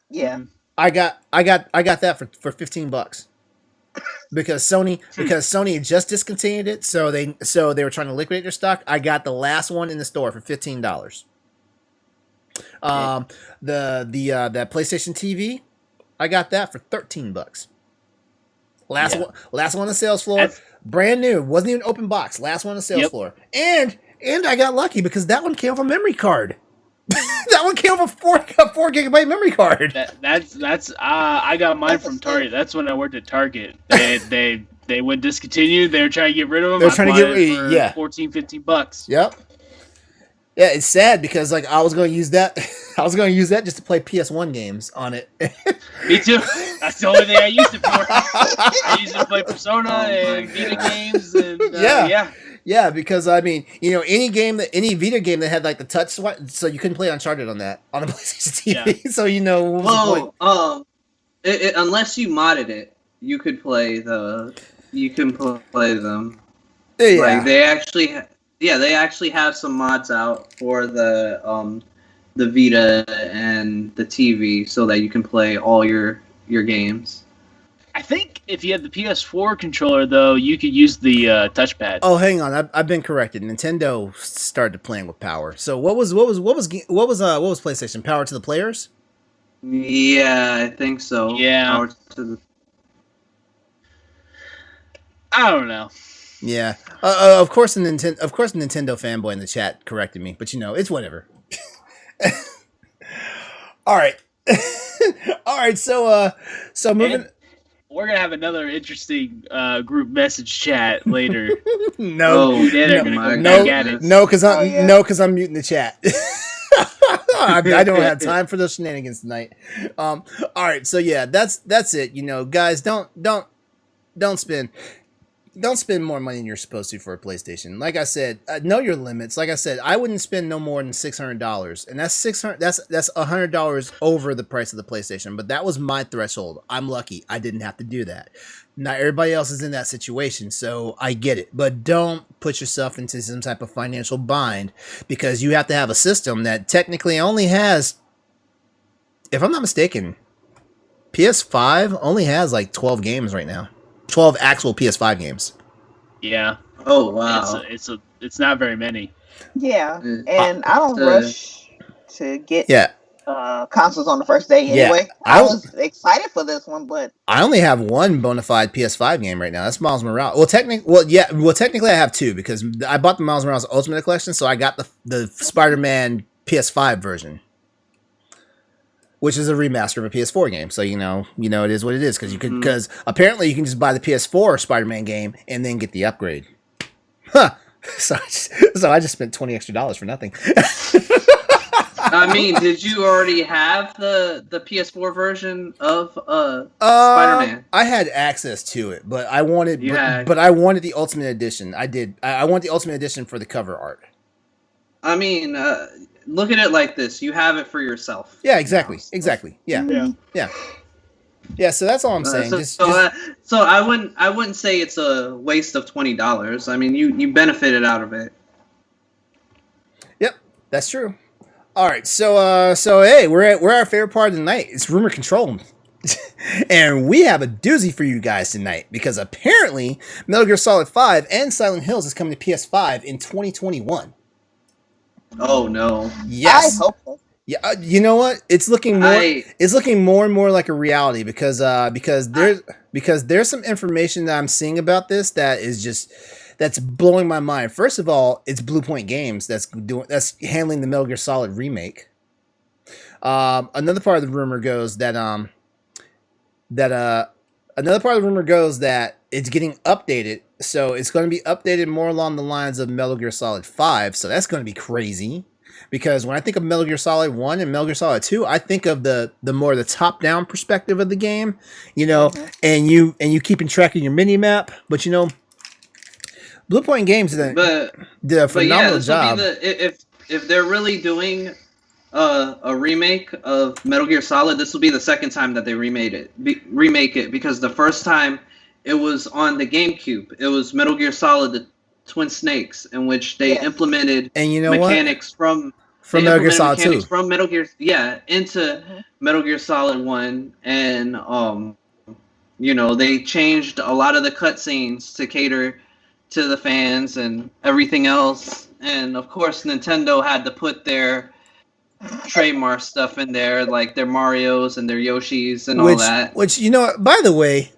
Yeah.
I got that for $15. Because Sony had just discontinued it, so they were trying to liquidate their stock. I got the last one in the store for $15. That PlayStation TV, I got that for $13. Last one on the sales floor, brand new, wasn't even open box. Last one on the sales floor, and I got lucky because that one came with a memory card. That one came with a 4 gigabyte memory card.
That's I got mine from Target. That's when I worked at Target. They went discontinued. They were trying to get rid of them.
They're trying to get rid of
$14-15.
Yep. Yeah, it's sad because like I was going to use that. I was going to use that just to play PS1 games on it.
Me too. That's the only thing I used it for. I used it to play Persona and Vita games and
Yeah, because I mean, any Vita game that had like the touch swipe, so you couldn't play Uncharted on the PlayStation TV. Yeah. So what was the point?
Unless you modded it, you could play them.
Yeah.
Like they actually have some mods out for the Vita and the TV so that you can play all your games.
I think if you had the PS4 controller, though, you could use the touchpad.
Oh, hang on, I've been corrected. Nintendo started playing with power. So what was PlayStation? Power to the players?
Yeah, I think so.
Yeah.
Power to the...
I don't know.
Yeah. Of course, the Nintendo fanboy in the chat corrected me, but it's whatever. All right. All right. So moving.
We're gonna have another interesting group message chat later.
No, because I'm muting the chat. I don't have time for those shenanigans tonight. All right, so yeah, that's it. Guys, don't spend more money than you're supposed to for a PlayStation. Like I said, know your limits. Like I said, I wouldn't spend no more than $600, and that's $100 over the price of the PlayStation. But that was my threshold. I'm lucky I didn't have to do that. Not everybody else is in that situation, so I get it. But don't put yourself into some type of financial bind because you have to have a system that technically only has, if I'm not mistaken, PS5 only has like 12 games right now. 12 actual PS5 games.
Yeah.
Oh wow.
It's not very many.
Yeah, and I don't rush to get consoles on the first day anyway. I was excited for this one, but
I only have one bona fide PS5 game right now. That's Miles Morales. Well, technically I have two because I bought the Miles Morales Ultimate Collection, so I got the Spider-Man PS5 version, which is a remaster of a PS4 game. So it is what it is because apparently you can just buy the PS4 Spider-Man game and then get the upgrade. Huh. So I just spent $20 extra for nothing.
I mean, did you already have the PS4 version of Spider-Man?
I had access to it, but I wanted I wanted the Ultimate Edition. I did. I want the Ultimate Edition for the cover art.
I mean, look at it like this: you have it for yourself.
Yeah, exactly. Yeah. So that's all I'm saying.
So I wouldn't say it's a waste of $20. I mean, you benefited out of it.
Yep, that's true. All right, so hey, we're at our favorite part of the night. It's rumor control, and we have a doozy for you guys tonight because apparently Metal Gear Solid 5 and Silent Hills is coming to PS5 in 2021.
Oh no!
Yes.
I hope so.
Yeah, you know what? It's looking more and more like a reality because there's some information that I'm seeing about this that's blowing my mind. First of all, it's Blue Point Games that's handling the Metal Gear Solid remake. Another part of the rumor goes that it's getting updated, so it's going to be updated more along the lines of Metal Gear Solid 5. So that's going to be crazy. Because when I think of Metal Gear Solid 1 and Metal Gear Solid 2, I think of the more the top-down perspective of the game, and you keeping track of your mini-map, but Blue Point Games did
But
a
but yeah,
phenomenal
this will
job.
be if they're really doing a remake of Metal Gear Solid, this will be the second time that they remake it because the first time it was on the GameCube. It was Metal Gear Solid: The Twin Snakes, in which they implemented
And you know
mechanics
what? From Metal Gear Solid 2.
from Metal Gear, into Metal Gear Solid 1, and they changed a lot of the cutscenes to cater to the fans and everything else. And of course, Nintendo had to put their trademark stuff in there, like their Marios and their Yoshis and all that.
Which by the way,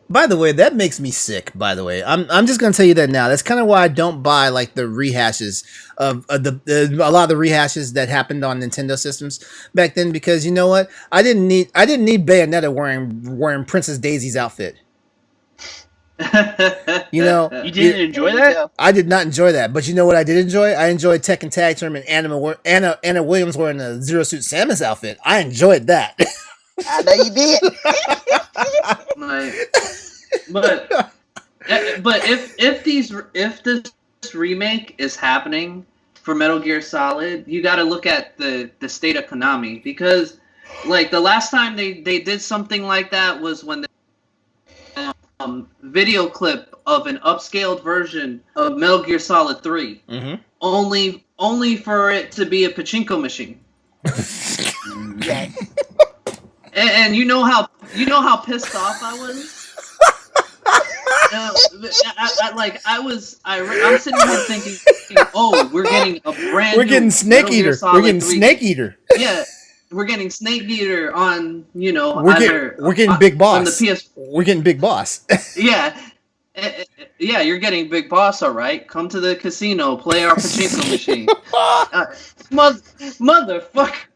that makes me sick. By the way, I'm just gonna tell you that now. That's kind of why I don't buy like the rehashes of a lot of the rehashes that happened on Nintendo systems back then, because you know what? I didn't need Bayonetta wearing Princess Daisy's outfit. You
didn't enjoy that?
I did not enjoy that, but you know what I did enjoy? I enjoyed Tekken Tag Tournament. Anna Williams wearing a Zero Suit Samus outfit. I enjoyed that.
I know you did.
But if this remake is happening for Metal Gear Solid, you got to look at the state of Konami, because like the last time they did something like that was when the video clip of an upscaled version of Metal Gear Solid 3, only for it to be a pachinko machine.
Yes.
And you know how pissed off I was. I'm sitting here thinking, oh, we're getting a brand.
We're getting Snake Eater. We're getting Snake Eater.
Yeah. We're getting Snake Eater on,
we're getting Big Boss
on the PS.
We're getting Big Boss.
Yeah, you're getting Big Boss, all right. Come to the casino, play our pachinko machine, motherfucker.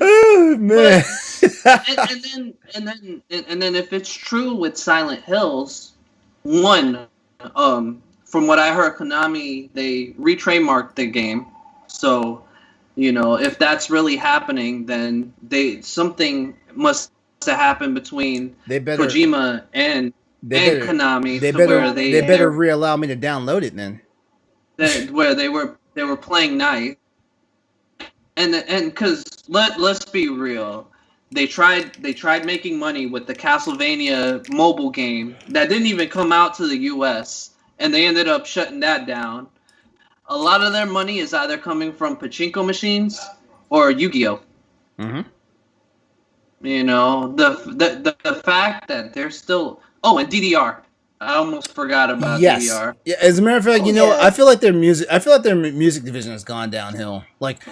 Oh man.
and then if it's true with Silent Hills 1, from what I heard, Konami, they re-trademarked the game, so. If that's really happening, then something must have happened between Kojima and Konami.
They better re-allow me to download it then.
Where they were playing nice, and because let's be real, they tried making money with the Castlevania mobile game that didn't even come out to the U.S. and they ended up shutting that down. A lot of their money is either coming from pachinko machines or Yu-Gi-Oh.
Mm-hmm.
The fact that they're still... Oh, and DDR. I almost forgot about DDR.
Yeah, as a matter of fact, I feel like their music division has gone downhill. Like,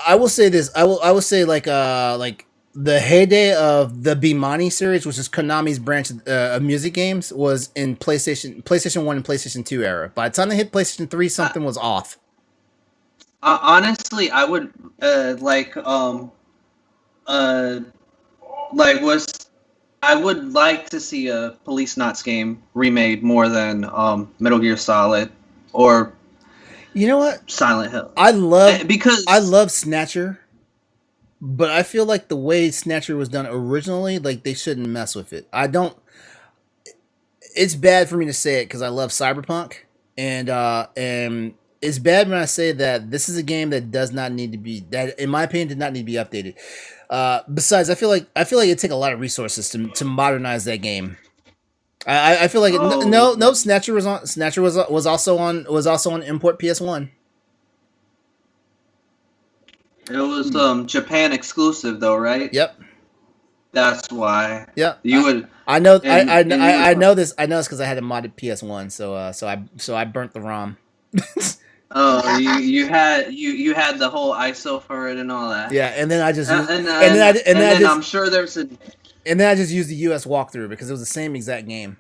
I will say this. I will say like the heyday of the Bimani series, which is Konami's branch of music games, was in PlayStation 1 and PlayStation 2 era. By the time they hit PlayStation 3, something was off.
Honestly, I would I would like to see a Police Knots game remade more than Metal Gear Solid or
you know what?
Silent Hill.
I love Snatcher. But I feel like the way Snatcher was done originally, like they shouldn't mess with it. It's bad for me to say it because I love Cyberpunk, and it's bad when I say that this is a game that does not need to be, that in my opinion did not need to be updated. Besides, I feel like it'd take a lot of resources to modernize that game. I feel like Snatcher was also on import PS1.
It was Japan exclusive though, right?
Yep.
That's why.
Yep.
You would.
I know. I know this. I know this because I had a modded PS1. So I burnt the ROM.
Oh, you had the whole ISO for it and all that.
Yeah, and then I just
I'm sure there's a.
And then I just used the US walkthrough because it was the same exact game.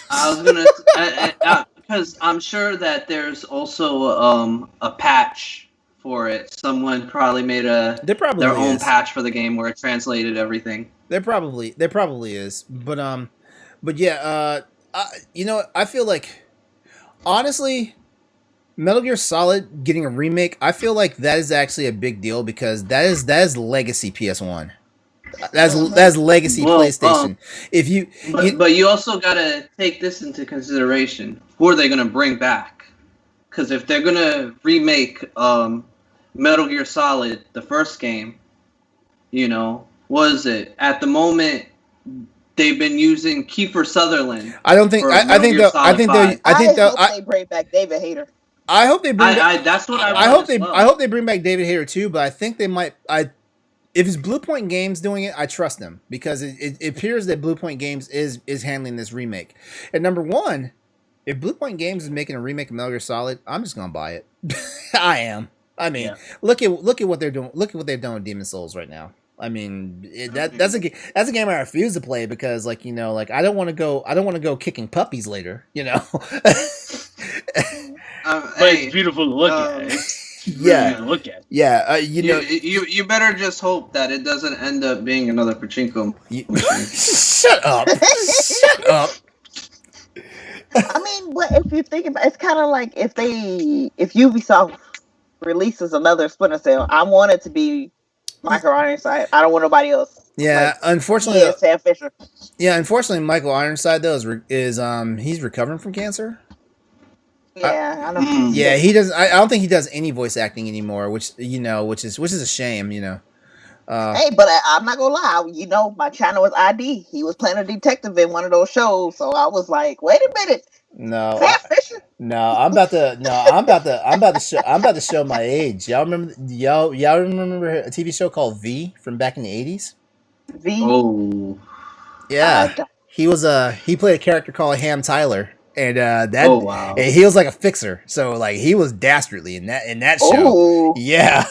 I was gonna because I'm sure that there's also a patch for it. Someone probably made their own patch for the game where it translated everything.
There probably is, but yeah, I feel like honestly, Metal Gear Solid getting a remake, I feel like that is actually a big deal because that is legacy PS1. That's legacy
Well,
PlayStation. If you,
but you also gotta take this into consideration. Who are they gonna bring back? Because if they're gonna remake Metal Gear Solid, the first game, was it at the moment? They've been using Kiefer Sutherland.
I don't think.
for
I
Metal
think
Gear
they'll. I
Solid
think
5.
they. I think
hope
they'll.
they bring back David Hayter.
I hope they bring.
That's what I
I
want
hope
as
they.
well.
I hope they bring back David Hayter too. But I think they might. If it's Blue Point Games doing it, I trust them because it appears that Blue Point Games is handling this remake. And number one, if Blue Point Games is making a remake of Metal Gear Solid, I'm just gonna buy it. I am. I mean,
Yeah.
look at what they're doing. Look at what they've done with Demon Souls right now. I mean, that's a game I refuse to play because, like, I don't want to go kicking puppies later.
But
Hey,
it's beautiful to look at. It's really
Yeah.
good to look at.
Yeah,
you better just hope that it doesn't end up being another pachinko machine.
Shut up. Shut up.
I mean, but if you think about it's kind of like if Ubisoft releases another Splinter Cell, I want it to be Michael Ironside. I don't want nobody else.
Yeah,
Like,
unfortunately,
yeah, Sam Fisher.
Michael Ironside though is he's recovering from cancer.
Yeah, I know.
Yeah, he does. I don't think he does any voice acting anymore, which is a shame.
Hey, but I'm not gonna lie. My channel was ID. He was playing a detective in one of those shows, so I was like, "Wait a minute,
No,
Sam Fisher."
I'm about to show my age. Y'all remember a TV show called V from back in the 80s?
V.
Oh.
Yeah, he played a character called Ham Tyler, and
Oh, wow.
and he was like a fixer. So like he was dastardly in that show.
Oh,
Yeah.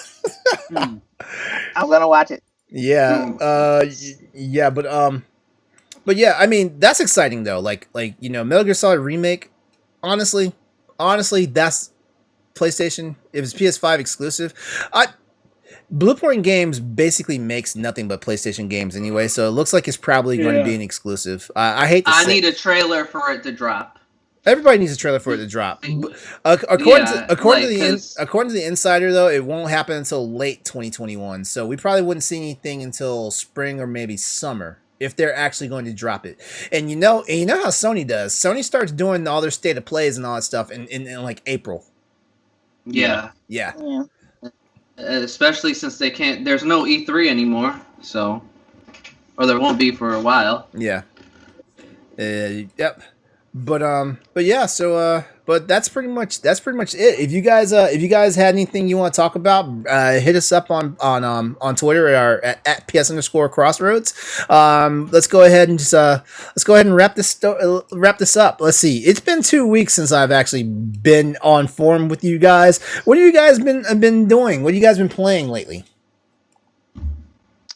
I'm gonna watch it.
Yeah. Yeah, but yeah, I mean, that's exciting though. Like Metal Gear Solid remake, honestly, that's PlayStation. If it's PS5 exclusive, Blueprint Games basically makes nothing but PlayStation games anyway, so it looks like it's probably going to be an exclusive. I hate to say,
I need a trailer for it to drop.
everybody needs a trailer for it to drop. According to the insider though, it won't happen until late 2021. So we probably wouldn't see anything until spring or maybe summer if they're actually going to drop it. And you know how Sony does. Sony starts doing all their state of plays and all that stuff in like April.
Yeah.
Yeah.
Especially since there's no E3 anymore, so, or there won't be for a while.
Yeah. Yep. But yeah, so but that's pretty much it. If you guys had anything you want to talk about, hit us up on Twitter at ps_crossroads. Let's go ahead and wrap this up. Let's see. It's been 2 weeks since I've actually been on forum with you guys. What have you guys been doing? What have you guys been playing lately?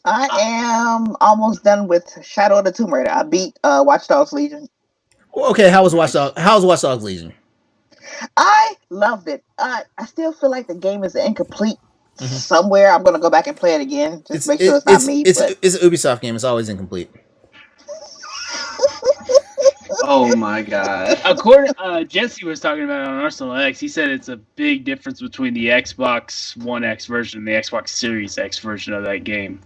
I am almost done with Shadow of the Tomb Raider. I beat Watch Dogs Legion.
Okay, how was Watch Dogs Legion?
I loved it. I still feel like the game is incomplete. Somewhere I'm gonna go back and play it again. Just make sure it's not me.
It's an Ubisoft game. It's always incomplete.
Oh my god.
According, Jesse was talking about it on Arsenal X. He said it's a big difference between the Xbox One X version and the Xbox Series X version of that game.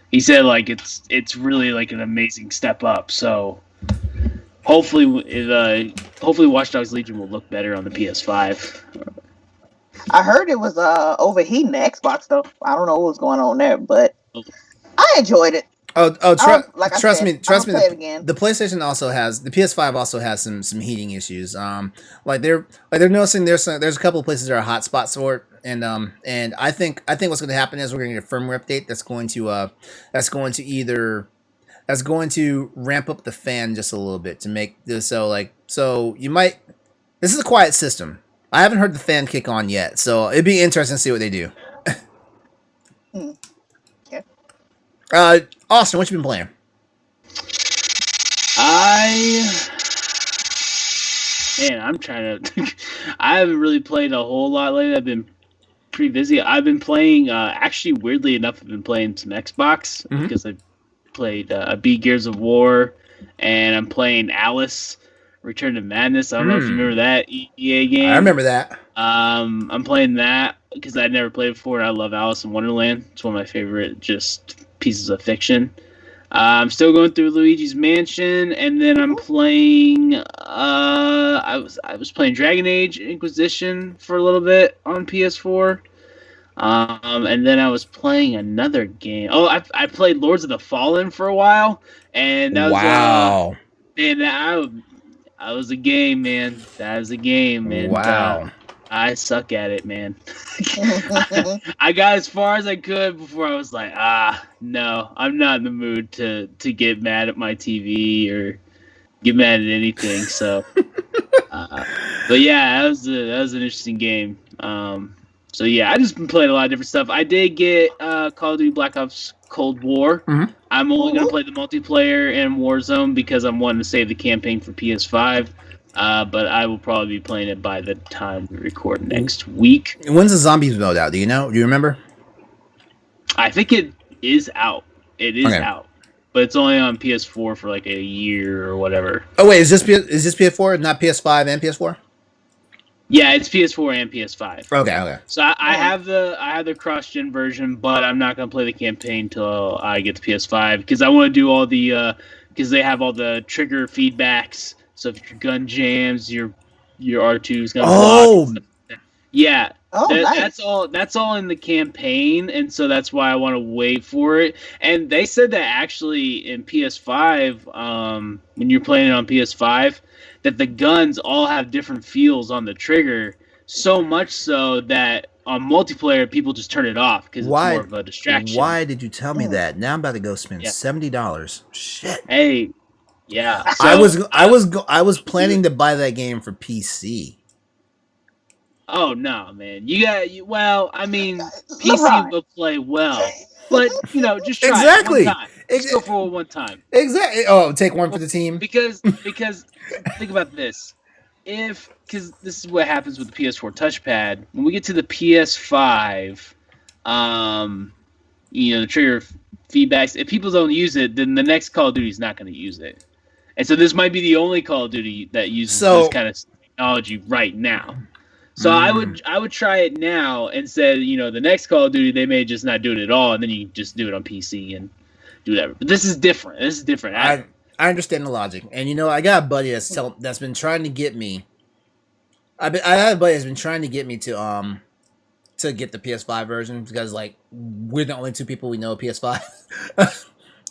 He said like it's really like an amazing step up. So hopefully Watch Dogs Legion will look better on the PS5.
I heard it was overheating the Xbox though. I don't know what was going on there, but I enjoyed it.
Trust me.
Play it again.
The PlayStation also has the PS5 also has some heating issues. Like they're noticing there's a couple of places that are hot spots for it, and I think what's going to happen is we're going to get a firmware update that's going to ramp up the fan just a little bit to make this so you might. This is a quiet system. I haven't heard the fan kick on yet, so it'd be interesting to see what they do.
Yeah.
Austin, what you been playing?
I'm trying to. I haven't really played a whole lot lately. I've been pretty busy. I've been playing. Actually, weirdly enough, I've been playing some Xbox because I played beat Gears of War, and I'm playing Alice Return to Madness. I don't know if you remember that EA game.
I remember that.
I'm playing that because I'd never played it before, and I love Alice in Wonderland. It's one of my favorite just pieces of fiction. I'm still going through Luigi's Mansion, and then I'm playing. I was playing Dragon Age Inquisition for a little bit on PS4. And then I was playing another game. Oh, I played Lords of the Fallen for a while, and that was
Wow.
man, I was a game, man. That was a game, and
Wow.
I suck at it, man. I got as far as I could before I was like, no, I'm not in the mood to get mad at my TV or get mad at anything. So, but yeah, that was an interesting game. So yeah, I just been playing a lot of different stuff. I did get Call of Duty Black Ops Cold War.
Mhm.
I'm only gonna play the multiplayer and Warzone because I'm wanting to save the campaign for PS5. But I will probably be playing it by the time we record next week.
When's the zombies mode out? Do you know? Do you remember?
I think it is out. It is
Okay.
out, but it's only on PS4 for like a year or whatever.
Oh wait, is this PS4, not PS5 and PS4?
Yeah, it's PS4 and PS5.
Okay.
So I have the cross-gen version, but I'm not gonna play the campaign till I get the PS5 because I want to do all the because they have all the trigger feedbacks. So if your gun jams, your R2 is gonna block. Yeah,
nice.
that's all in the campaign, and so that's why I want to wait for it. And they said that actually in PS5, when you're playing it on PS5, that the guns all have different feels on the trigger. So much so that on multiplayer, people just turn it off because it's more of a distraction.
Why did you tell me that? Now I'm about to go spend $70. Shit.
Hey, yeah. So
I was planning to buy that game for PC.
Oh no, man! Well, I mean, PC
LeBron.
will play well, but just try
Exactly.
it one time. Just go for it one time.
Exactly. Oh, take one for the team.
Because think about this. Because this is what happens with the PS4 touchpad. When we get to the PS5, the trigger feedbacks. If people don't use it, then the next Call of Duty is not going to use it. And so this might be the only Call of Duty that uses this kind of technology right now. So I would try it now instead. The next Call of Duty they may just not do it at all, and then you just do it on PC and do whatever. But this is different.
I understand the logic, and I got a buddy that's been trying to get me. I had a buddy that's been trying to get me to get the PS5 version because we're the only two people we know of PS5,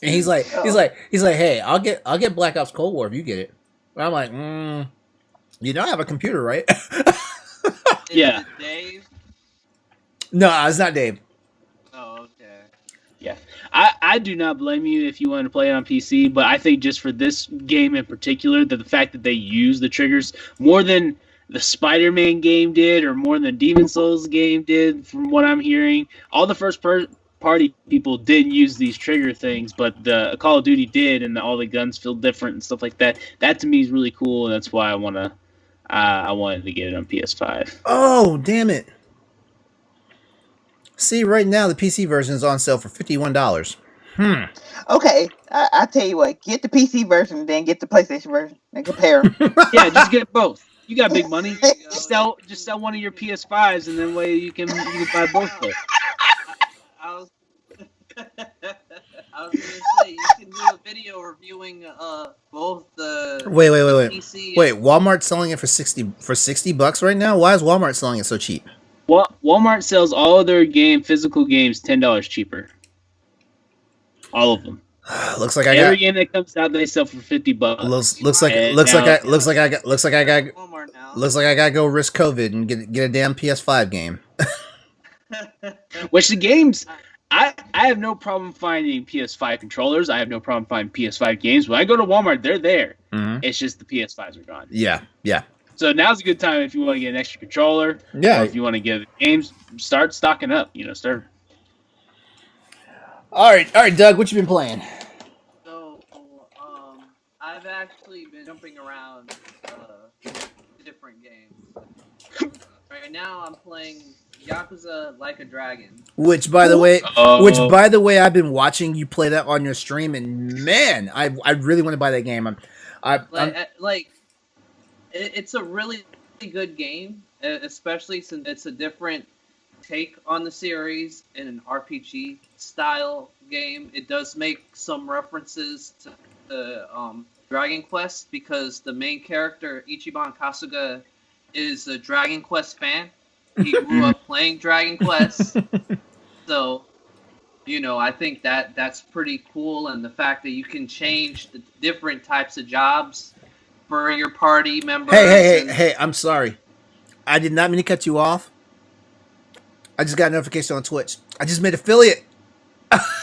and he's like, hey, I'll get Black Ops Cold War if you get it. And I'm like, you don't have a computer, right?
Yeah.
Is it Dave?
No, it's not Dave.
Oh, okay.
Yeah. I do not blame you if you want to play it on PC, but I think just for this game in particular, that the fact that they use the triggers more than the Spider-Man game did or more than Demon Souls game did, from what I'm hearing, all the first-party people didn't use these trigger things, but the Call of Duty did, and all the guns feel different and stuff like that. That to me is really cool, and that's why I wanted to get it on PS5.
Oh, damn it. See, right now the PC version is on sale for $51.
Okay, I tell you what, get the PC version and then get the PlayStation version and compare them.
Yeah, just get both. You got big money. Just sell one of your PS5s, and then way you can buy both of them.
I was gonna say you can do a video reviewing both the
Wait.
PC.
Wait, Walmart's selling it for $60 right now? Why is Walmart selling it so cheap?
Walmart sells all of their physical games $10 cheaper. All of them.
Looks like
every game that comes out they sell for $50.
Looks like I gotta go risk COVID and get a damn PS5 game.
Which the games, I have no problem finding PS5 controllers. I have no problem finding PS5 games. When I go to Walmart, they're there.
Mm-hmm.
It's just the PS5s are gone.
Yeah.
So now's a good time if you want to get an extra controller.
Yeah.
Or if you want to get games, start stocking up. Start.
All right, Doug, what you been playing?
So, I've actually been jumping around different games. Right now, I'm playing Yakuza Like a Dragon.
Which, by the way, I've been watching you play that on your stream, and man, I really want to buy that game.
It's a really good game, especially since it's a different take on the series in an RPG style game. It does make some references to Dragon Quest because the main character Ichiban Kasuga is a Dragon Quest fan. He grew up playing Dragon Quest, so I think that's pretty cool, and the fact that you can change the different types of jobs for your party members.
Hey! I'm sorry. I did not mean to cut you off. I just got a notification on Twitch. I just made affiliate.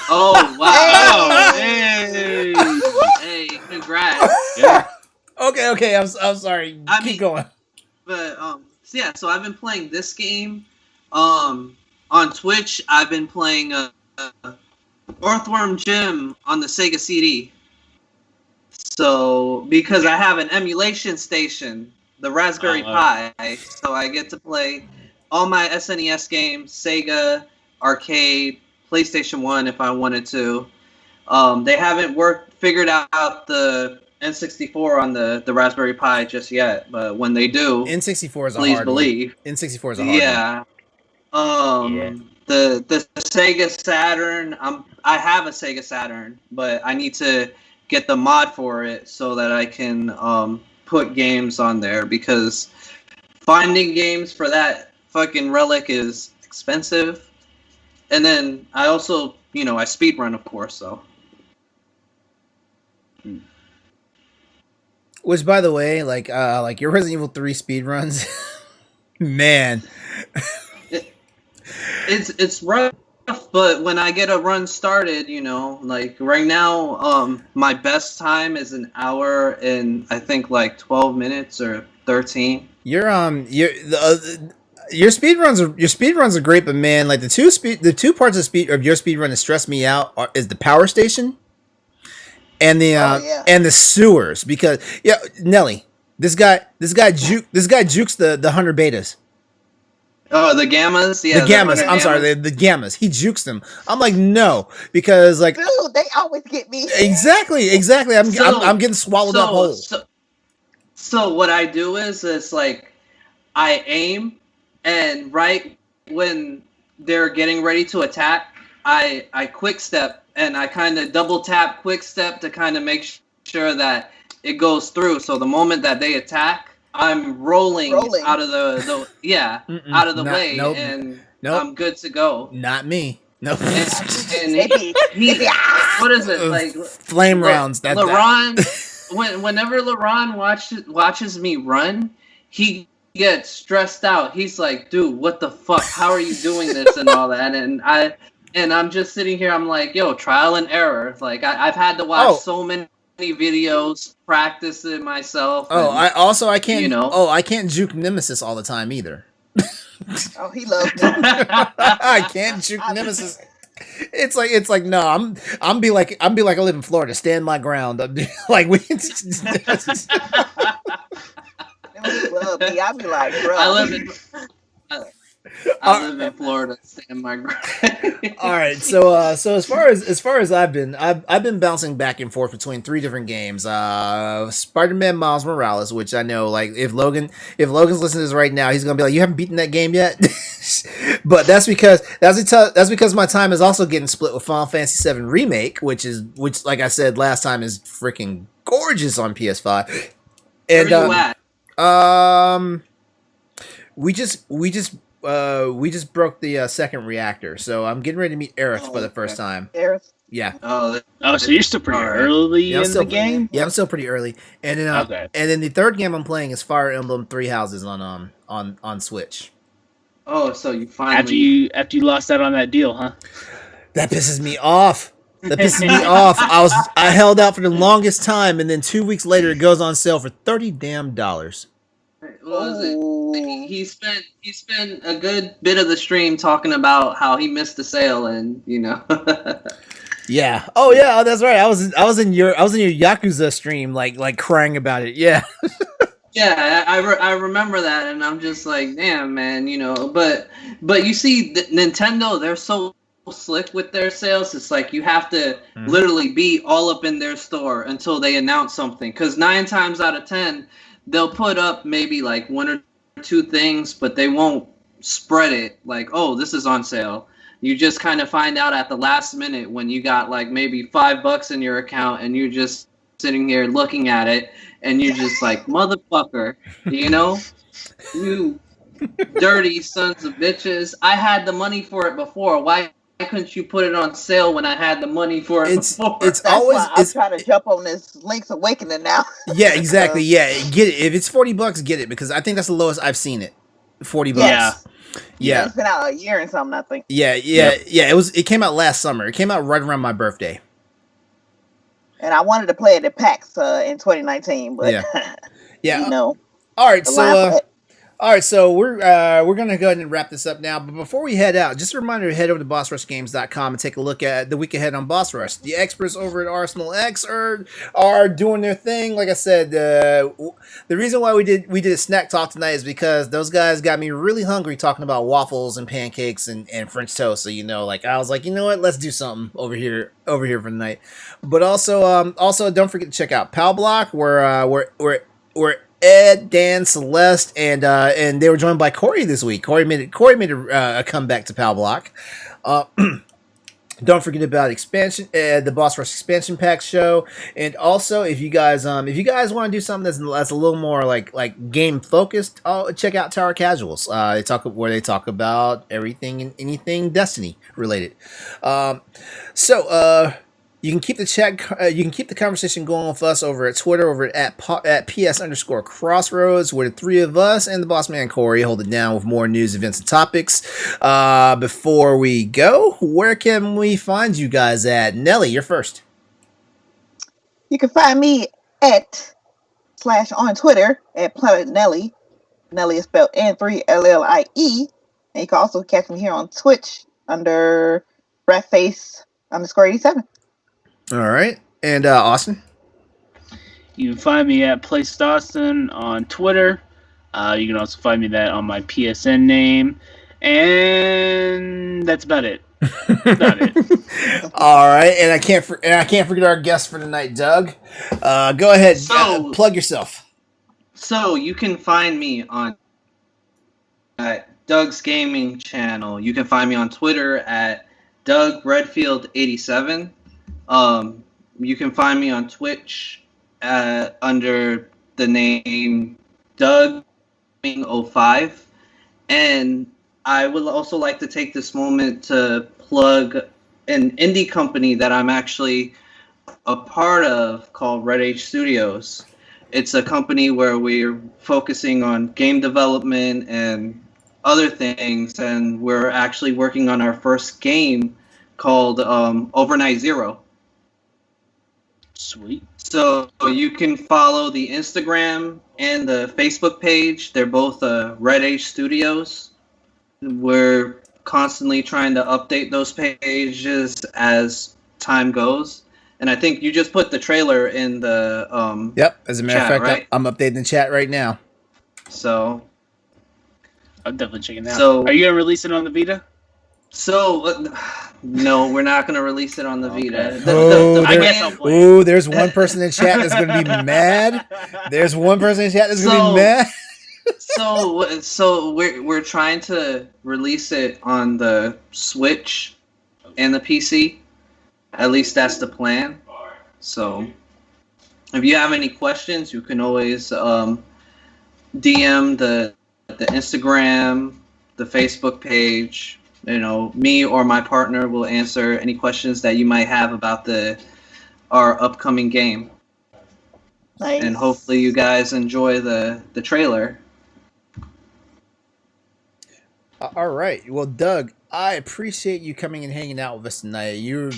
Oh wow!
Hey!
Hey, congrats!
Yeah.
Okay. I'm sorry. Keep going.
But so I've been playing this game. On Twitch, I've been playing Earthworm Jim on the Sega CD. So because I have an emulation station, the Raspberry Pi, so I get to play all my SNES games, Sega, arcade, PlayStation 1 if I wanted to. They haven't figured out the N64 on the Raspberry Pi just yet, but when they do,
N64 is a
please
hard
believe.
one. N64 is a hard one.
The Sega Saturn, I have a Sega Saturn, but I need to get the mod for it so that I can put games on there, because finding games for that fucking relic is expensive. And then I also, I speedrun, of course, so.
Which, by the way, like your Resident Evil 3 speedruns, man.
It's rough, but when I get a run started, like right now, my best time is an hour and I think like 12 minutes or 13.
Your speedruns are great, but man, like the two parts of your speedrun that stress me out is the power station and the and the sewers, because Nelly, this guy jukes the 100 betas.
Oh, the gammas? Yeah.
The gammas. I'm sorry, the gammas. He jukes them. I'm like, no, because like,
dude, they always get me.
Exactly. I'm getting swallowed up whole.
So what I do is like, I aim, and right when they're getting ready to attack, I quick step, and I kind of double tap quick step to kind of make sure that it goes through. So the moment that they attack, I'm rolling. Out of the out of the way, and I'm good to go.
Not me. Nope.
And he what is it like?
Flame rounds.
Whenever LaRon watches me run, he gets stressed out. He's like, "Dude, what the fuck? How are you doing this and all that?" And I'm just sitting here. I'm like, "Yo, trial and error." Like I've had to watch so many videos, practice it myself.
I can't juke Nemesis all the time either.
Oh, he loves me.
I can't juke Nemesis. It's like no, I'm be like I live in Florida, stand my ground. Like we.
Love me. I be like, bro.
I live in Florida, stand my ground.
All right, so as far as I've been bouncing back and forth between 3 different games. Spider-Man Miles Morales, which I know, like, if Logan's listening to this right now, he's gonna be like, "You haven't beaten that game yet." But that's because my time is also getting split with Final Fantasy VII Remake, which like I said last time is freaking gorgeous on PS5. And
where you at?
We just broke the second reactor, so I'm getting ready to meet Aerith for the first time.
Aerith?
Yeah.
Oh, so you're still pretty early in the game?
Yeah, I'm still pretty early. And then and then the third game I'm playing is Fire Emblem Three Houses on Switch.
Oh, so you finally
after you lost out on that deal, huh?
That pisses me off. I held out for the longest time, and then 2 weeks later it goes on sale for $30 damn.
What was it? He spent a good bit of the stream talking about how he missed the sale, and
Yeah. Oh yeah. Oh, that's right. I was in your Yakuza stream, like crying about it. Yeah.
Yeah, I remember that, and I'm just like, damn, man, But you see, Nintendo, they're so slick with their sales. It's like you have to literally be all up in their store until they announce something. Because 9 times out of 10, they'll put up maybe like 1 or 2 things, but they won't spread it like, oh, this is on sale. you just kind of find out at the last minute when you got like maybe $5 in your account and you're just sitting here looking at it and you're just like, motherfucker, you know, you dirty sons of bitches. I had the money for it before. Why couldn't you put it on sale when I had the money for it before?
It's
That's
always
why I'm trying to jump on this Link's Awakening now.
Yeah, exactly. Yeah, get it. If it's $40, get it, because I think that's the lowest I've seen it. $40.
Yeah.
Yeah.
It's been out a year and something, I think.
Yeah. It came out last summer. It came out right around my birthday.
And I wanted to play it at PAX in 2019, but
Yeah.
you know.
All right,
the
so
line
we're gonna go ahead and wrap this up now. But before we head out, just a reminder to head over to BossRushGames.com and take a look at the week ahead on Boss Rush. The experts over at Arsenal X are doing their thing. Like I said, the reason why we did a snack talk tonight is because those guys got me really hungry talking about waffles and pancakes and French toast. So like I was like, you know what, let's do something over here for the night. But also don't forget to check out Pal Block, where Ed, Dan, Celeste, and they were joined by Corey this week. Corey made a comeback to Pal Block. Don't forget about expansion, the Boss Rush expansion pack show, and also if you guys want to do something that's a little more like game focused, check out Tower Casuals. They talk about everything and anything Destiny related. You can keep the chat. You can keep the conversation going with us over at Twitter, over at ps_crossroads, where the three of us and the boss man Corey hold it down with more news, events, and topics. Before we go, where can we find you guys at? Nelly, you're first.
You can find me on Twitter at Planet Nelly. Nelly is spelled N3LLIE. And you can also catch me here on Twitch under ratface_87.
All right. And Austin?
You can find me at PlayStation on Twitter. You can also find me that on my PSN name. And that's about it.
All right. And I can't forget our guest for tonight, Doug. Go ahead. Plug yourself.
So you can find me on Doug's Gaming channel. You can find me on Twitter at DougRedfield87. You can find me on Twitch under the name Doug05. And I would also like to take this moment to plug an indie company that I'm actually a part of called Red H Studios. It's a company where we're focusing on game development and other things, and we're actually working on our first game called Overnight Zero.
Sweet.
So you can follow the Instagram and the Facebook page. They're both Red H Studios. We're constantly trying to update those pages as time goes. And I think you just put the trailer in the
Yep. As a matter of fact,
right?
I'm updating the chat right now.
So
I'm definitely checking it out.
So-
Are you gonna release it on the Vita?
So, no, we're not going to release it on the Vita.
Okay. I guess I'll play it.
Oh, there's one person in chat that's going to be mad. There's one person in chat that's going to be mad.
So we're trying to release it on the Switch and the PC. At least that's the plan. So if you have any questions, you can always DM the Instagram, the Facebook page. Me or my partner will answer any questions that you might have about our upcoming game.
Nice.
And hopefully you guys enjoy the trailer.
All right. Well, Doug, I appreciate you coming and hanging out with us tonight. You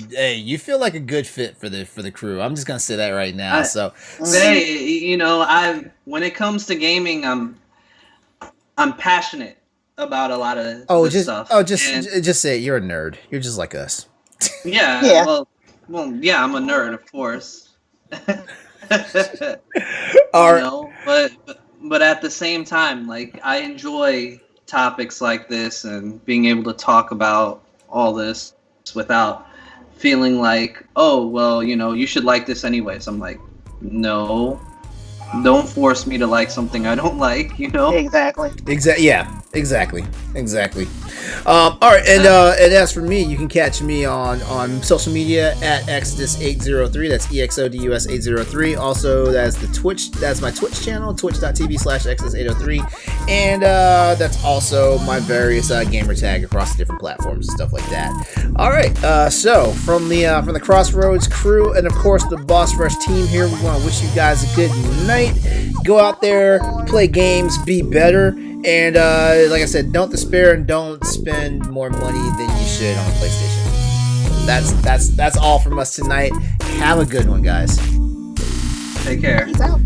feel like a good fit for the crew. I'm just gonna say that right now.
Hey, when it comes to gaming, I'm passionate about a lot of this stuff.
Just say it. You're a nerd. You're just like us.
Yeah.
Yeah.
Well, yeah, I'm a nerd, of course. But at the same time, like, I enjoy topics like this and being able to talk about all this without feeling like, oh, well, you should like this anyways. I'm like, no, don't force me to like something I don't like,
Exactly.
Yeah. Exactly. All right, and as for me, you can catch me on social media at Exodus803. That's EXODUS803. Also, that's the Twitch. That's my Twitch channel, twitch.tv/Exodus803, and that's also my various gamer tag across the different platforms and stuff like that. All right, so from the Crossroads crew and of course the Boss Rush team here, we want to wish you guys a good night. Go out there, play games, be better. And like I said, don't despair and don't spend more money than you should on a PlayStation. That's all from us tonight. Have a good one, guys.
Take care.
Peace out.